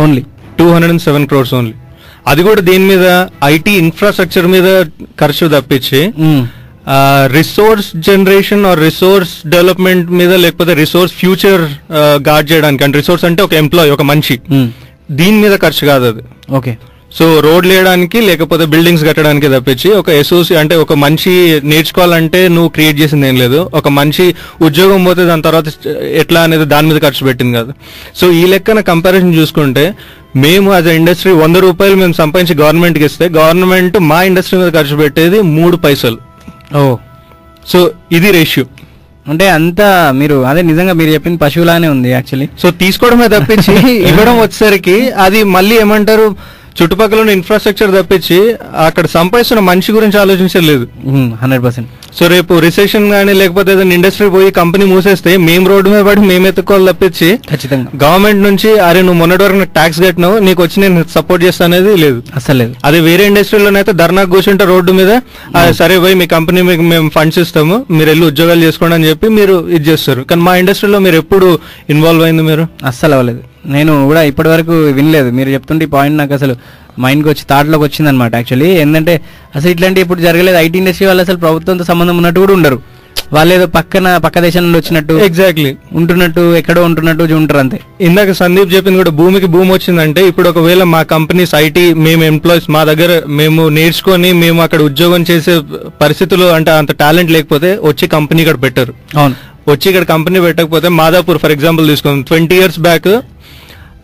Only 207 crores only. అది కూడా దేని మీద? ఐటీ ఇన్ఫ్రాస్ట్రక్చర్ మీద ఖర్చు తప్పించి resource generation or resource development మీద, లేకపోతే రిసోర్స్ ఫ్యూచర్ గార్డ్ చేయడానికి, అంటే రిసోర్స్ అంటే ఒక ఎంప్లాయీ, ఒక మనిషి, దీని మీద ఖర్చు కాదు అది. ఓకే. సో రోడ్లు వేయడానికి లేకపోతే బిల్డింగ్స్ కట్టడానికి తప్పించి ఒక అంటే ఒక మనిషి నేర్చుకోవాలంటే నువ్వు క్రియేట్ చేసింది ఏం లేదు. ఒక మనిషి ఉద్యోగం పోతే దాని తర్వాత ఎట్లా అనేది దాని మీద ఖర్చు పెట్టింది కాదు. సో ఈ లెక్కన కంపారిజన్ చూసుకుంటే, మేము యాజ్ అ ఇండస్ట్రీ 100 రూపాయలు మేము సంపాదించి గవర్నమెంట్కి ఇస్తే, గవర్నమెంట్ మా ఇండస్ట్రీ మీద ఖర్చు పెట్టేది 3 పైసలు. సో ఇది రేషియో. అంటే అంతా మీరు అదే నిజంగా మీరు చెప్పింది పశువులానే ఉంది యాక్చువల్లీ. సో తీసుకోవడమే తప్పించి ఇవ్వడం వచ్చేసరికి అది మళ్ళీ ఏమంటారు, చుట్టుపక్కల ఉన్న ఇన్ఫ్రాస్ట్రక్చర్ తప్పించి అక్కడ సంపాదిస్తున్న మనిషి గురించి ఆలోచించలేదు. 100%. సో రేపు రిసెషన్ గానీ లేకపోతే ఏదైనా ఇండస్ట్రీ పోయి కంపెనీ మూసేస్తే మేము రోడ్డు మీద పడి మేము ఎత్తుకోవాలి తప్పించి ఖచ్చితంగా గవర్నమెంట్ నుంచి అరే నువ్వు మొన్నటి వరకు నాకు ట్యాక్స్ కట్టినావు, నీకు వచ్చి నేను సపోర్ట్ చేస్తా అనేది లేదు, అసలు లేదు. అదే వేరే ఇండస్ట్రీలోనైతే ధర్నాకు కూర్చుంటే రోడ్డు మీద, సరే పోయి మీ కంపెనీ మీకు మేము ఫండ్స్ ఇస్తాము, మీరు వెళ్ళి ఉద్యోగాలు చేసుకోండి అని చెప్పి మీరు ఇది చేస్తారు. కానీ మా ఇండస్ట్రీలో మీరు ఎప్పుడు ఇన్వాల్వ్ అయింది? మీరు అస్సలు అవ్వలేదు. నేను కూడా ఇప్పటి వరకు వినలేదు. మీరు చెప్తుంటే ఈ పాయింట్ నాకు అసలు మైండ్కి వచ్చి థాట్లోకి వచ్చింది అనమాట. యాక్చువల్లీ ఏంటంటే అసలు ఇట్లాంటి ఇప్పుడు జరగలేదు. ఐటీ ఇండస్ట్రీ వాళ్ళు అసలు ప్రభుత్వంతో సంబంధం ఉన్నట్టు కూడా ఉండరు. వాళ్ళేదో పక్క దేశం నుండి వచ్చినట్టు ఎగ్జాక్ట్లీ ఉంటున్నట్టు ఎక్కడో ఉంటున్నట్టు ఉంటారు అంతే. ఇందాక సందీప్ చెప్పింది కూడా భూమికి భూమి వచ్చిందంటే ఇప్పుడు ఒకవేళ మా కంపెనీస్ ఐటీ మేము ఎంప్లాయీస్ మా దగ్గర మేము నేర్చుకొని మేము అక్కడ ఉద్యోగం చేసే పరిస్థితులు అంటే అంత టాలెంట్ లేకపోతే వచ్చి కంపెనీ ఇక్కడ పెట్టరు. అవును, వచ్చి ఇక్కడ కంపెనీ పెట్టకపోతే మాదాపూర్ ఫర్ ఎగ్జాంపుల్ తీసుకుందాం. 20 years బ్యాక్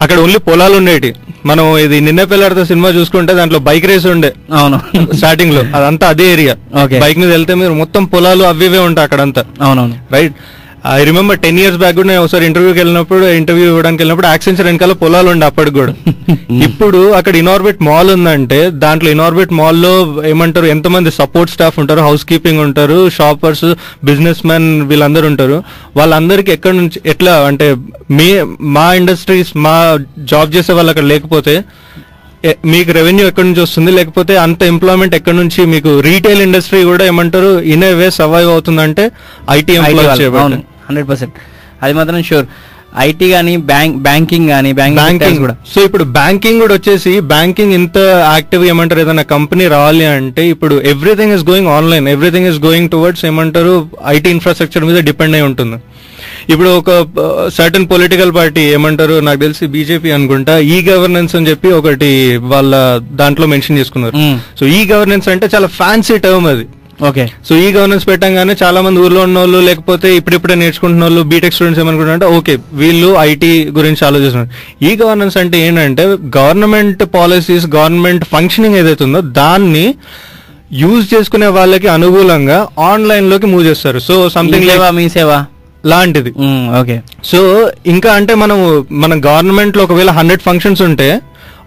అక్కడ ఓన్లీ పొలాలు ఉండేటి. మనం ఇది నిన్న పిల్లలతో సినిమా చూసుకుంటే దాంట్లో బైక్ రేస్ ఉండే. అవును, స్టార్టింగ్ లో అదంతా అదే ఏరియా. బైక్ మీద వెళ్తే మీరు మొత్తం పొలాలు అవివే ఉంటాయి అక్కడంతా. అవునవును, right. I remember 10 years back కూడా నేను ఒకసారి ఇంటర్వ్యూ ఇవ్వడానికి వెళ్ళినప్పుడు యాక్సెంచర్ వెనకాల పొలాలు ఉండే అప్పటికి కూడా. ఇప్పుడు అక్కడ ఇనార్బిట్ మాల్ ఉందంటే దాంట్లో ఇనార్బిట్ మాల్ లో ఏమంటారు ఎంతమంది సపోర్ట్ స్టాఫ్ ఉంటారు, హౌస్ కీపింగ్ ఉంటారు, షాపర్స్, బిజినెస్ మ్యాన్ వీళ్ళందరూ ఉంటారు. వాళ్ళందరికీ ఎక్కడి నుంచి ఎట్లా అంటే మా ఇండస్ట్రీస్ మా జాబ్ చేసే వాళ్ళు అక్కడ లేకపోతే మీకు రెవెన్యూ ఎక్కడి నుంచి వస్తుంది, లేకపోతే అంత ఎంప్లాయ్మెంట్ ఎక్కడి నుంచి మీకు రీటైల్ ఇండస్ట్రీ కూడా ఏమంటారు ఇన్ ఏ వే సర్వైవ్ అవుతుందంటే ఐటీ ఎంప్లాయ్ 100%. అది మాత్రం షూర్. ఐటీ గానీ బ్యాంకింగ్ గానీ బ్యాంకింగ్ కూడా. సో ఇప్పుడు బ్యాంకింగ్ కూడా వచ్చేసి బ్యాంకింగ్ ఇంత యాక్టివ్ ఏమంటారు ఏదైనా కంపెనీ రావాలి అంటే ఇప్పుడు everything is going online, everything is going towards ఏమంటారు ఐటీ ఇన్ఫ్రాస్ట్రక్చర్ మీద డిపెండ్ అయి ఉంటుంది. ఇప్పుడు ఒక సర్టన్ పొలిటికల్ పార్టీ ఏమంటారు నాకు తెలిసి బీజేపీ అనుకుంటా ఈ గవర్నెన్స్ అని చెప్పి ఒకటి వాళ్ళ దాంట్లో మెన్షన్ చేసుకున్నారు. సో ఈ గవర్నెన్స్ అంటే చాలా ఫ్యాన్సీ టర్మ్ అది. ఓకే. సో ఈ గవర్నెన్స్ పెట్టంగానే చాలా మంది ఊర్లో ఉన్న వాళ్ళు లేకపోతే ఇప్పుడిప్పుడే నేర్చుకుంటున్న వాళ్ళు బీటెక్ స్టూడెంట్స్ ఏమనుకుంటారంటే ఓకే వీళ్ళు ఐటీ గురించి ఆలోచిస్తున్నారు. ఈ గవర్నెన్స్ అంటే ఏంటంటే గవర్నమెంట్ పాలసీస్ గవర్నమెంట్ ఫంక్షనింగ్ ఏదైతే ఉందో దాన్ని యూజ్ చేసుకునే వాళ్ళకి అనుకూలంగా ఆన్లైన్ లోకి మూవ్ చేస్తారు. సో సంథింగ్ మీ సేవ లాంటిది. ఓకే. సో ఇంకా అంటే మన గవర్నమెంట్ లో ఒకవేళ 100 functions ఉంటే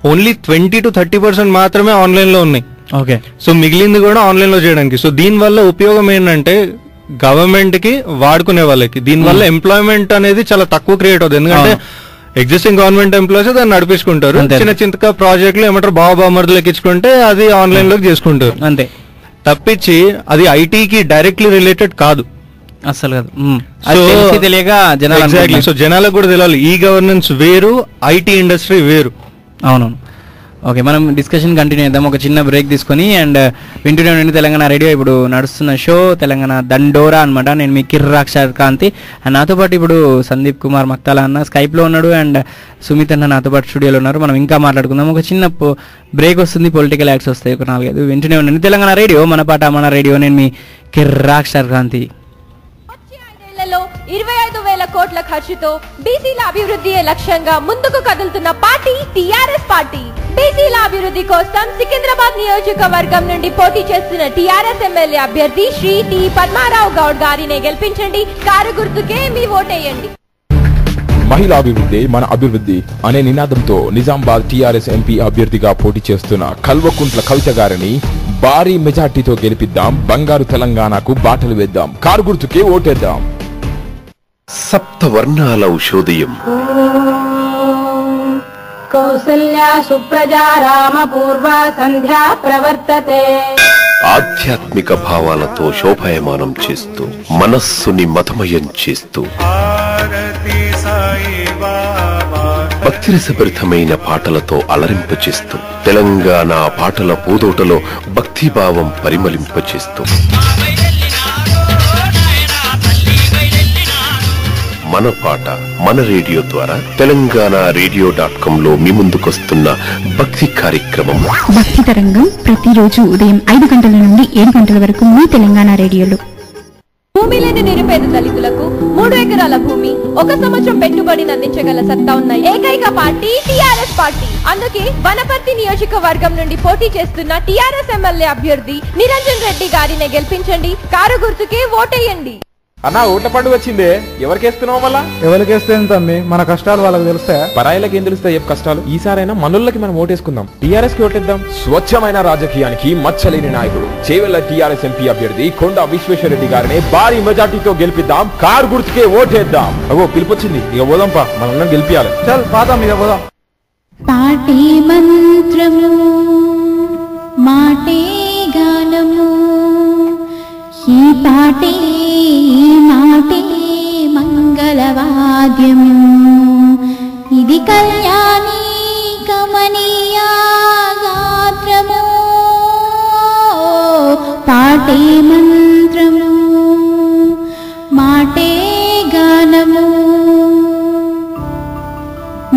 ఓన్లీ 20 to 30% మాత్రమే ఆన్లైన్ లో ఉన్నాయి. ఓకే. సో మిగిలింది కూడా ఆన్లైన్ లో చేయడానికి. సో దీని వల్ల ఉపయోగం ఏంటంటే గవర్నమెంట్ కి వాడుకునే వాళ్ళకి దీనివల్ల ఎంప్లాయ్మెంట్ అనేది చాలా తక్కువ క్రియేట్ అవుతుంది. ఎందుకంటే ఎగ్జిస్టింగ్ గవర్నమెంట్ ఎంప్లాయీస్ దాన్ని నడిపించుకుంటారు. చిన్న చిన్న ప్రాజెక్టులు ఏమంటారు బాబామర్దులకు ఇచ్చుకుంటే అది ఆన్లైన్ లోకి చేసుకుంటారు అంతే తప్పించి అది ఐటీకి డైరెక్ట్లీ రిలేటెడ్ కాదు అసలు కాదు. తెలియక ఎగ్జాక్ట్లీ. సో జనాలకు కూడా తెలియాలి ఈ గవర్నెన్స్ వేరు ఐటీ ఇండస్ట్రీ వేరు. అవునవును. ఓకే, మనం డిస్కషన్ కంటిన్యూ చేద్దాం. ఒక చిన్న బ్రేక్ తీసుకొని అండ్ వింటూనే ఉండండి తెలంగాణ రేడియో. ఇప్పుడు నడుస్తున్న షో తెలంగాణ దండోరా అనమాట. నేను మీ కిర్రాక్షర్ కాంతి అండ్ నాతో పాటు ఇప్పుడు సందీప్ కుమార్ మక్తాల అన్న స్కైప్ లో ఉన్నాడు అండ్ సుమిత్ అన్న నాతో పాటు స్టూడియోలో ఉన్నారు. మనం ఇంకా మాట్లాడుకుందాం. ఒక చిన్న బ్రేక్ వస్తుంది, పొలిటికల్ యాక్ట్స్ వస్తాయి ఒక 4-5. వింటూనే ఉండండి తెలంగాణ రేడియో, మన పాట మన రేడియో. నేను మీ కిర్రాక్షర్ కాంతి. 25,000 కోట్ల ఖర్చుతో బీసీల అభివృద్ధియే లక్ష్యంగా ముందుకు కదులుతున్న పార్టీ టీఆర్ఎస్ పార్టీ. బీసీల అభివృద్ధి కోసం సికింద్రాబాద్ నియోజకవర్గం నుండి పోటీ చేస్తున్న టీఆర్ఎస్ ఎమ్మెల్యే అభ్యర్థి శ్రీ టి పద్మారావు గౌడ్ గారిని గెలిపించండి. కారు గుర్తుకే మీ ఓటేయండి. మహిళాభివృద్ధి మన అభివృద్ధి అనే నినాదంతో నిజామాబాద్ టీఆర్ఎస్ ఎంపీ అభ్యర్థిగా పోటీ చేస్తున్న కల్వకుంట్ల కవిత గారిని భారీ మెజార్టీతో గెలిపిద్దాం. బంగారు తెలంగాణకు బాటలు వేద్దాం. కారు గుర్తుకే ఓటేద్దాం. సప్తవర్ణాల ఉషోదయం కౌసల్యా సుప్రజా రామ పూర్వ సంధ్యా ప్రవర్తతే. ఆధ్యాత్మిక భావాలతో శోభాయమానం చేస్తూ మనస్సుని మతమయం చేస్తూ భక్తిరసభరితమైన పాటలతో అలరింపచేస్తూ తెలంగాణ పాటల పూదోటలో భక్తిభావం పరిమళింపచేస్తూ మన పాట మన రేడియో ద్వారా తెలంగాణ రేడియో.com లో మీ ముందుకొస్తున్న భక్తి కార్యక్రమం భక్తి తరంగం ప్రతిరోజు ఉదయం 5 గంటల నుండి 7 గంటల వరకు మీ తెలంగాణ రేడియోలో. భూమి లేని నిరుపేద దళితులకు 3 ఎకరాల భూమి 1 సంవత్సరం పెట్టుబడిని అందించగల సత్తా ఉన్న ఏకైక పార్టీ టీఆర్ఎస్ పార్టీ. అందుకే వనపర్తి నియోజకవర్గం నుండి పోటీ చేస్తున్న టీఆర్ఎస్ ఎమ్మెల్యే అభ్యర్థి నిరంజన్ రెడ్డి గారిని గెలిపించండి. కారు గుర్తుకే ఓటేయండి. అన్నా ఓట్ల పండుగ వచ్చిందే, ఎవరికేస్తున్నావు మళ్ళా? ఎవరికేస్తే తమ్మి, మన కష్టాలు వాళ్ళకి తెలుస్తాయా? పరాయిలకి ఏం తెలుస్తాయి కష్టాలు? ఈసారైనా మనోళ్ళకి మనం ఓటేసుకుందాం. టీఆర్ఎస్ కి ఓటేద్దాం. స్వచ్ఛమైన రాజకీయానికి మచ్చలేని నాయకుడు చేవెళ్ల టీఆర్ఎస్ ఎంపీ అభ్యర్థి కొండా విశ్వేశ్వరరెడ్డి గారిని భారీ మెజార్టీతో గెలిపిద్దాం. కారు గుర్తుకే ఓటేద్దాం. అగో పిలిపొచ్చింది, ఇక పోదాంపా, మనం గెలిపియాలి. చల్ పాదాం, ఇక పోదాం. పాటే మంత్రము మాటే గానము ఈ పాటే మాటే మంగళవాద్యము ఇది కళ్యాణి కమనీయ గాత్రము పాటే మంత్రము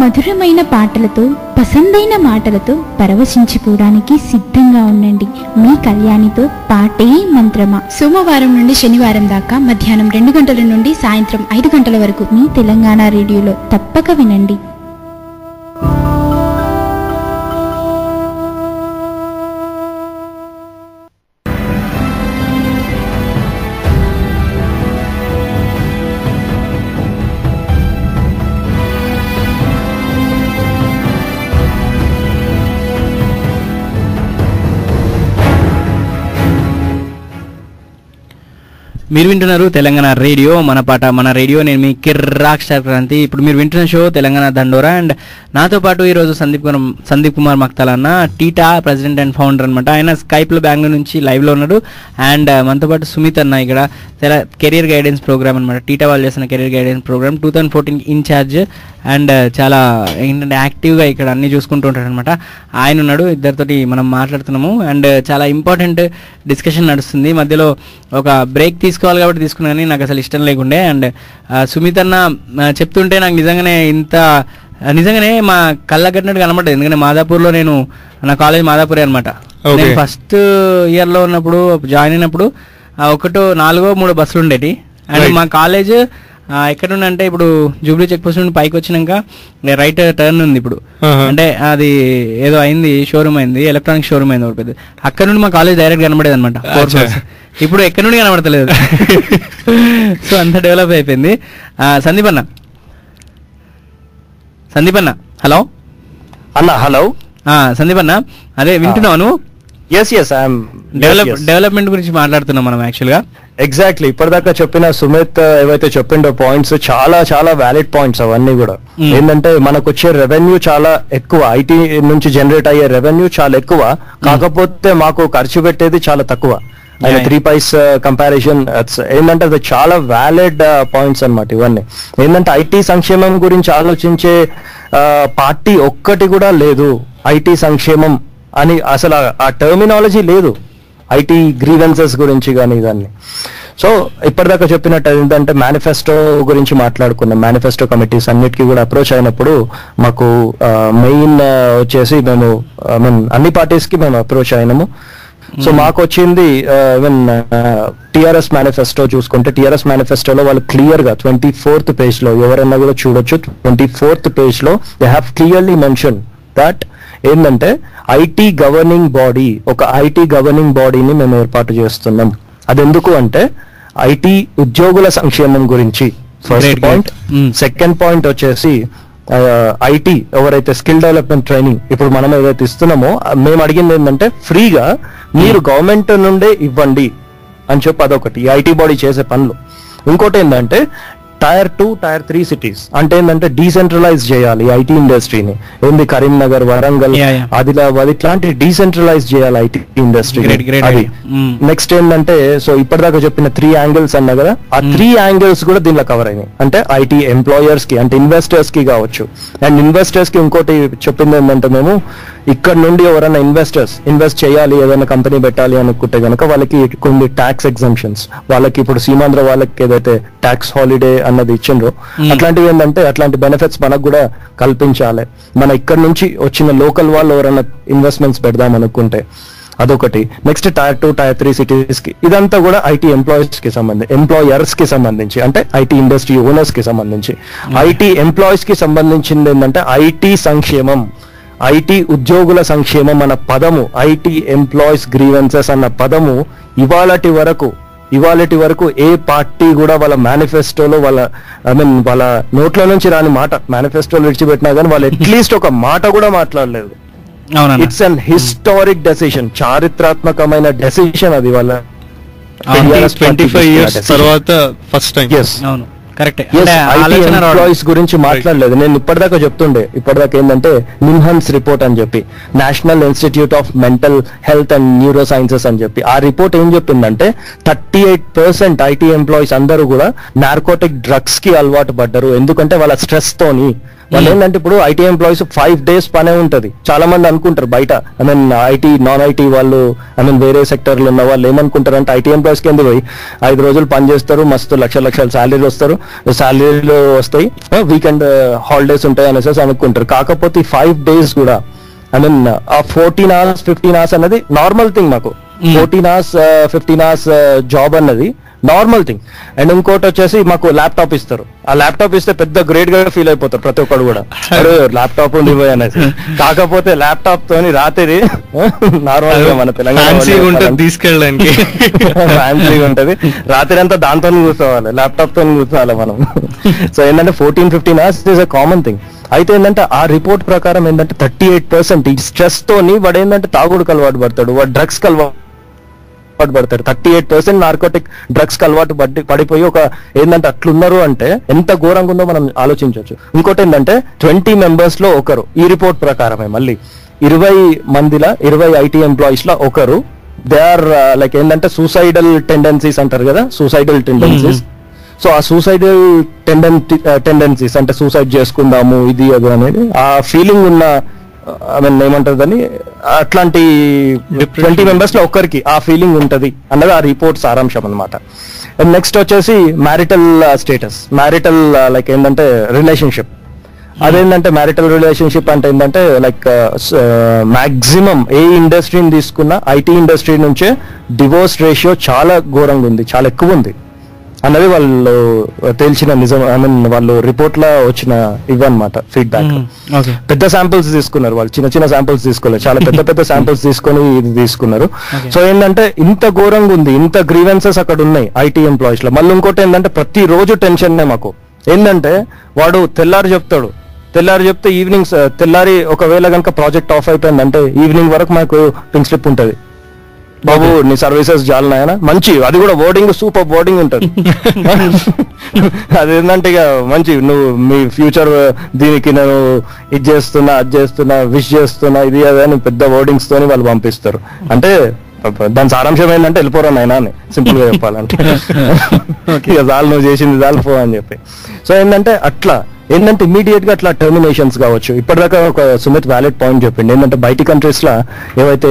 మధురమైన పాటలతో పసందైన మాటలతో పరవశించిపోవడానికి సిద్ధంగా ఉండండి. మీ కళ్యాణితో పాటే మంత్రమా. సోమవారం నుండి శనివారం దాకా మధ్యాహ్నం 2 గంటల నుండి సాయంత్రం 5 గంటల వరకు మీ తెలంగాణ రేడియోలో తప్పక వినండి. మీరు వింటున్నారు తెలంగాణ రేడియో, మన పాట మన రేడియో. నేను మీ కిర్రాక్ క్రాంతి. ఇప్పుడు మీరు వింటున్న షో తెలంగాణ దండోరా. అండ్ నాతో పాటు ఈరోజు సందీప్ కుమార్ మక్తాల్ అన్న, టీటా ప్రెసిడెంట్ అండ్ ఫౌండర్ అనమాట. ఆయన స్కైప్లో బెంగళూరు నుంచి లైవ్లో ఉన్నాడు. అండ్ మనతో పాటు సుమిత్ అన్న ఇక్కడ కెరీర్ గైడెన్స్ ప్రోగ్రామ్ అనమాట, టీటా వాళ్ళు చేస్తున్న career guidance programme 2014 in charge. And చాలా ఏంటంటే యాక్టివ్గా ఇక్కడ అన్ని చూసుకుంటూ ఉంటాడు అనమాట. ఆయన ఉన్నాడు, ఇద్దరితోటి మనం మాట్లాడుతున్నాము. అండ్ చాలా ఇంపార్టెంట్ డిస్కషన్ నడుస్తుంది. మధ్యలో ఒక బ్రేక్ తీసుకోవాలి కాబట్టి తీసుకున్నాను, నాకు అసలు ఇష్టం లేకుండే. అండ్ సుమిత్ అన్న చెప్తుంటే నాకు నిజంగానే మా కళ్ళ కట్టినట్టు కనబడ్డది. ఎందుకంటే మాదాపూర్లో నా కాలేజ్ మాదాపూరే అనమాట. నేను ఫస్ట్ ఇయర్లో ఉన్నప్పుడు జాయిన్ అయినప్పుడు 4-3 బస్సులు ఉండేవి. అండ్ మా కాలేజ్ ఎక్కడుందంటే ఇప్పుడు జూబ్లీ చెక్ పోస్ట్ నుండి పైకి వచ్చినాక రైట్ టర్న్ ఉంది ఇప్పుడు. అంటే అది ఏదో అయింది, షోరూమ్ అయింది, ఎలక్ట్రానిక్ షోరూమ్ అయింది ఒకటి పెద్ద. అక్కడ నుండి మా కాలేజ్ డైరెక్ట్ కనబడేది అనమాట. ఇప్పుడు ఎక్కడి నుండి కనబడతలేదు. సో అంత డెవలప్ అయిపోయింది. సందీప్ అన్న హలో హలో సందీప్ అన్న, అదే వింటున్నాను. డెవలప్మెంట్ గురించి మాట్లాడుతున్నాం మనం యాక్చువల్ గా. ఎగ్జాక్ట్లీ ఇప్పటిదాకా చెప్పిన సుమిత్ ఏవైతే చెప్పిండో పాయింట్స్ చాలా చాలా వ్యాలిడ్ పాయింట్స్ అవన్నీ కూడా. ఏంటంటే మనకు వచ్చే రెవెన్యూ చాలా ఎక్కువ, ఐటీ నుంచి జనరేట్ అయ్యే రెవెన్యూ చాలా ఎక్కువ, కాకపోతే మాకు ఖర్చు పెట్టేది చాలా తక్కువ. 3 పైస్ కంపారిజన్ ఏంటంటే అది చాలా వ్యాలిడ్ పాయింట్స్ అన్నమాట ఇవన్నీ. ఏంటంటే ఐటీ సంక్షేమం గురించి ఆలోచించే పార్టీ ఒక్కటి కూడా లేదు. ఐటీ సంక్షేమం అని అసలు ఆ టర్మినాలజీ లేదు ఐటీ గ్రీవెన్సెస్ గురించి కానీ ఇవన్నీ. సో ఇప్పటిదాకా చెప్పినట్టు ఏంటంటే మేనిఫెస్టో గురించి మాట్లాడుకున్నాం. మేనిఫెస్టో కమిటీస్ అన్నిటికీ కూడా అప్రోచ్ అయినప్పుడు మాకు మెయిన్ వచ్చేసి మేము అన్ని పార్టీస్ కి మేము అప్రోచ్ అయినాము. సో మాకు వచ్చింది టిఆర్ఎస్ మేనిఫెస్టో చూసుకుంటే, టిఆర్ఎస్ మేనిఫెస్టోలో వాళ్ళు క్లియర్ గా 24th పేజ్ లో ఎవరైనా కూడా చూడొచ్చు. 24th పేజ్ లో they have clearly mention that ఏంటంటే ఐటీ గవర్నింగ్ బాడీ, ఒక ఐటీ గవర్నింగ్ బాడీని మేము ఏర్పాటు చేస్తున్నాం. అది ఎందుకు అంటే ఐటీ ఉద్యోగుల సంక్షేమం గురించి ఫస్ట్ పాయింట్. సెకండ్ పాయింట్ వచ్చేసి ఐటీ ఎవరైతే స్కిల్ డెవలప్మెంట్ ట్రైనింగ్ ఇప్పుడు మనం ఏదైతే ఇస్తున్నామో మేము అడిగింది ఏంటంటే ఫ్రీగా మీరు గవర్నమెంట్ నుండే ఇవ్వండి అని చెప్పి అదొకటి ఐటీ బాడీ చేసే పనులు. ఇంకోటి ఏంటంటే Tier 2, Tier 3 సిటీస్ అంటే ఏంటంటే డీసెంట్రలైజ్ చేయాలి ఐటీ ఇండస్ట్రీని. ఏంది కరీంనగర్, వరంగల్, ఆదిలాబాద్ ఇట్లాంటి డీసెంట్రలైజ్ చేయాలి ఐటీ ఇండస్ట్రీ. అది నెక్స్ట్ ఏంటంటే సో ఇప్పటిదాకా చెప్పిన 3 యాంగిల్స్ అన్నా కదా, ఆ 3 యాంగిల్స్ కూడా దీనిలో కవర్ అయినాయి. అంటే ఐటీ ఎంప్లాయర్స్ కి అంటే ఇన్వెస్టర్స్ కి కావచ్చు. అండ్ ఇన్వెస్టర్స్ కి ఇంకోటి చెప్పింది ఏంటంటే మేము ఇక్కడ నుండి ఎవరైనా ఇన్వెస్ట్ చేయాలి, ఏదైనా కంపెనీ పెట్టాలి అనుకుంటే కనుక వాళ్ళకి కొన్ని ట్యాక్స్ ఎగ్జంప్షన్స్, వాళ్ళకి ఇప్పుడు సీమాంధ్ర వాళ్ళకి ఏదైతే ట్యాక్స్ హాలిడే అన్నది ఇచ్చిండ్రో అట్లాంటివి ఏంటంటే అట్లాంటి బెనిఫిట్స్ మనకు కూడా కల్పించాలి. మన ఇక్కడ నుంచి వచ్చిన లోకల్ వాళ్ళు ఎవరైనా ఇన్వెస్ట్మెంట్స్ పెడదాం అనుకుంటే అదొకటి. నెక్స్ట్ Tier 2, Tier 3 సిటీస్ కి ఇదంతా కూడా ఐటీ ఎంప్లాయర్స్ కి సంబంధించి అంటే ఐటీ ఇండస్ట్రీ ఓనర్స్ కి సంబంధించి. ఐటీ ఎంప్లాయీస్ కి సంబంధించింది ఏంటంటే ఐటీ సంక్షేమం, ఐటీ ఉద్యోగుల సంక్షేమం అన్న పదము, ఐటీ ఎంప్లాయీస్ గ్రీవెన్సెస్ అన్న పదము ఇవాళటి వరకు ఏ పార్టీ కూడా వాళ్ళ మేనిఫెస్టోలో వాళ్ళ నోట్ల నుంచి రాని మాట మేనిఫెస్టోలో విడిచిపెట్టినా కానీ వాళ్ళు అట్లీస్ట్ ఒక మాట కూడా మాట్లాడలేదు. ఇట్స్ అన్ హిస్టారిక్ డెసిషన్, చారిత్రాత్మకమైన డెసిషన్ అది వాళ్ళ 25 years తర్వాత ఫస్ట్ టైం. ఎంప్లాయీస్ గురించి మాట్లాడలేదు. నేను ఇప్పటిదాకా ఏంటంటే నిమ్హన్స్ రిపోర్ట్ అని చెప్పి, national institute of mental health and neuro sciences అని చెప్పి ఆ రిపోర్ట్ ఏం చెప్పిందంటే 38% ఐటీ ఎంప్లాయీస్ అందరూ కూడా నార్కోటిక్ డ్రగ్స్ కి అలవాటు పడ్డారు. ఎందుకంటే వాళ్ళ స్ట్రెస్ తోని వాళ్ళు ఏంటంటే ఇప్పుడు ఐటీ ఎంప్లాయీస్ 5 days పనే ఉంటది. చాలా మంది అనుకుంటారు బయట, I mean IT non IT వాళ్ళు, ఐ మీన్ వేరే సెక్టర్ లో ఉన్న వాళ్ళు ఏమనుకుంటారు అంటే ఐటీ ఎంప్లాయీస్ కింద పోయి 5 రోజులు పని చేస్తారు, మస్తు లక్షల శాలరీలు వస్తారు, శాలరీలు వస్తాయి, వీకెండ్ హాలిడేస్ ఉంటాయి అనేసి అనుకుంటారు. కాకపోతే 5 days కూడా ఐ మీన్ ఆ 14 hours 15 hours అన్నది నార్మల్ థింగ్. మాకు 14 hours 15 hours జాబ్ అన్నది నార్మల్ థింగ్. అండ్ ఇంకోటి వచ్చేసి మాకు ల్యాప్టాప్ ఇస్తారు. ఆ ల్యాప్టాప్ ఇస్తే పెద్ద గ్రేట్ గా ఫీల్ అయిపోతారు ప్రతి ఒక్కడు కూడా, ల్యాప్టాప్ ఉంది పోయి అనేసి. కాకపోతే ల్యాప్టాప్ తోని రాత్రి నార్మల్ గా మన తెలంగాణ తీసుకెళ్ళడానికి ఫ్యాన్సీగా ఉంటది, రాత్రి అంతా దాంతో కూర్చోవాలి, ల్యాప్టాప్ తో కూర్చోవాలి మనం. సో ఏంటంటే 14-15 hours is a common thing. అయితే ఏంటంటే ఆ రిపోర్ట్ ప్రకారం ఏంటంటే 38% ఈ స్ట్రెస్ తోని వాడు ఏంటంటే తాగుడుకు అలవాటు పడతాడు, వాడు డ్రగ్స్ కి అలవాటు పడతాడు. 38% నార్కోటిక్ డ్రగ్స్ కి అలవాటు పడిపోయి ఒక ఏంటంటే అట్లున్నారు అంటే ఎంత ఘోరంగా ఉందో మనం ఆలోచించవచ్చు. ఇంకోటి ఏంటంటే 20 members లో ఒకరు, ఈ రిపోర్ట్ ప్రకారమే మళ్ళీ 20 మందిలో 20 ఐటీ ఎంప్లాయీస్ లో ఒకరు దే ఆర్ లైక్ ఏంటంటే సూసైడల్ టెండెన్సీస్ అంటారు కదా, సూసైడల్ టెండెన్సీస్. సో ఆ సూసైడల్ టెండెన్సీస్ అంటే సూసైడ్ చేసుకుందాము ఇది అది అనేది ఆ ఫీలింగ్ ఉన్న ఐ మీన్ ఏమంటారు దాన్ని, అట్లాంటి 20 members లో ఒక్కరికి ఆ ఫీలింగ్ ఉంటది అన్నది ఆ రిపోర్ట్ సారాంశం అనమాట. నెక్స్ట్ వచ్చేసి మ్యారిటల్ స్టేటస్, మ్యారిటల్ లైక్ ఏంటంటే రిలేషన్షిప్. అదేంటంటే మ్యారిటల్ రిలేషన్షిప్ అంటే ఏంటంటే లైక్ మాక్సిమం ఏ ఇండస్ట్రీని తీసుకున్నా ఐటీ ఇండస్ట్రీ నుంచే డివోర్స్ రేషియో చాలా ఘోరంగా ఉంది, చాలా ఎక్కువ ఉంది అన్నది వాళ్ళు తేల్చిన నిజం. ఐ మీన్ వాళ్ళు రిపోర్ట్ లో వచ్చిన ఇవన్నమాట ఫీడ్బ్యాక్. పెద్ద శాంపిల్స్ తీసుకున్నారు వాళ్ళు, చిన్న శాంపిల్స్ తీసుకోలేదు, చాలా పెద్ద శాంపిల్స్ తీసుకొని ఇది తీసుకున్నారు. సో ఏంటంటే ఇంత ఘోరంగా ఉంది, ఇంత గ్రీవెన్సెస్ అక్కడ ఉన్నాయి ఐటీ ఎంప్లాయీస్ లో. మళ్ళీ ఇంకోటి ఏంటంటే ప్రతి రోజు టెన్షన్నే మాకు. ఏంటంటే వాడు తెల్లారి చెప్తే ఈవినింగ్ తెల్లారి ఒకవేళ కనుక ప్రాజెక్ట్ ఆఫ్ అయిపోయిందంటే ఈవినింగ్ వరకు మాకు పింక్ స్లిప్ ఉంటది, బాబు నీ సర్వీసెస్ జాలనాయనా మంచి, అది కూడా వర్డింగ్ సూపర్ వర్డింగ్ ఉంటుంది. అదేంటంటే ఇక మంచి నువ్వు మీ ఫ్యూచర్ దీనికి నేను ఇది చేస్తున్నా అది చేస్తున్నా విష్ చేస్తున్నా ఇది అదని పెద్ద వర్డింగ్స్ తోని వాళ్ళు పంపిస్తారు. అంటే దాని సారాంశం ఏంటంటే వెళ్ళిపోరా నాయనా అని సింపుల్ గా చెప్పాలంటే, ఇక చాలు నువ్వు చేసింది చాలు పో అని చెప్పి. సో ఏంటంటే అట్లా ఏంటంటే ఇమీడియట్ గా అట్లా టర్మినేషన్స్ కావచ్చు. ఇప్పటిదాకా ఒక సుమిత్ వ్యాలిడ్ పాయింట్ చెప్పింది ఏంటంటే బయటి కంట్రీస్ లో ఏవైతే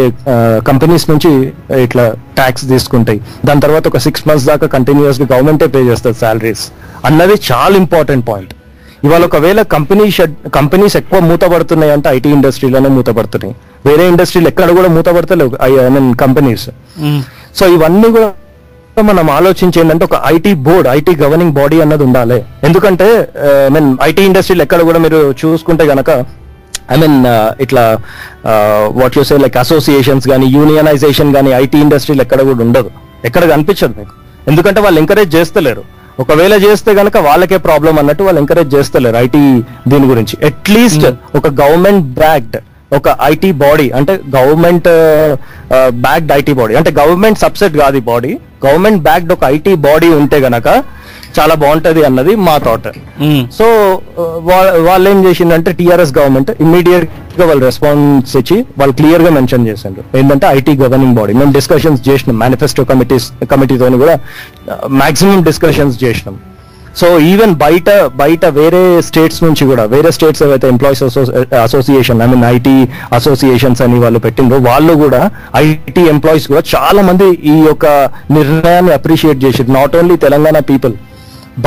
కంపెనీస్ నుంచి ఇట్లా ట్యాక్స్ తీసుకుంటాయి, దాని తర్వాత ఒక 6 months దాకా కంటిన్యూస్ గా గవర్నమెంటే పే చేస్తుంది సాలరీస్ అన్నది చాలా ఇంపార్టెంట్ పాయింట్. ఇవాళ ఒకవేళ కంపెనీస్ ఎక్కువ మూతపడుతున్నాయి అంటే ఐటీ ఇండస్ట్రీలోనే మూతపడుతున్నాయి, వేరే ఇండస్ట్రీలు ఎక్కడ కూడా మూతపడతలేవు ఐ మీన్ కంపెనీస్. సో ఇవన్నీ కూడా మనం ఆలోచించేందంటే ఒక IT board, IT governing body అన్నది ఉండాలి. ఎందుకంటే ఐ మీన్ ఐటీ ఇండస్ట్రీలు ఎక్కడ కూడా మీరు చూసుకుంటే గనక ఐ మీన్ ఇట్లా what you say like associations కానీ యూనియనైజేషన్ కానీ ఐటీ ఇండస్ట్రీలు ఎక్కడ కూడా ఉండదు, ఎక్కడ కనిపించదు మీకు. ఎందుకంటే వాళ్ళు ఎంకరేజ్ చేస్తలేరు. ఒకవేళ చేస్తే గనక వాళ్ళకే ప్రాబ్లం అన్నట్టు వాళ్ళు ఎంకరేజ్ చేస్తలేరు ఐటీ దీని గురించి. అట్లీస్ట్ ఒక గవర్నమెంట్ బ్యాక్డ్ ఒక ఐటీ బాడీ అంటే గవర్నమెంట్ బ్యాక్డ్ ఐటీ బాడీ అంటే గవర్నమెంట్ సబ్సెట్ కాదు ఈ బాడీ, గవర్నమెంట్ బ్యాక్డ్ ఒక ఐటీ బాడీ ఉంటే గనక చాలా బాగుంటది అన్నది మా థాట్. సో వాళ్ళు ఏం చేసిందంటే టీఆర్ఎస్ గవర్నమెంట్ ఇమ్మీడియట్ గా వాళ్ళు రెస్పాన్స్ ఇచ్చి వాళ్ళు క్లియర్ గా మెన్షన్ చేశారు ఏంటంటే ఐటీ గవర్నింగ్ బాడీ. మేము డిస్కషన్స్ చేసినాం, మేనిఫెస్టో కమిటీతో కూడా మాక్సిమం డిస్కషన్స్ చేసినాం. సో ఈవెన్ బయట వేరే స్టేట్స్ నుంచి కూడా వేరే స్టేట్స్ ఏవైతే employees association I mean IT associations అని వాళ్ళు పెట్టిండ్రో వాళ్ళు కూడా ఐటీ ఎంప్లాయీస్ కూడా చాలా మంది ఈ యొక్క నిర్ణయాన్ని అప్రిషియేట్ చేశారు. నాట్ ఓన్లీ తెలంగాణ పీపుల్,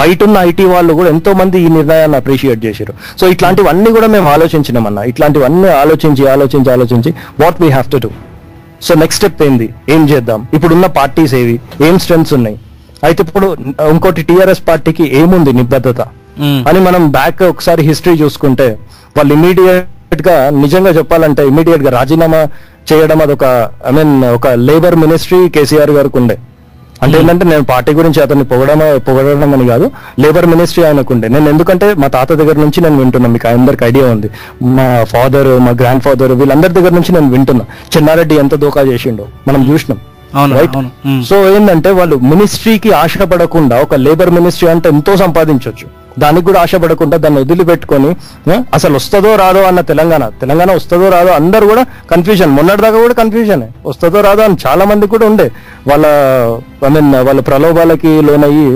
బయట ఉన్న ఐటీ వాళ్ళు కూడా ఎంతో మంది ఈ నిర్ణయాన్ని అప్రిషియేట్ చేశారు. సో ఇట్లాంటివన్నీ కూడా మేము ఆలోచించినామన్నా, ఇట్లాంటివన్నీ ఆలోచించి what we have to do. So next step ఏంది, ఏం చేద్దాం, ఇప్పుడున్న పార్టీస్ ఏవి, ఏం స్ట్రెంగ్స్ ఉన్నాయి. అయితే ఇప్పుడు ఇంకోటి టీఆర్ఎస్ పార్టీకి ఏముంది నిబద్ధత అని మనం బ్యాక్ ఒకసారి హిస్టరీ చూసుకుంటే వాళ్ళు ఇమీడియట్ గా నిజంగా చెప్పాలంటే ఇమీడియట్ గా రాజీనామా చేయడం అదొక ఐ మీన్ ఒక లేబర్ మినిస్ట్రీ కేసీఆర్ గారికి ఉండే. అంటే ఏంటంటే నేను పార్టీ గురించి అతన్ని పొగడడం అని కాదు, లేబర్ మినిస్ట్రీ ఆయనకుండే. నేను ఎందుకంటే మా తాత దగ్గర నుంచి నేను వింటున్నా, మీకు అందరికి ఐడియా ఉంది, మా ఫాదర్ మా గ్రాండ్ ఫాదర్ వీళ్ళందరి దగ్గర నుంచి నేను వింటున్నా చెన్నారెడ్డి ఎంత దోకా చేసిండో మనం చూసినాం. సో ఏంటంటే వాళ్ళు మినిస్ట్రీకి ఆశపడకుండా ఒక లేబర్ మినిస్ట్రీ అంటే ఎంతో సంపాదించవచ్చు, దానికి కూడా ఆశపడకుండా దాన్ని వదిలిపెట్టుకొని అసలు వస్తుందో రాదో అన్న తెలంగాణ వస్తుందో రాదో అందరు కూడా కన్ఫ్యూజన్, మొన్నటిదాకా కూడా కన్ఫ్యూజన్ వస్తుందో రాదో అని చాలా మంది కూడా ఉండే. వాళ్ళ ప్రలోభాలకి లోనయ్యి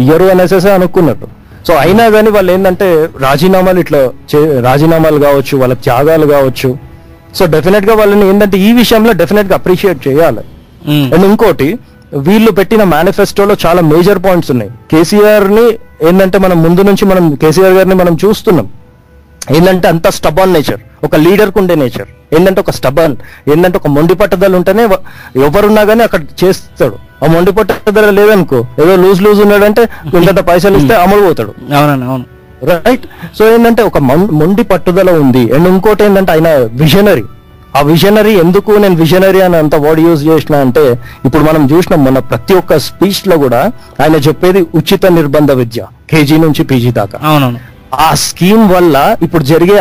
ఇయ్యరు అనేసి అనుకున్నట్టు. సో అయినా కానీ వాళ్ళు ఏంటంటే రాజీనామాలు కావచ్చు, వాళ్ళ త్యాగాలు కావచ్చు. సో డెఫినెట్ గా వాళ్ళని ఏంటంటే ఈ విషయంలో డెఫినెట్ గా అప్రిషియేట్ చేయాలి. అండ్ ఇంకోటి, వీళ్ళు పెట్టిన మేనిఫెస్టోలో చాలా మేజర్ పాయింట్స్ ఉన్నాయి. కేసీఆర్ ని ఏంటంటే మనం ముందు నుంచి కేసీఆర్ గారిని మనం చూస్తున్నాం. ఏంటంటే అంత స్టబర్న్ నేచర్, ఒక లీడర్ కు ఉండే నేచర్ ఏంటంటే ఒక స్టబర్న్, ఏంటంటే ఒక మొండి పట్టుదల ఉంటేనే ఎవరున్నా కానీ అక్కడ చేస్తాడు. ఆ మొండి పట్టుదల లేదనుకో, ఏదో లూజ్ ఉన్నాడంటే ఇంత పైసలు ఇస్తే అమలు పోతాడు. అవును రైట్. సో ఏంటంటే ఒక మొండి పట్టుదల ఉంది. అండ్ ఇంకోటి ఏంటంటే ఆయన విజనరీ. ఆ విజనరీ ఎందుకు నేను విజనరీ అని అంత వర్డ్ యూజ్ చేసిన అంటే, ఇప్పుడు మనం చూసినాం మన ప్రతి ఒక్క స్పీచ్ లో కూడా ఆయన చెప్పేది ఉచిత నిర్బంధ విద్య, కేజీ నుంచి పీజీ దాకా. అవునవును. ఆ స్కీమ్ వల్ల ఇప్పుడు జరిగే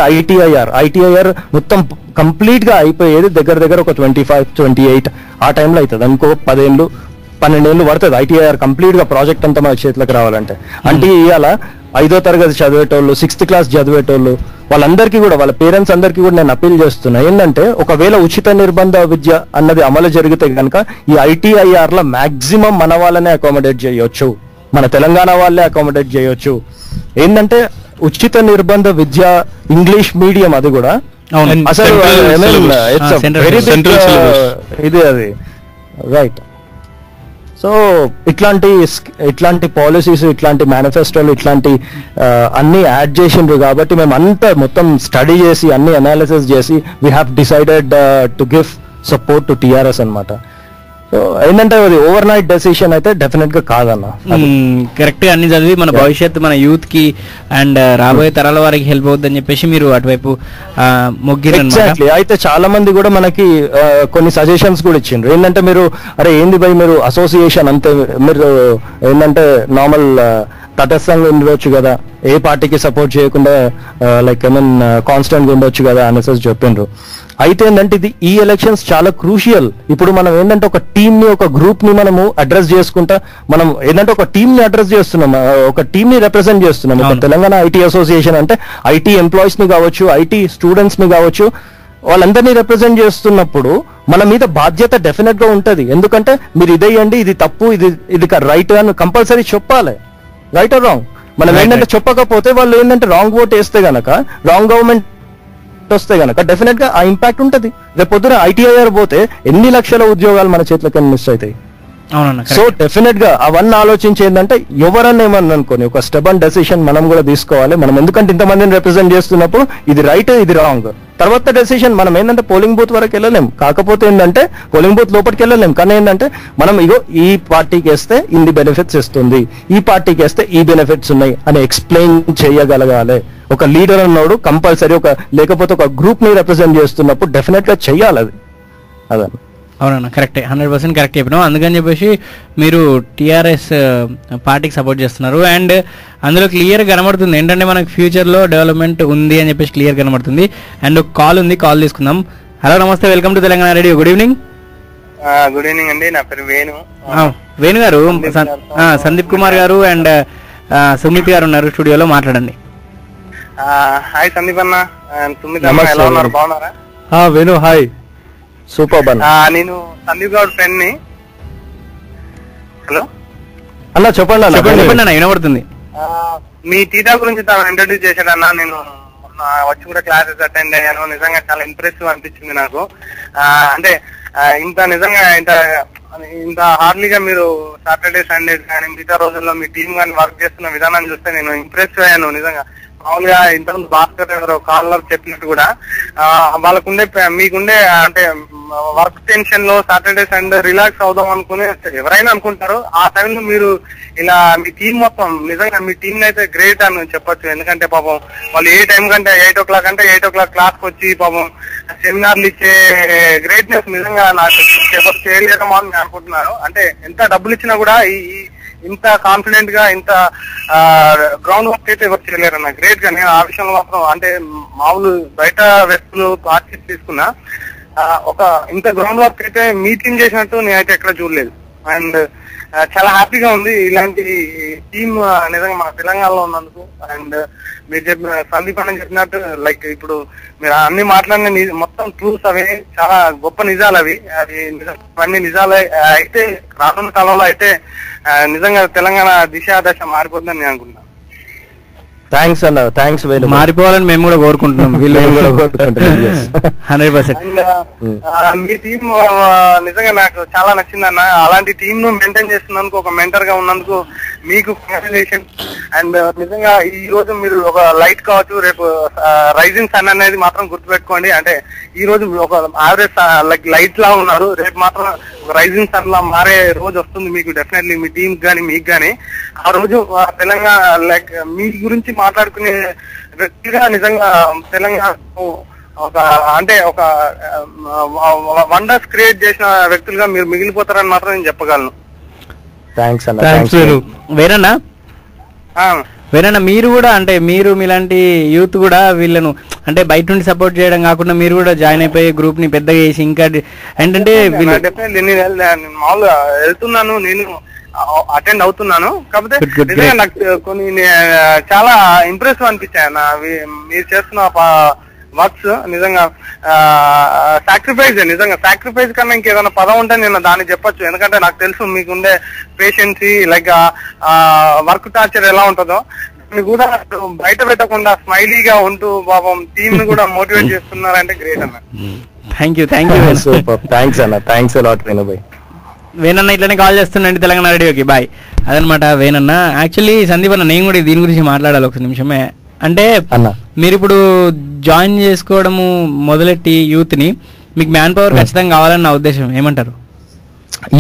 ఐటీఐఆర్ మొత్తం కంప్లీట్ గా అయిపోయేది దగ్గర ఒక 25-28 ఆ టైంలో అవుతుంది అనుకో. 10-12 ఏళ్ళు పడుతుంది ఐటీఐఆర్ కంప్లీట్ గా ప్రాజెక్ట్ అంతా మన చేతిలోకి రావాలంటే. అంటే ఇవాళ 5వ తరగతి చదివేటోళ్ళు, 6th క్లాస్ చదివేటోళ్ళు, వాళ్ళందరికీ కూడా, వాళ్ళ పేరెంట్స్ అందరికీ కూడా నేను అపీల్ చేస్తున్నా ఏంటంటే, ఒకవేళ ఉచిత నిర్బంధ విద్య అన్నది అమలు జరిగితే కనుక ఈ ఐటీఐఆర్ లో మాక్సిమం మన వాళ్ళనే అకామిడేట్ చేయొచ్చు, మన తెలంగాణ వాళ్ళే అకామిడేట్ చేయొచ్చు. ఏంటంటే ఉచిత నిర్బంధ విద్య ఇంగ్లీష్ మీడియం, అది కూడా అసలు వెరీ బిగ్ ఇది అది. రైట్. సో ఇట్లాంటి పాలసీస్, ఇట్లాంటి మేనిఫెస్టోలు, ఇట్లాంటి అన్ని యాడ్ చేసిండ్రు కాబట్టి మేము అంతా మొత్తం స్టడీ చేసి అన్ని అనాలిసిస్ చేసి we have decided to give support to TRS అనమాట. సో ఏంటంటే అది ఓవర్ నైట్ డెసిషన్ అయితే డెఫినెట్ గా కాదన్న. కరెక్ట్ గా అన్ని చదివి మన భవిష్యత్తు, మన యూత్ కి అండ్ రాబోయే తరాల వారికి హెల్ప్ అవుతుందని చెప్పేసి మీరు అటువైపు మొగ్గిరు. ఎగ్జాక్ట్లీ. అయితే చాలా మంది కూడా మనకి కొన్ని సజెషన్స్ కూడా ఇచ్చిండ్రు. ఏంటంటే మీరు ఏంది భయ్ మీరు అసోసియేషన్ అంతే, మీరు ఏంటంటే నార్మల్ తటస్థంగా ఉండవచ్చు కదా, ఏ పార్టీకి సపోర్ట్ చేయకుండా లైక్ కాన్స్టెంట్ గా ఉండొచ్చు కదా అనేసి చెప్పిండ్రు. అయితే ఏంటంటే ఈ ఎలక్షన్స్ చాలా క్రూషియల్. ఇప్పుడు మనం ఏంటంటే ఒక టీమ్ ని, ఒక గ్రూప్ ని మనము అడ్రస్ చేసుకుంటా, మనం ఏంటంటే ఒక టీమ్ ని అడ్రస్ చేస్తున్నాం, ఒక టీమ్ ని రిప్రజెంట్ చేస్తున్నాం. ఒక తెలంగాణ ఐటీ అసోసియేషన్ అంటే ఐటీ ఎంప్లాయీస్ ని కావచ్చు, ఐటీ స్టూడెంట్స్ ని కావచ్చు, వాళ్ళందరినీ రిప్రజెంట్ చేస్తున్నప్పుడు మన మీద బాధ్యత డెఫినెట్ గా ఉంటది. ఎందుకంటే మీరు ఇదేయండి, ఇది తప్పు, ఇది రైట్ అని కంపల్సరీ చెప్పాలి. Right are wrong. మనం ఏంటంటే చెప్పకపోతే వాళ్ళు ఏంటంటే రాంగ్ ఓట్ వేస్తే గనక, రాంగ్ గవర్నమెంట్ వస్తే గనక డెఫినెట్ గా ఆ ఇంపాక్ట్ ఉంటది. రేపు పొద్దున ఐటీఐఆర్ పోతే ఎన్ని లక్షల ఉద్యోగాలు మన చేతిలోకి మిస్ అవుతాయి. సో డెఫినెట్ గా అవన్నీ ఆలోచించి ఏంటంటే ఎవరన్నా ఏమన్నా అనుకోని ఒక స్టెబన్ డెసిషన్ మనం కూడా తీసుకోవాలి. మనం ఎందుకంటే ఇంతమందిని రిప్రజెంట్ చేస్తున్నప్పుడు ఇది రైట్, ఇది రాంగ్, తర్వాత డెసిషన్ మనం ఏంటంటే పోలింగ్ బూత్ వరకు వెళ్ళలేం. కాకపోతే ఏంటంటే పోలింగ్ బూత్ లోపలికి వెళ్ళలేం, కానీ ఏంటంటే మనం ఇగో ఈ పార్టీకి వేస్తే ఇన్ని బెనిఫిట్స్ ఇస్తుంది, ఈ పార్టీకి వేస్తే ఈ బెనిఫిట్స్ ఉన్నాయి అని ఎక్స్ప్లెయిన్ చేయగలగాలి. ఒక లీడర్ అన్నాడు కంపల్సరీ, లేకపోతే ఒక గ్రూప్ ని రిప్రజెంట్ చేస్తున్నప్పుడు డెఫినెట్ గా చెయ్యాలి అది. అదన్న. అవునన్నా, కరెక్టే, 100% కరెక్ట్ చెప్పినాం. అందుకని చెప్పేసి మీరు టీఆర్ఎస్ పార్టీకి సపోర్ట్ చేస్తున్నారు. అండ్ అందులో క్లియర్ కనబడుతుంది ఏంటంటే మనకు ఫ్యూచర్లో డెవలప్మెంట్ ఉంది అని చెప్పేసి క్లియర్ కనబడుతుంది. అండ్ ఒక కాల్ ఉంది, కాల్ తీసుకుందాం. హలో, నమస్తే, welcome to Telangana Radio. Good evening. Good evening అండి, నా పేరు వేణు. వేణు గారు, సందీప్ కుమార్ గారు అండ్ సుమిత్ గారు ఉన్నారు స్టూడియోలో, మాట్లాడండి. హాయ్ సందీప్ అన్న, సుమిత్ అన్న, ఎలా ఉన్నారు, బాగున్నారా? Venu hi, super. నేను సందీప్ గౌడ్ ఫ్రెండ్ ని. హలో అన్న, చెప్పండి అన్న, వినబడుతుంది. మీ టీటా గురించి తాను ఇంట్రడ్యూస్ చేశాడన్నా. నేను వచ్చి కూడా క్లాసెస్ అటెండ్ అయ్యాను. నిజంగా చాలా ఇంప్రెసివ్ అనిపించింది నాకు. అంటే నిజంగా ఇంత హార్డ్లీగా మీరు సాటర్డే సండే కానీ మిగతా రోజుల్లో మీ టీం కానీ వర్క్ చేస్తున్న విధానాన్ని చూస్తే నేను ఇంప్రెస్ అయ్యాను నిజంగా. మామూలుగా ఇంతకుముందు భాస్కర్ ఎవరో కాలర్ చెప్పినట్టు కూడా వాళ్ళకుండే మీకుండే అంటే వర్క్ టెన్షన్ లో సాటర్డే సండే రిలాక్స్ అవుదాం అనుకుని ఎవరైనా అనుకుంటారు. ఆ టైంలో మీరు ఇలా మీ టీం మొత్తం నిజంగా మీ టీం అయితే గ్రేట్ అని చెప్పొచ్చు. ఎందుకంటే పాపం వాళ్ళు ఏ టైం కంటే 8 o'clock అంటే 8 o'clock క్లాస్ కి వచ్చి పాపం సెమినార్లు ఇచ్చే గ్రేట్నెస్ నిజంగా నాకు ఎవరు చేయలేదమో అని నేను అనుకుంటున్నాను. అంటే ఎంత డబ్బులు ఇచ్చినా కూడా ఇంత కాన్ఫిడెంట్ గా ఇంత గ్రౌండ్ వర్క్ అయితే ఎవరు చేయలేరు అన్న. గ్రేట్ గా నేను ఆ విషయంలో మాత్రం అంటే మామూలు బయట వ్యక్తులు ఆర్టిస్ట్ తీసుకున్నా ఒక ఇంత గ్రౌండ్ వర్క్ అయితే మీ టీం చేసినట్టు నేనైతే ఎక్కడ చూడలేదు. అండ్ చాలా హ్యాపీగా ఉంది ఇలాంటి టీం నిజంగా మన తెలంగాణలో ఉన్నందుకు. అండ్ మీరు చెప్పిన సందీప్ అని చెప్పినట్టు లైక్ ఇప్పుడు మీరు అన్ని మాట్లాడిన మొత్తం ట్రూత్స్ అవి చాలా గొప్ప నిజాలు అవి అన్ని నిజాలు అయితే రానున్న కాలంలో అయితే నిజంగా తెలంగాణ దిశ దశ మారిపోతుందని నేను అనుకుంటున్నాను. థ్యాంక్స్ అన్న, థ్యాంక్స్ వేణు. మారిపోవాలని మేము కూడా కోరుకుంటున్నాం. వీళ్ళు కూడా కోరుకుంటున్నాం 100%. మీ టీమ్ నిజంగా నాకు చాలా నచ్చిందన్న. అలాంటి టీమ్ ను మెయింటైన్ చేస్తున్నందుకు, ఒక మెంటర్ గా ఉన్నందుకు మీకు కంగ్రాచులేషన్. అండ్ నిజంగా ఈ రోజు మీరు ఒక లైట్ కావచ్చు, రేపు రైజింగ్ సన్ అనేది మాత్రం గుర్తుపెట్టుకోండి. అంటే ఈ రోజు ఒక యావరేజ్ లైట్ లా ఉన్నారు, రేపు మాత్రం ఒక రైజింగ్ సన్ లా మారే రోజు వస్తుంది మీకు డెఫినెట్లీ, మీ టీమ్ గానీ మీకు గానీ. ఆ రోజు తెలంగాణ లైక్ మీ గురించి మాట్లాడుకునే వ్యక్తిగా నిజంగా తెలంగాణ ఒక అంటే ఒక వండర్స్ క్రియేట్ చేసిన వ్యక్తులుగా మీరు మిగిలిపోతారని మాత్రం నేను చెప్పగలను. థ్యాంక్స్ అన్న. థ్యాంక్స్ వేరన్నా. వేరన్నా మీరు కూడా అంటే మీరు మీలాంటి యూత్ కూడా వీళ్ళను అంటే బయట నుండి సపోర్ట్ చేయడం కాకుండా మీరు కూడా జాయిన్ అయిపోయి గ్రూప్ ని పెద్దగా చేసి ఇంకా ఏంటంటే డెఫినెట్లీ నేను మామూలుగా వెళ్తున్నాను, నేను అటెండ్ అవుతున్నాను. కాకపోతే నిజంగా నాకు కొన్ని చాలా ఇంప్రెసివ్ అనిపించాయి అన్న మీరు చేస్తున్న వర్క్స్. నిజంగా సాక్రిఫైస్, నిజంగా సాక్రిఫైస్ కన్నా ఇంకేదైనా పదం ఉంటే నేను దాన్ని చెప్పొచ్చు. ఎందుకంటే నాకు తెలుసు మీకుండే పేషెన్సీ, లైక్ వర్క్ టార్చర్ ఎలా ఉంటుందో దాన్ని కూడా బయట పెట్టకుండా స్మైలీగా ఉంటూ పాపం టీమ్ ను కూడా మోటివేట్ చేస్తున్నారంటే గ్రేట్ అన్న. Thank you. సూపర్, థ్యాంక్స్ అన్న, థ్యాంక్స్ అలాట్ వేణుభాయ్. వేనన్న ఇట్లనే కాల్ చేస్తున్నాండి తెలంగాణ రేడియోకి. బాయ్. అదనమాట వేనన్న. యాక్చువల్లీ సందీప్ అన్న నేను కూడా దీని గురించి మాట్లాడాలి ఒక నిమిషమే. అంటే మీరు ఇప్పుడు జాయిన్ చేసుకోవడము మొదలెట్టి యూత్ ని, మీకు మ్యాన్ పవర్ ఖచ్చితంగా కావాలని నా ఉద్దేశం. ఏమంటారు?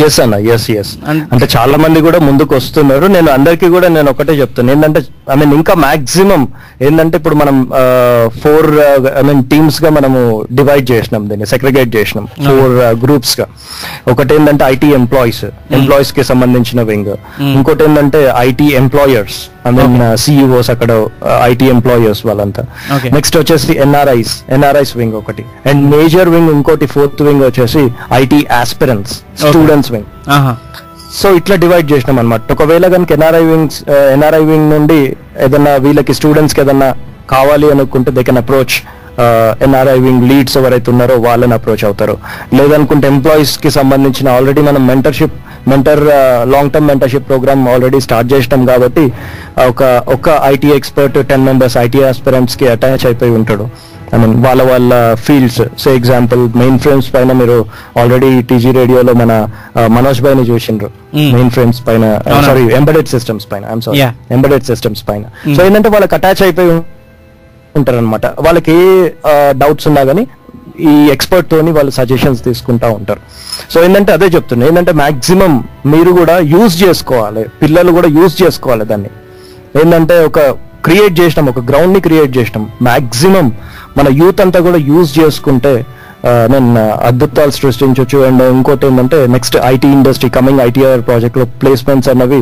ఎస్ అన్న, ఎస్. అంటే చాలా మంది కూడా ముందుకు వస్తున్నారు. నేను అందరికీ కూడా నేను ఒకటే చెప్తాను ఏంటంటే ఇంకా మాక్సిమం ఏంటంటే ఇప్పుడు మనం 4 టీమ్స్ గా మనము డివైడ్ చేసినాం, దీన్ని సెగ్రిగేట్ చేసినాం 4 గ్రూప్స్ గా. ఒకటి ఏంటంటే ఐటీ ఎంప్లాయీస్ కి సంబంధించిన వింగ్, ఇంకోటి ఏంటంటే ఐటీ ఎంప్లాయర్స్, సిఇఓస్ అక్కడ ఐటీ ఎంప్లాయర్స్ వాళ్ళంతా. నెక్స్ట్ వచ్చేసి ఎన్ఆర్ఐస్ వింగ్ ఒకటి, అండ్ మేజర్ వింగ్ ఇంకోటి 4th వింగ్ వచ్చేసి IT aspirants students wing. So ఇట్లా డివైడ్ చేసినాం అనమాట. ఒకవేళ కనుక ఎన్ఆర్ఐ వింగ్ నుండి ఏదన్నా వీళ్ళకి స్టూడెంట్స్ కి ఏదన్నా కావాలి అనుకుంటే they can approach NRI wing leads ఎవరైతే ఉన్నారో వాళ్ళని అప్రోచ్ అవుతారు. లేదనుకుంటే ఎంప్లాయీస్ కి సంబంధించిన ఆల్రెడీ మనం long term mentorship programme already start చేసినాం కాబట్టి ఒక IT expert 10 members IT aspirants కి అటాచ్ అయిపోయి ఉంటాడు. వాళ్ళ fields. So example mainframes పైన మీరు ఆల్రెడీ టీజీ రేడియోలో మన మనోజ్ భాయ్ ని చూసిండ్రు. మెయిన్ ఫ్రేమ్స్ పైన, సారీ ఎంబెడెడ్ సిస్టమ్స్ పైన. సో ఏంటంటే వాళ్ళకి అటాచ్ అయిపోయి ఉంటారనమాట. వాళ్ళకి ఏ డౌట్స్ ఉన్నా కానీ ఈ ఎక్స్పర్ట్ తోని వాళ్ళు సజెషన్స్ తీసుకుంటా ఉంటారు. సో ఏంటంటే అదే చెప్తున్నా, ఏంటంటే మాక్సిమం మీరు కూడా యూజ్ చేసుకోవాలి, పిల్లలు కూడా యూజ్ చేసుకోవాలి దాన్ని. ఏంటంటే ఒక గ్రౌండ్ ని క్రియేట్ చేసినాం. మాక్సిమం మన యూత్ అంతా కూడా యూజ్ చేసుకుంటే నేను అద్భుతాలు సృష్టించవచ్చు. అండ్ ఇంకోటి ఏంటంటే next IT industry coming ITR project లో ప్లేస్మెంట్స్ అన్నవి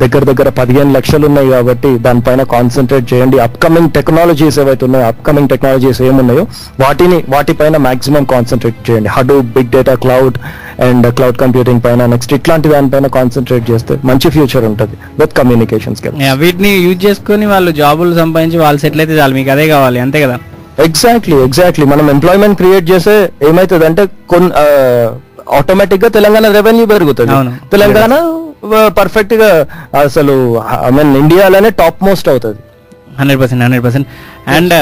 దగ్గర 15 లక్షలు ఉన్నాయి కాబట్టి దానిపైన కాన్సన్ట్రేట్ చేయండి. అప్కమింగ్ టెక్నాలజీస్ ఏవైతే ఉన్నాయో, అప్కమింగ్ టెక్నాలజీస్ ఏమున్నాయో వాటిపైన మాక్సిమం కాన్సన్ట్రేట్ చేయండి. Hadoop, big data, cloud and cloud computing పైన, నెక్స్ట్ ఇట్లాంటి దానిపైన కాన్సన్ట్రేట్ చేస్తే మంచి ఫ్యూచర్ ఉంటుంది విత్ కమ్యూనికేషన్ స్కిల్స్. వీటిని యూజ్ చేసుకుని వాళ్ళు జాబులు సంపాదించి వాళ్ళు సెటిల్ అయితే చాలు, మీకు అదే కావాలి, అంతే కదా? ఎగ్జాక్ట్లీ మనం ఎంప్లాయ్మెంట్ క్రియేట్ చేస్తే ఏమైతుంది అంటే ఆటోమేటిక్ గా తెలంగాణ రెవెన్యూ పెరుగుతుంది. తెలంగాణ పర్ఫెక్ట్ గా అసలు ఇండియాలోనే టాప్ మోస్ట్ అవుతుంది. 100%. అండ్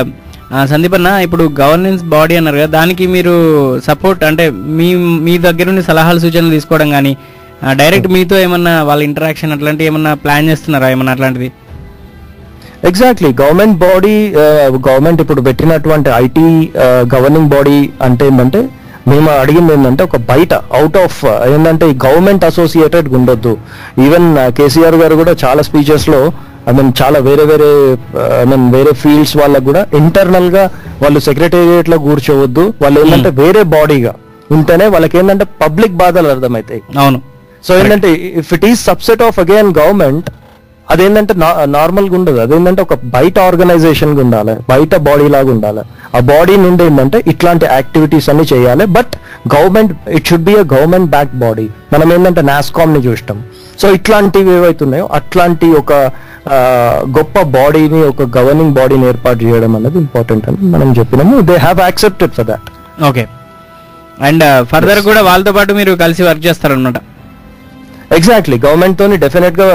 సందీప్ అన్న, ఇప్పుడు గవర్నెన్స్ బాడీ అన్నారు కదా, దానికి మీరు సపోర్ట్ అంటే మీ దగ్గర నుండి సలహాలు సూచనలు తీసుకోవడం కానీ డైరెక్ట్ మీతో ఏమన్నా వాళ్ళ ఇంటరాక్షన్ అట్లాంటివి ఏమన్నా ప్లాన్ చేస్తున్నారా, ఏమన్నా అట్లాంటిది? ఎగ్జాక్ట్లీ గవర్నమెంట్ ఇప్పుడు పెట్టినటువంటి ఐటీ గవర్నింగ్ బాడీ అంటే ఏంటంటే మేము అడిగింది ఏంటంటే ఒక బయట అవుట్ ఆఫ్ ఏంటంటే గవర్నమెంట్ అసోసియేటెడ్ ఉండొద్దు. ఈవెన్ కేసీఆర్ గారు కూడా చాలా స్పీచెస్ లో చాలా వేరే ఫీల్డ్స్ వాళ్ళకు కూడా ఇంటర్నల్ గా వాళ్ళు సెక్రటేరియట్ లో కూర్చోవద్దు. వాళ్ళు ఏంటంటే వేరే బాడీగా ఉంటేనే వాళ్ళకి ఏంటంటే పబ్లిక్ బాధలు అర్థమవుతాయి. అవును. సో ఏంటంటే if it is subset of again government, అదేంటంటే నార్మల్గా ఉండదు. అదేంటంటే ఒక బయట ఆర్గనైజేషన్ గా ఉండాలి, బయట బాడీ లాగా ఉండాలి. ఆ బాడీ నుండి ఏంటంటే ఇట్లాంటి యాక్టివిటీస్ అన్ని చేయాలి. But government, it should be a government back body. మనం ఏంటంటే నాస్కామ్ ని చూస్తాం. సో ఇట్లాంటివి ఏవైతున్నాయో అట్లాంటి ఒక గొప్ప బాడీని, ఒక గవర్నింగ్ బాడీని ఏర్పాటు చేయడం అనేది ఇంపార్టెంట్ అని మనం చెప్పినాము. They have accepted for that. Okay. And further కూడా వాళ్ళతో పాటు మీరు కలిసి వర్క్ చేస్తారనమాట? ఎగ్జాక్ట్లీ. గవర్నమెంట్ తోని డెఫినెట్ గా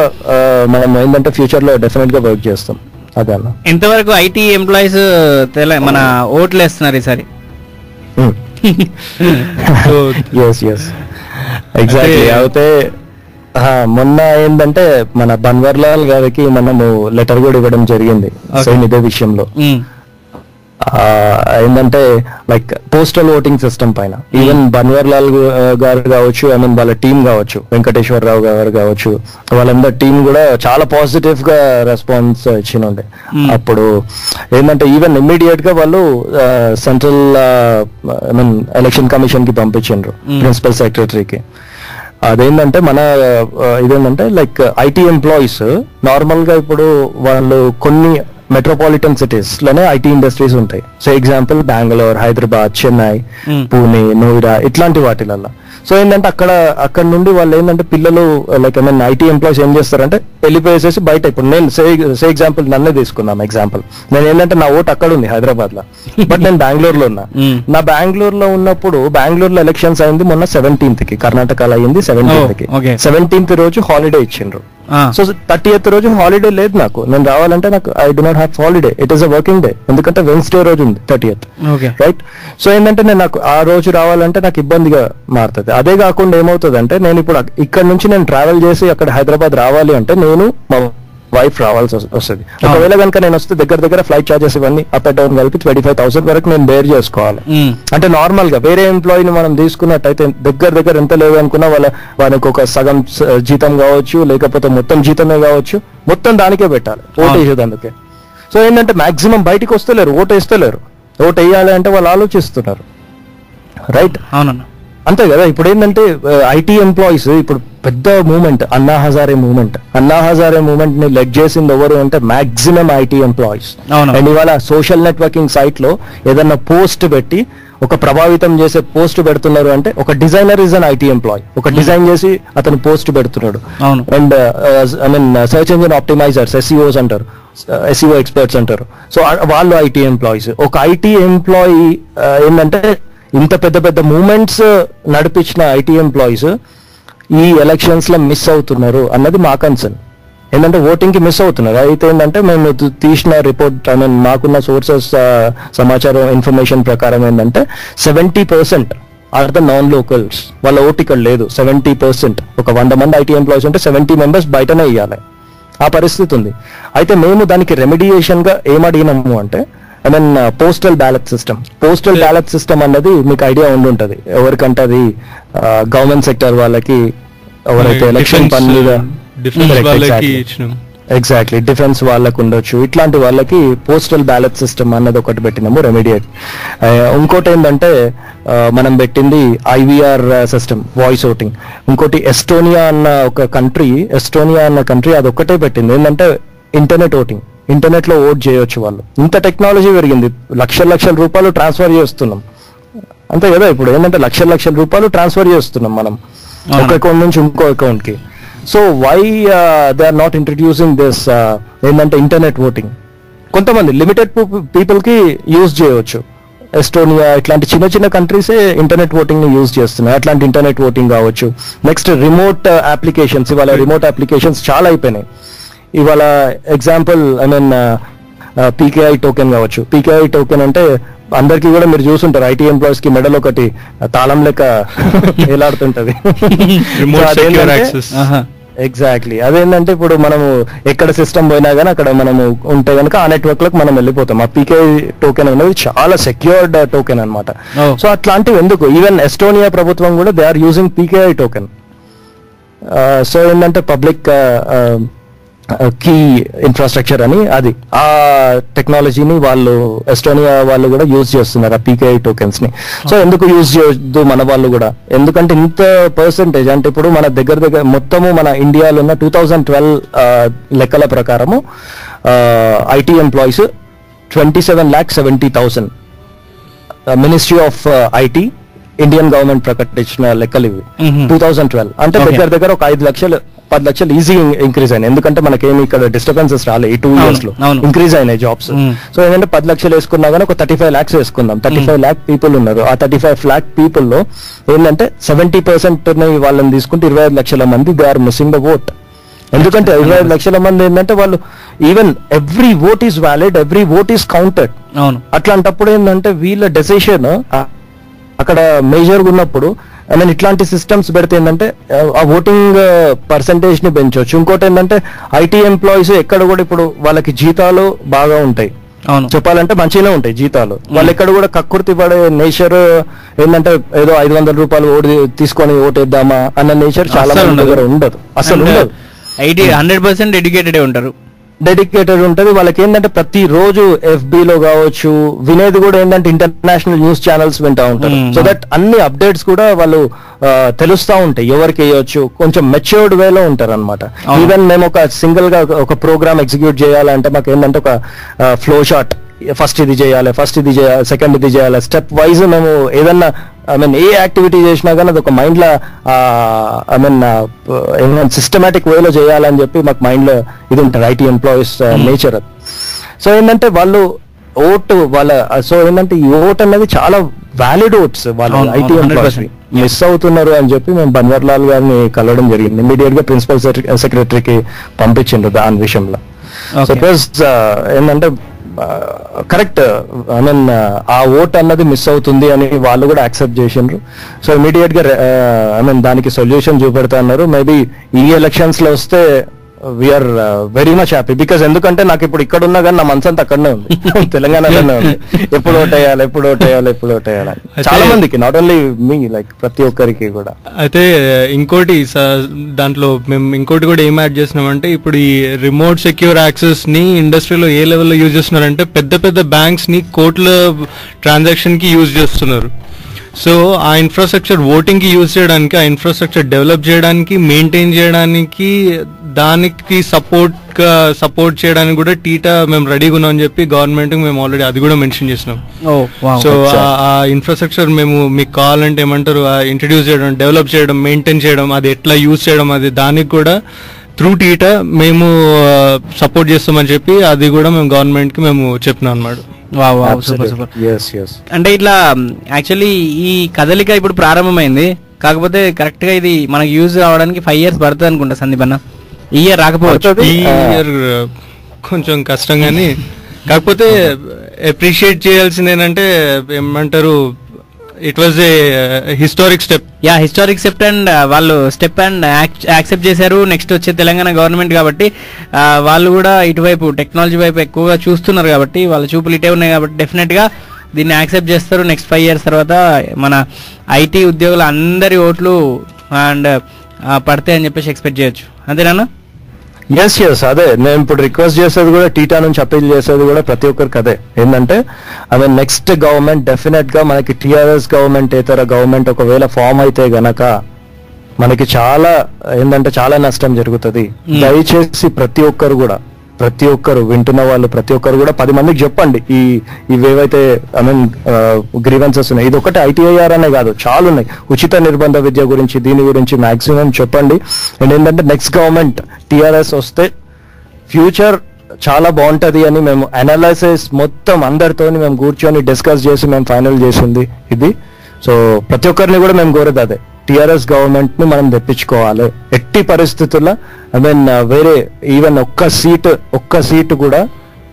మనం ఏంటంటే ఫ్యూచర్ లో డెఫినెట్ గా వర్క్ చేస్తాం. అదే అన్న. ఎంతవరకు ఐటీ ఎంప్లాయీస్ మన ఓట్లు వేస్తున్నారు ఈసారి? ఎగ్జాక్ట్లీ. అయితే మొన్న ఏంటంటే మన బన్వర్లాల్ గారికి మనము లెటర్ కూడా ఇవ్వడం జరిగింది సేమ్ ఇదే విషయంలో. ఏంటంటే లైక్ పోస్టల్ ఓటింగ్ సిస్టమ్ పైన ఈవెన్ బన్వర్లాల్ గారు కావచ్చు, ఐ మీన్ వాళ్ళ టీం కావచ్చు, వెంకటేశ్వరరావు గారు కావచ్చు, వాళ్ళందరి టీం కూడా చాలా పాజిటివ్ గా రెస్పాన్స్ ఇచ్చినుండే. అప్పుడు ఏంటంటే ఈవెన్ ఇమ్మీడియట్ గా వాళ్ళు central I mean election commission కి పంపించారు, ప్రిన్సిపల్ సెక్రటరీకి. అదేంటంటే మన ఇదేంటంటే లైక్ ఐటీ ఎంప్లాయీస్ నార్మల్ గా ఇప్పుడు వాళ్ళు కొన్ని మెట్రోపాలిటన్ సిటీస్ లోనే ఐటీ ఇండస్ట్రీస్ ఉంటాయి. సో ఎగ్జాంపుల్ బెంగళూరు, హైదరాబాద్, చెన్నై, పూణే, నోయిడా ఇట్లాంటి వాటిలల్లో. సో ఏంటంటే అక్కడ నుండి వాళ్ళు ఏంటంటే పిల్లలు like I mean IT employees ఏం చేస్తారంటే వెళ్ళిపోయేసేసి బయట, ఇప్పుడు నేను సే ఎగ్జాంపుల్ నన్నే తీసుకుందాం ఎగ్జాంపుల్, నేను ఏంటంటే నా ఓటు అక్కడ ఉంది హైదరాబాద్ లో, బట్ నేను బెంగళూరులో ఉన్నా. నా బెంగళూరులో ఉన్నప్పుడు బెంగళూరులో ఎలక్షన్స్ అయింది మొన్న 17th కి, కర్ణాటకలో అయింది 17th కి. 17th రోజు హాలిడే ఇచ్చిండ్రు. సో 30th రోజు హాలిడే లేదు నాకు, నేను రావాలంటే నాకు I do not have holiday, it is a working day, ఎందుకంటే వెన్స్డే రోజు ఉంది 30th, రైట్? సో ఏంటంటే నేను నాకు ఆ రోజు రావాలంటే నాకు ఇబ్బందిగా మారుతుంది. అదే కాకుండా ఏమవుతుంది అంటే నేను ఇప్పుడు ఇక్కడ నుంచి నేను ట్రావెల్ చేసి అక్కడ హైదరాబాద్ రావాలి అంటే నేను మా వైఫ్ రావాల్సి వస్తుంది. ఒకవేళ కనుక నేను వస్తే దగ్గర ఫ్లైట్ చార్జెస్ ఇవన్నీ అప్ అండ్ డౌన్ కలిపి 25,000 వరకు నేను బేర్ చేసుకోవాలి. అంటే నార్మల్ గా వేరే ఎంప్లాయీని మనం తీసుకున్నట్టయితే దగ్గర ఎంత లేదు అనుకున్నా వాళ్ళకి ఒక సగం జీతం కావచ్చు, లేకపోతే మొత్తం జీతమే కావచ్చు, మొత్తం దానికే పెట్టాలి ఓటు వేసేదందుకే. సో ఏంటంటే మాక్సిమం బయటికి వస్తలేరు, ఓటు వేస్తలేరు. ఓటు వేయాలి అంటే వాళ్ళు ఆలోచిస్తున్నారు, రైట్? అవునన్నా, అంతే కదా. ఇప్పుడు ఏంటంటే ఐటీ ఎంప్లాయీస్ ఇప్పుడు పెద్ద మూవ్మెంట్ అన్నా హజారే మూవ్మెంట్ ని లెడ్ చేసింది ఎవరు అంటే మాక్సిమం ఐటీ ఎంప్లాయీస్. అండ్ ఇవాళ సోషల్ నెట్వర్కింగ్ సైట్ లో ఏదన్నా పోస్ట్ పెట్టి ఒక ప్రభావితం చేసే పోస్ట్ పెడుతున్నారు అంటే ఒక designer is an IT employee, ఒక డిజైన్ చేసి అతను పోస్ట్ పెడుతున్నాడు. And I mean search engine optimisers, SEOs అంటారు, ఎస్ఈఓ ఎక్స్పర్ట్స్ అంటారు. సో వాళ్ళు ఐటీ ఎంప్లాయీస్. ఒక ఐటీ ఎంప్లాయీ ఏంటంటే ఇంత పెద్ద మూవ్మెంట్స్ నడిపించిన ఐటీ ఎంప్లాయీస్ ఈ ఎలక్షన్స్ లో మిస్ అవుతున్నారు అన్నది మా కన్సర్న్. ఏంటంటే ఓటింగ్ కి మిస్ అవుతున్నారు. అయితే ఏంటంటే మేము తీసిన రిపోర్ట్, ఐ మీన్ మాకున్న సోర్సెస్ సమాచారం ఇన్ఫర్మేషన్ ప్రకారం ఏంటంటే 70% ఆర్ ద నాన్ లోకల్స్, వాళ్ళ ఓటు ఇక్కడ లేదు. 70%, ఒక 100 మంది ఐటీ ఎంప్లాయీస్ ఉంటే 70 members బయటనే ఇవ్వాలి, ఆ పరిస్థితి ఉంది. అయితే మేము దానికి రెమెడియేషన్ గా ఏమడిగినాము అంటే I mean postal ballot system అన్నది మీకు ఐడియా ఉండుంటది ఎవరికంటే అది గవర్నమెంట్ సెక్టర్ వాళ్ళకి, ఎవరైతే ఎలక్షన్ పని మీద ఎగ్జాక్ట్లీ డిఫెన్స్ వాళ్ళకు ఉండొచ్చు, ఇట్లాంటి వాళ్ళకి పోస్టల్ బ్యాలెట్ సిస్టమ్ అన్నది ఒకటి పెట్టినాము రెమెడియేట్. ఇంకోటి ఏంటంటే మనం పెట్టింది ఐవీఆర్ సిస్టమ్, వాయిస్ ఓటింగ్. ఇంకోటి ఎస్టోనియా అన్న కంట్రీ అదొక్కటే పెట్టింది ఏంటంటే ఇంటర్నెట్ ఓటింగ్, ఇంటర్నెట్ లో ఓట్ చేయొచ్చు వాళ్ళు. ఇంత టెక్నాలజీ పెరిగింది, లక్షల రూపాయలు ట్రాన్స్ఫర్ చేస్తున్నాం, అంతే కదా. ఇప్పుడు ఏంటంటే లక్షల రూపాయలు ట్రాన్స్ఫర్ చేస్తున్నాం మనం ఒక అకౌంట్ నుంచి ఇంకో అకౌంట్ కి. So why they are not introducing this ఏంటంటే ఇంటర్నెట్ ఓటింగ్. కొంతమంది లిమిటెడ్ పీపుల్ కి యూజ్ చేయవచ్చు. ఎస్టోనియా ఇట్లాంటి చిన్న కంట్రీసే ఇంటర్నెట్ ఓటింగ్ ని యూజ్ చేస్తున్నాయి. అట్లాంటి ఇంటర్నెట్ ఓటింగ్ కావచ్చు. నెక్స్ట్ రిమోట్ అప్లికేషన్స్, ఇవాళ రిమోట్ అప్లికేషన్స్ చాలా అయిపోయినాయి. ఇవాళ example I mean PKI token కావచ్చు. పీకేఐ టోకెన్ అంటే అందరికి కూడా మీరు చూసుంటారు, ఐటీ ఎంప్లాయీస్ కి మెడల్ ఒకటి తాళం లెక్క ఏలాడుతుంటది. ఎగ్జాక్ట్లీ అదేంటంటే ఇప్పుడు మనము ఎక్కడ సిస్టమ్ పోయినా కానీ అక్కడ మనము ఉంటే కనుక ఆ నెట్వర్క్ లకు మనం వెళ్ళిపోతాం. ఆ పీకేఐ టోకెన్ అనేది చాలా సెక్యూర్డ్ టోకెన్ అనమాట. సో అట్లాంటివి ఎందుకు, ఈవెన్ ఎస్టోనియా ప్రభుత్వం కూడా they are using PKI token. So ఏంటంటే పబ్లిక్ కీ ఇన్ఫ్రాస్ట్రక్చర్ అని, అది ఆ టెక్నాలజీని వాళ్ళు ఎస్టోనియా వాళ్ళు కూడా యూజ్ చేస్తున్నారు, ఆ పీకేఐ టోకెన్స్ ని. సో ఎందుకు యూజ్ చేయొద్దు మన వాళ్ళు కూడా, ఎందుకంటే ఇంత పర్సెంటేజ్ అంటే ఇప్పుడు మన దగ్గర మొత్తము మన ఇండియాలో ఉన్న 2012 లెక్కల ప్రకారము IT employees 27,70,000. Ministry of IT Indian government ప్రకటించిన లెక్కలు ఇవి 2012. అంటే దగ్గర ఒక 5 లక్షలు 10 లక్షలు ఈజీ ఇంక్రీజ్ అయినాయి. ఎందుకంటే మనకేమి ఇక్కడ డిస్టర్బెన్సెస్ రాలే ఈ 2 years లో, ఇంక్రీజ్ అయినాయి జాబ్స్. సో ఏంటంటే 10 లక్షలు వేసుకున్నా కానీ ఒక 35 lakhs వేసుకుందాం. 35 lakh పీపుల్ ఉన్నారు. ఆ 35 lakh పీపుల్ లో ఏంటంటే 70% వాళ్ళని తీసుకుంటే 25 లక్షల మంది they are missing the vote. ఎందుకంటే 25 లక్షల మంది ఏంటంటే వాళ్ళు even every vote is valid, every vote is counted. అవును, అట్లాంటప్పుడు ఏంటంటే వీళ్ళ డెసిషన్ అక్కడ మేజర్గా ఉన్నప్పుడు ఐ మీన్ ఇట్లాంటి సిస్టమ్స్ పెడితే ఏంటంటే ఆ ఓటింగ్ పర్సంటేజ్ ని పెంచవచ్చు. ఇంకోటి ఏంటంటే ఐటీ ఎంప్లాయీస్ ఎక్కడ కూడా ఇప్పుడు వాళ్ళకి జీతాలు బాగా ఉంటాయి, చెప్పాలంటే మంచిగానే ఉంటాయి జీతాలు. వాళ్ళు ఎక్కడ కూడా కక్కుర్తి పడే నేచర్ ఏంటంటే ఏదో 500 రూపాయలు ఓటు తీసుకొని ఓటేద్దామా అన్న నేచర్ చాలా మంది దగ్గర ఉండదు, అసలు ఉండదు. 100% ఎడ్యుకేటెడ్ ఉంటారు, డెడికేటెడ్ ఉంటది. వాళ్ళకి ఏంటంటే ప్రతి రోజు FB లో కావచ్చు వినేది కూడా ఏంటంటే ఇంటర్నేషనల్ న్యూస్ ఛానల్స్ వింటా ఉంటారు. సో దట్ అన్ని అప్డేట్స్ కూడా వాళ్ళు తెలుస్తా ఉంటాయి ఎవరికి వేయొచ్చు, కొంచెం మెచ్యూర్డ్ వేలో ఉంటారు అనమాట. ఈవెన్ మేము ఒక సింగిల్ గా ఒక ప్రోగ్రామ్ ఎగ్జిక్యూట్ చేయాలంటే మాకు ఏంటంటే ఒక ఫ్లో షాట్, ఫస్ట్ ఇది చేయాలి, ఫస్ట్ ఇది చేయాలి, సెకండ్ ఇది చేయాలి, స్టెప్ వైజ్ మేము ఏదన్నా ఐ మీన్ ఏ యాక్టివిటీ చేసినా కానీ అది ఒక మైండ్ లో ఐ మీన్ సిస్టమేటిక్ వేలో చేయాలని చెప్పి మాకు మైండ్ లో ఇది ఉంటుంది, ఐటీ ఎంప్లాయీస్ నేచర్ అది. సో ఏంటంటే వాళ్ళు ఓటు సో ఏంటంటే ఈ ఓట్ అనేది చాలా వ్యాలిడ్ ఓట్స్ వాళ్ళు ఐటీ ఎంప్లాయీస్ మిస్ అవుతున్నారు అని చెప్పి మేము బన్వర్లాల్ గారిని కలవడం జరిగింది. ఇమీడియట్ గా ప్రిన్సిపల్ సెక్రటరీకి పంపించిండ్రు దాని విషయంలో. సో ఏంటంటే కరెక్ట్ ఐ మీన్ ఆ ఓట్ అన్నది మిస్ అవుతుంది అని వాళ్ళు కూడా యాక్సెప్ట్ చేసిండ్రు. సో ఇమీడియట్ గా ఐ మీన్ దానికి సొల్యూషన్ చూపెడతా అన్నారు. మేబీ ఈ ఎలక్షన్స్ లో వస్తే we are very much happy. Because ఎందుకంటే నాకు ఇప్పుడు ఇక్కడ ఉన్నా కానీ నా మనసంతా అక్కడనే ఉంది, తెలంగాణలోనే ఉంది. ఎప్పుడు ఓటేయాలి, ఎప్పుడు ఓటేయాలి, ఎప్పుడు ఓటేయాలి చాలా మందికి, నాట్ ఓన్లీ మీ, లైక్ ప్రతి ఒక్కరికి కూడా. అయితే ఇంకోటి దాంట్లో మేము ఇంకోటి కూడా ఏం యాడ్ చేసినామంటే ఇప్పుడు ఈ రిమోట్ సెక్యూర్ యాక్సెస్ ని ఇండస్ట్రీలో ఏ లెవెల్లో యూజ్ చేస్తున్నారంటే పెద్ద పెద్ద బ్యాంక్స్ ని కోట్ల ట్రాన్సాక్షన్ కి యూజ్ చేస్తున్నారు. సో ఆ ఇన్ఫ్రాస్ట్రక్చర్ ఓటింగ్ కి యూజ్ చేయడానికి, ఆ ఇన్ఫ్రాస్ట్రక్చర్ డెవలప్ చేయడానికి, మెయింటైన్ చేయడానికి, దానికి సపోర్ట్ చేయడానికి కూడా టీటా మేము రెడీగా ఉన్నాం అని చెప్పి గవర్నమెంట్ మేము ఆల్రెడీ అది కూడా మెన్షన్ చేసినాం. సో ఆ ఇన్ఫ్రాస్ట్రక్చర్ మేము మీకు కావాలంటే ఏమంటారు ఇంట్రడ్యూస్ చేయడం, డెవలప్ చేయడం, మెయింటైన్ చేయడం, అది ఎట్లా యూజ్ చేయడం, అది దానికి కూడా త్రూ టీటా మేము సపోర్ట్ చేస్తామని చెప్పి అది కూడా మేము గవర్నమెంట్ కి మేము చెప్పినాం అన్నమాట. అంటే ఇట్లా యాక్చువల్లీ ఈ కదలిక ఇప్పుడు ప్రారంభమైంది, కాకపోతే కరెక్ట్ గా ఇది మనకి యూజ్ అవడానికి 5 years పడుతుంది అనుకుంటా సందీప్ అన్న. ఈ ఇయర్ రాకపోవచ్చు, ఈ ఇయర్ కొంచెం కష్టం కానీ కాకపోతే అప్రిషియేట్ చేయాల్సింది ఏంటంటే ఏమంటారు it was a historic step. Historic step and వాళ్ళు స్టెప్ అండ్ యాక్సెప్ట్ చేశారు. నెక్స్ట్ వచ్చే తెలంగాణ గవర్నమెంట్ కాబట్టి వాళ్ళు కూడా ఇటువైపు టెక్నాలజీ వైపు ఎక్కువగా చూస్తున్నారు కాబట్టి వాళ్ళ చూపులు ఇటే ఉన్నాయి కాబట్టి డెఫినెట్ గా దీన్ని యాక్సెప్ట్ చేస్తారు. నెక్స్ట్ 5 years తర్వాత మన ఐటీ ఉద్యోగుల అందరి ఓట్లు అండ్ పడతాయి అని చెప్పేసి ఎక్స్పెక్ట్ చేయొచ్చు, అంతేనా? ఎస్ అదే నేను ఇప్పుడు రిక్వెస్ట్ చేసేది కూడా, టీటా నుంచి అప్పీల్ చేసేది కూడా ప్రతి ఒక్కరికి అదే ఏంటంటే I mean next government definite గా మనకి టీఆర్ఎస్ గవర్నమెంట్ ఇతర గవర్నమెంట్ ఒకవేళ ఫామ్ అయితే గనక మనకి చాలా ఏంటంటే చాలా నష్టం జరుగుతుంది. దయచేసి ప్రతి ఒక్కరు వింటున్న వాళ్ళు ప్రతి ఒక్కరు కూడా 10 మందికి చెప్పండి ఇవేవైతే ఐ మీన్ గ్రీవెన్సెస్ ఉన్నాయి. ఇది ఒకటి ITIR అనే కాదు, చాలా ఉన్నాయి. ఉచిత నిర్బంధ విద్య గురించి దీని గురించి మాక్సిమం చెప్పండి. అండ్ ఏంటంటే నెక్స్ట్ గవర్నమెంట్ TRS వస్తే ఫ్యూచర్ చాలా బాగుంటది అని మేము అనాలిసిస్ మొత్తం అందరితో మేము కూర్చొని డిస్కస్ చేసి మేము ఫైనల్ చేసింది ఇది. సో ప్రతి ఒక్కరిని కూడా మేము కోరేది అదే, TRS గవర్నమెంట్ ని మనం తెప్పించుకోవాలి ఎట్టి పరిస్థితుల్లో. ఐ మీన్ వేరే ఈవెన్ ఒక్క సీటు కూడా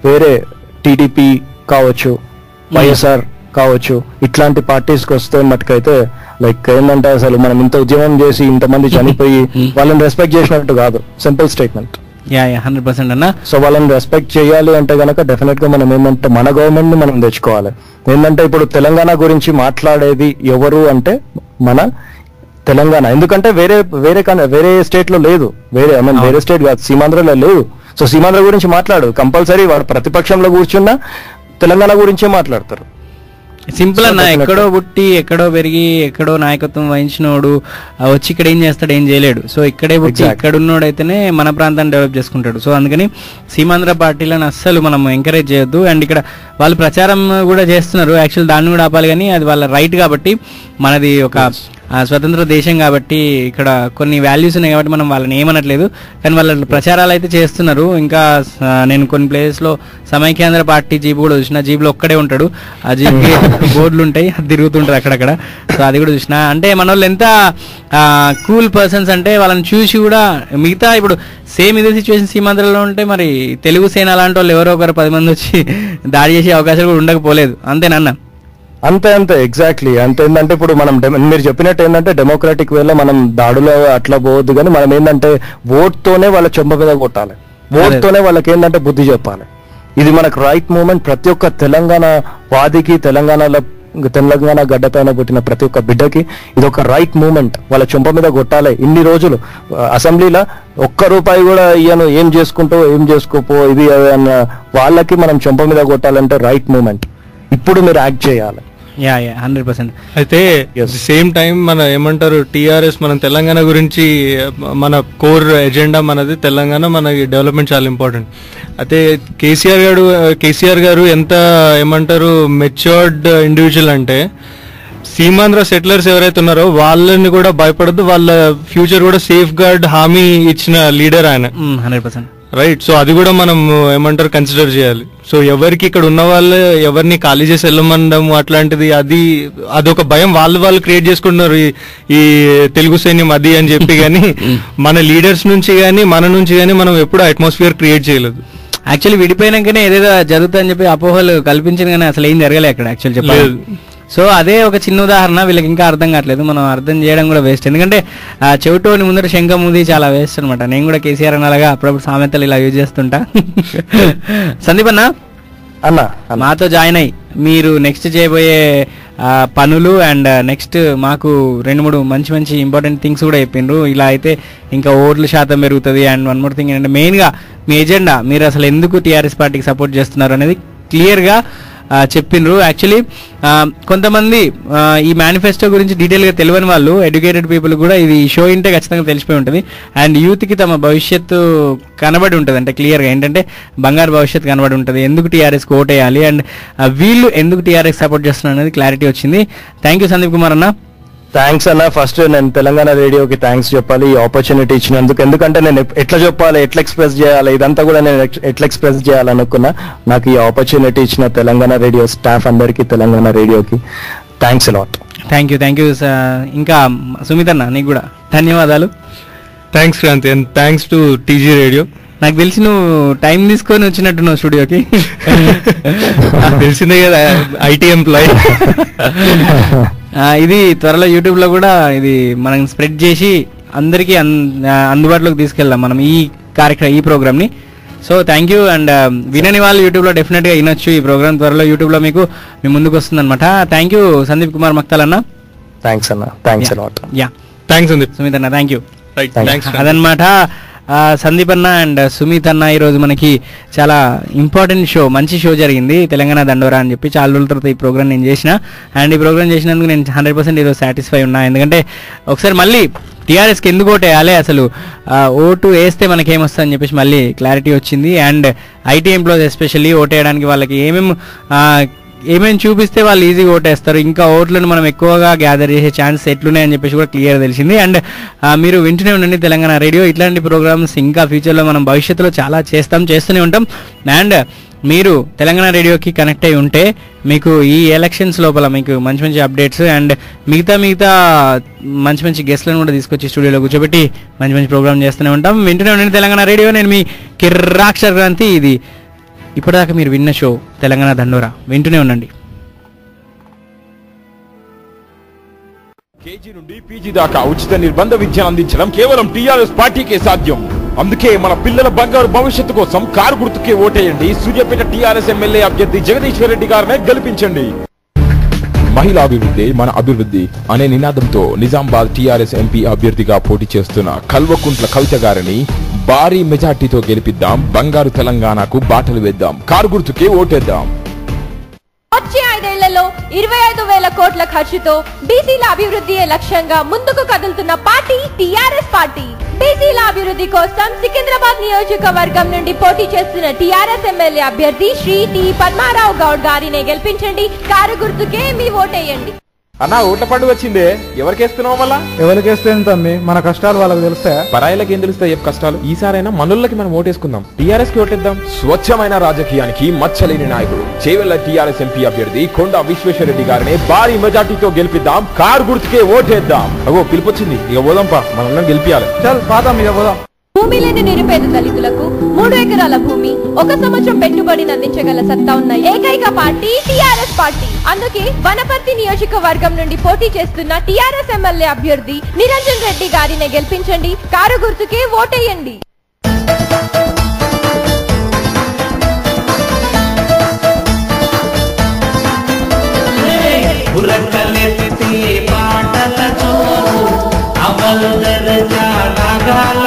వేరే TDP కావచ్చు, YSR కావచ్చు, ఇట్లాంటి పార్టీస్కి వస్తే మటుకైతే లైక్ ఏంటంటే అసలు మనం ఇంత ఉద్యమం చేసి ఇంతమంది చనిపోయి వాళ్ళని రెస్పెక్ట్ చేసినట్టు కాదు. Simple statement. 100% అన్న. సో వాళ్ళని రెస్పెక్ట్ చేయాలి అంటే గనక డెఫినెట్ గా మనం ఏంటంటే మన గవర్నమెంట్ ని మనం తెచ్చుకోవాలి. ఏంటంటే ఇప్పుడు తెలంగాణ గురించి మాట్లాడేది ఎవరు అంటే మన తెలంగాణ. ఎందుకంటే వేరే స్టేట్ లో లేదు, వేరే స్టేట్ కాదు, సీమాంధ్రలో లేదు. సో సీమాంధ్ర గురించి మాట్లాడు కంపల్సరీ, వాడు ప్రతిపక్షంలో కూర్చున్నా తెలంగాణ గురించే మాట్లాడతారు. సింపుల్ అన్న, ఎక్కడో పుట్టి ఎక్కడో పెరిగి ఎక్కడో నాయకత్వం వహించినోడు వచ్చి ఇక్కడ ఏం చేస్తాడు, ఏం చేయలేడు. సో ఇక్కడే పుట్టి ఇక్కడ ఉన్నోడైతేనే మన ప్రాంతాన్ని డెవలప్ చేసుకుంటాడు. సో అందుకని సీమాంధ్ర పార్టీలను అస్సలు మనం ఎంకరేజ్ చేయొద్దు. అండ్ ఇక్కడ వాళ్ళు ప్రచారం కూడా చేస్తున్నారు, యాక్చువల్ దాన్ని కూడా ఆపాలి, కానీ అది వాళ్ళ రైట్ కాబట్టి మనది ఒక స్వతంత్ర దేశం కాబట్టి ఇక్కడ కొన్ని వాల్యూస్ ఉన్నాయి కాబట్టి మనం వాళ్ళని ఏమనట్లేదు, కానీ వాళ్ళ ప్రచారాలు అయితే చేస్తున్నారు. ఇంకా నేను కొన్ని ప్లేసెస్లో సమైక్యాంధ్ర పార్టీ జీప్ కూడా చూసిన, జీప్లో ఒక్కడే ఉంటాడు, ఆ జీప్కి బోర్డులు ఉంటాయి, అది తిరుగుతుంటారు అక్కడక్కడ. సో అది కూడా చూసిన. అంటే మన వాళ్ళు ఎంత కూల్ పర్సన్స్ అంటే వాళ్ళని చూసి కూడా మిగతా ఇప్పుడు సేమ్ ఇదే సిచ్యువేషన్ సీమాంధ్రలో ఉంటే మరి తెలుగు సేన అలాంటి వాళ్ళు ఎవరో ఒకరు 10 మంది వచ్చి దాడి చేసే అవకాశాలు కూడా ఉండకపోలేదు. అంతేనన్నా? అంతే ఎగ్జాక్ట్లీ. అంటే ఏంటంటే ఇప్పుడు మనం మీరు చెప్పినట్టు ఏంటంటే డెమోక్రాటిక్ వేలో మనం దాడులో అట్లా పోవద్దు, కానీ మనం ఏంటంటే ఓట్తోనే వాళ్ళ చెంప మీద కొట్టాలి, ఓట్తోనే వాళ్ళకి ఏంటంటే బుద్ధి చెప్పాలి. ఇది మనకు రైట్ మూమెంట్. ప్రతి ఒక్క తెలంగాణ వాదికి, తెలంగాణ గడ్డ పైన పుట్టిన ప్రతి ఒక్క బిడ్డకి ఇది ఒక రైట్ మూమెంట్. వాళ్ళ చెంప మీద కొట్టాలి. ఇన్ని రోజులు అసెంబ్లీలో ₹1 కూడా ఇయ్యను, ఏం చేసుకోపో ఇది అన్న వాళ్ళకి మనం చెంప మీద కొట్టాలంటే రైట్ మూమెంట్. ఇప్పుడు మీరు యాక్ట్ చేయాలి. 100%. అయితే సేమ్ టైం మన ఏమంటారు టిఆర్ఎస్ మన తెలంగాణ గురించి మన కోర్ ఎజెండా మనది తెలంగాణ, మన డెవలప్మెంట్ చాలా ఇంపార్టెంట్. అయితే కేసీఆర్ గారు ఎంత ఏమంటారు మెచ్యూర్డ్ ఇండివిజువల్ అంటే సీమాంధ్ర సెటిలర్స్ ఎవరైతే ఉన్నారో వాళ్ళని కూడా భయపడద్దు, వాళ్ళ ఫ్యూచర్ కూడా సేఫ్ గార్డ్ హామీ ఇచ్చిన లీడర్ ఆయన. 100%. రైట్. సో అది కూడా మనం ఏమంటారు కన్సిడర్ చేయాలి. సో ఎవరికి ఇక్కడ ఉన్న వాళ్ళు ఎవరిని ఖాళీ చేసి వెళ్ళమండం అట్లాంటిది అదొక భయం వాళ్ళు క్రియేట్ చేసుకుంటున్నారు ఈ తెలుగు సైన్యం అది అని చెప్పి. కానీ మన లీడర్స్ నుంచి కానీ మన నుంచి కానీ మనం ఎప్పుడు అట్మాస్ఫియర్ క్రియేట్ చేయలేదు. యాక్చువల్లీ విడిపోయినాకనే ఏదేదో జరుగుతుందని చెప్పి అపోహలు కల్పించింది, కానీ అసలు ఏం జరగలేదు అక్కడ యాక్చువల్ చెప్పాలి. సో అదే ఒక చిన్న ఉదాహరణ. వీళ్ళకి ఇంకా అర్థం కావట్లేదు, మనం అర్థం చేయడం కూడా వేస్ట్. ఎందుకంటే చెవిటోని ముందర శంఖముది చాలా వేస్ట్ అనమాట. నేను కూడా కేసీఆర్ అన్నలాగా అప్పుడప్పుడు సామెతలు ఇలా యూజ్ చేస్తుంటా. సందీప్ అన్న మాతో జాయిన్ అయ్యి మీరు నెక్స్ట్ చేయబోయే పనులు అండ్ నెక్స్ట్ మాకు 2-3 మంచి ఇంపార్టెంట్ థింగ్స్ కూడా చెప్పిండ్రు. ఇలా అయితే ఇంకా ఓట్ల శాతం పెరుగుతుంది. అండ్ 1 more థింగ్ ఏంటంటే మెయిన్గా మీ ఎజెండా, మీరు అసలు ఎందుకు టీఆర్ఎస్ పార్టీకి సపోర్ట్ చేస్తున్నారు అనేది క్లియర్గా చెప్పిండ్రు. యాక్చువల్లీ కొంతమంది ఈ మేనిఫెస్టో గురించి డీటెయిల్గా తెలియని వాళ్ళు, ఎడ్యుకేటెడ్ పీపుల్ కూడా ఇది షో ఇంటే ఖచ్చితంగా తెలిసిపోయి ఉంటుంది. అండ్ యూత్కి తమ భవిష్యత్తు కనబడి ఉంటుంది. అంటే క్లియర్గా ఏంటంటే బంగారు భవిష్యత్తు కనబడి ఉంటుంది. ఎందుకు టీఆర్ఎస్కి ఓట్ వేయాలి అండ్ వీళ్ళు ఎందుకు టీఆర్ఎస్ సపోర్ట్ చేస్తున్నారు అనేది క్లారిటీ వచ్చింది. థ్యాంక్ యూ సందీప్ కుమార్ అన్న. థ్యాంక్స్ అన్న. ఫస్ట్ నేను తెలంగాణ రేడియోకి థ్యాంక్స్ చెప్పాలి ఈ ఆపర్చునిటీ ఇచ్చినందుకు. ఎందుకంటే నేను ఎట్లా చెప్పాలి, ఎట్లా ఎక్స్ప్రెస్ చేయాలి, ఇదంతా కూడా నేను ఎట్లా ఎక్స్ప్రెస్ చేయాలనుకున్నా. నాకు ఈ ఆపర్చునిటీ ఇచ్చిన తెలంగాణ రేడియో స్టాఫ్ అందరికీ, తెలంగాణ రేడియోకి థ్యాంక్స్ అలాట్. Thank you. ఇంకా సుమిత్ అన్న నీకు కూడా ధన్యవాదాలు. Thanks Kranti and thanks to TG Radio. నాకు తెలిసి నువ్వు టైం తీసుకొని వచ్చినట్టున్నావు స్టూడియోకి. తెలిసిందే కదా, ఐటీ ఎంప్లాయీ. ఇది త్వరలో యూట్యూబ్లో కూడా ఇది మనం స్ప్రెడ్ చేసి అందరికీ అందుబాటులోకి తీసుకెళ్దాం మనం ఈ ప్రోగ్రామ్ని. So thank you. అండ్ వినని వాళ్ళు యూట్యూబ్లో డెఫినెట్గా వినొచ్చు. ఈ ప్రోగ్రామ్ త్వరలో యూట్యూబ్లో మీ ముందుకు వస్తుంది అనమాట. థ్యాంక్ యూ సందీప్ కుమార్ మక్తాల్ అన్న. థ్యాంక్స్ అన్న. Thanks a lot. Thanks Sandeep. Sumit అన్న థ్యాంక్ యూ. అదనమాట సందీప్ అన్న అండ్ సుమిత్ అన్న ఈరోజు మనకి చాలా ఇంపార్టెంట్ షో, మంచి షో జరిగింది తెలంగాణ దండోరా అని చెప్పి. చాలా రోజుల తర్వాత ఈ ప్రోగ్రామ్ నేను చేసిన. అండ్ ఈ ప్రోగ్రామ్ చేసినందుకు నేను 100% ఈరోజు సాటిస్ఫై ఉన్నా. ఎందుకంటే ఒకసారి మళ్ళీ టీఆర్ఎస్కి ఎందుకు ఓటు వేయాలి, అసలు ఓటు వేస్తే మనకేమొస్తుంది అని చెప్పేసి మళ్ళీ క్లారిటీ వచ్చింది. And IT employees especially vote వేయడానికి వాళ్ళకి ఏమేమి చూపిస్తే వాళ్ళు ఈజీగా ఓటేస్తారు, ఇంకా ఓట్లను మనం ఎక్కువగా గ్యాదర్ చేసే ఛాన్స్ ఎట్లున్నాయని చెప్పేసి కూడా క్లియర్ తెలిసింది. అండ్ మీరు వింటూనే ఉండండి తెలంగాణ రేడియో. ఇట్లాంటి ప్రోగ్రామ్స్ ఇంకా ఫ్యూచర్లో మనం భవిష్యత్తులో చాలా చేస్తూనే ఉంటాం. అండ్ మీరు తెలంగాణ రేడియోకి కనెక్ట్ అయి ఉంటే మీకు ఈ ఎలక్షన్స్ లోపల మీకు మంచి అప్డేట్స్ అండ్ మిగతా మంచి గెస్ట్లను కూడా తీసుకొచ్చి స్టూడియోలో కూర్చోబెట్టి మంచి ప్రోగ్రామ్ చేస్తూనే ఉంటాం. వింటూనే ఉండండి తెలంగాణ రేడియో. నేను మీ కిర్రాక్షర్ క్రాంతి. ఇది ఇప్పటిదాకా మీరు విన్న షో తెలంగాణ దండోరా. వింటూనే ఉండండి. కేజీ నుండి పీజీ దాకా ఉచిత నిర్బంధ విద్యను అందించడం కేవలం టీఆర్ఎస్ పార్టీకే సాధ్యం. అందుకే మన పిల్లల బంగారు భవిష్యత్తు కోసం కారు గుర్తుకే ఓటేయండి. సూర్యాపేట టీఆర్ఎస్ ఎమ్మెల్యే అభ్యర్థి జగదీశ్వర్ రెడ్డి గారినే గెలిపించండి. మహిళాభివృద్ధి మన అభివృద్ధి అనే నినాదంతో నిజామాబాద్ టీఆర్ఎస్ ఎంపీ అభ్యర్థిగా పోటీ చేస్తున్న కల్వకుంట్ల కవిత గారిని భారీ మెజార్టీతో గెలిపిద్దాం. బంగారు తెలంగాణకు బాటలు వేద్దాం. కారు గుర్తుకే ఓటేద్దాం. వచ్చే 5 ఏళ్లలో 25,000 కోట్ల ఖర్చుతో బీసీల అభివృద్ధి లక్ష్యంగా ముందుకు కదులుతున్న పార్టీ టీఆర్ఎస్ పార్టీ. బీసీల అభివృద్ధి కోసం సికింద్రాబాద్ నియోజకవర్గం నుండి పోటీ చేస్తున్న టీఆర్ఎస్ ఎమ్మెల్యే అభ్యర్థి శ్రీ టి పద్మారావు గౌడ్ గారిని గెలిపించండి. కారు గుర్తుకే మీ ఓటేయండి. అన్నా ఓట్ల పండుగ వచ్చిందే, ఎవరికేస్తున్నావు మళ్ళా? ఎవరికేస్తే తమ్మి, మన కష్టాలు వాళ్ళకి తెలుస్తాయా? పరాయిలకి ఏం తెలుస్తాయి కష్టాలు? ఈసారైనా మనోళ్ళకి మనం ఓటేసుకుందాం, టీఆర్ఎస్ కి ఓటేద్దాం. స్వచ్ఛమైన రాజకీయానికి మచ్చలేని నాయకుడు చేవెళ్ల టీఆర్ఎస్ ఎంపీ అభ్యర్థి కొండా విశ్వేశ్వరరెడ్డి గారిని భారీ మెజార్టీతో గెలిపిద్దాం. కారు గుర్తుకే ఓటేద్దాం. అగో పిలుపొచ్చింది, ఇక పోదాంపా, మనం గెలిపియాలి. చల్ పాదాం, ఇక పోదాం. భూమి లేని నిరుపేద దళితులకు 3 ఎకరాల భూమి, 1 సంవత్సరం పెట్టుబడిని అందించగల సత్తా ఉన్న ఏకైక పార్టీ టీఆర్ఎస్ పార్టీ. అందుకే వనపర్తి నియోజకవర్గం నుండి పోటీ చేస్తున్న టీఆర్ఎస్ ఎమ్మెల్యే అభ్యర్థి నిరంజన్ రెడ్డి గారిని గెలిపించండి. కారు గుర్తుకే ఓటేయండి. పాటల చోరు అవల్ దర్జా నగాల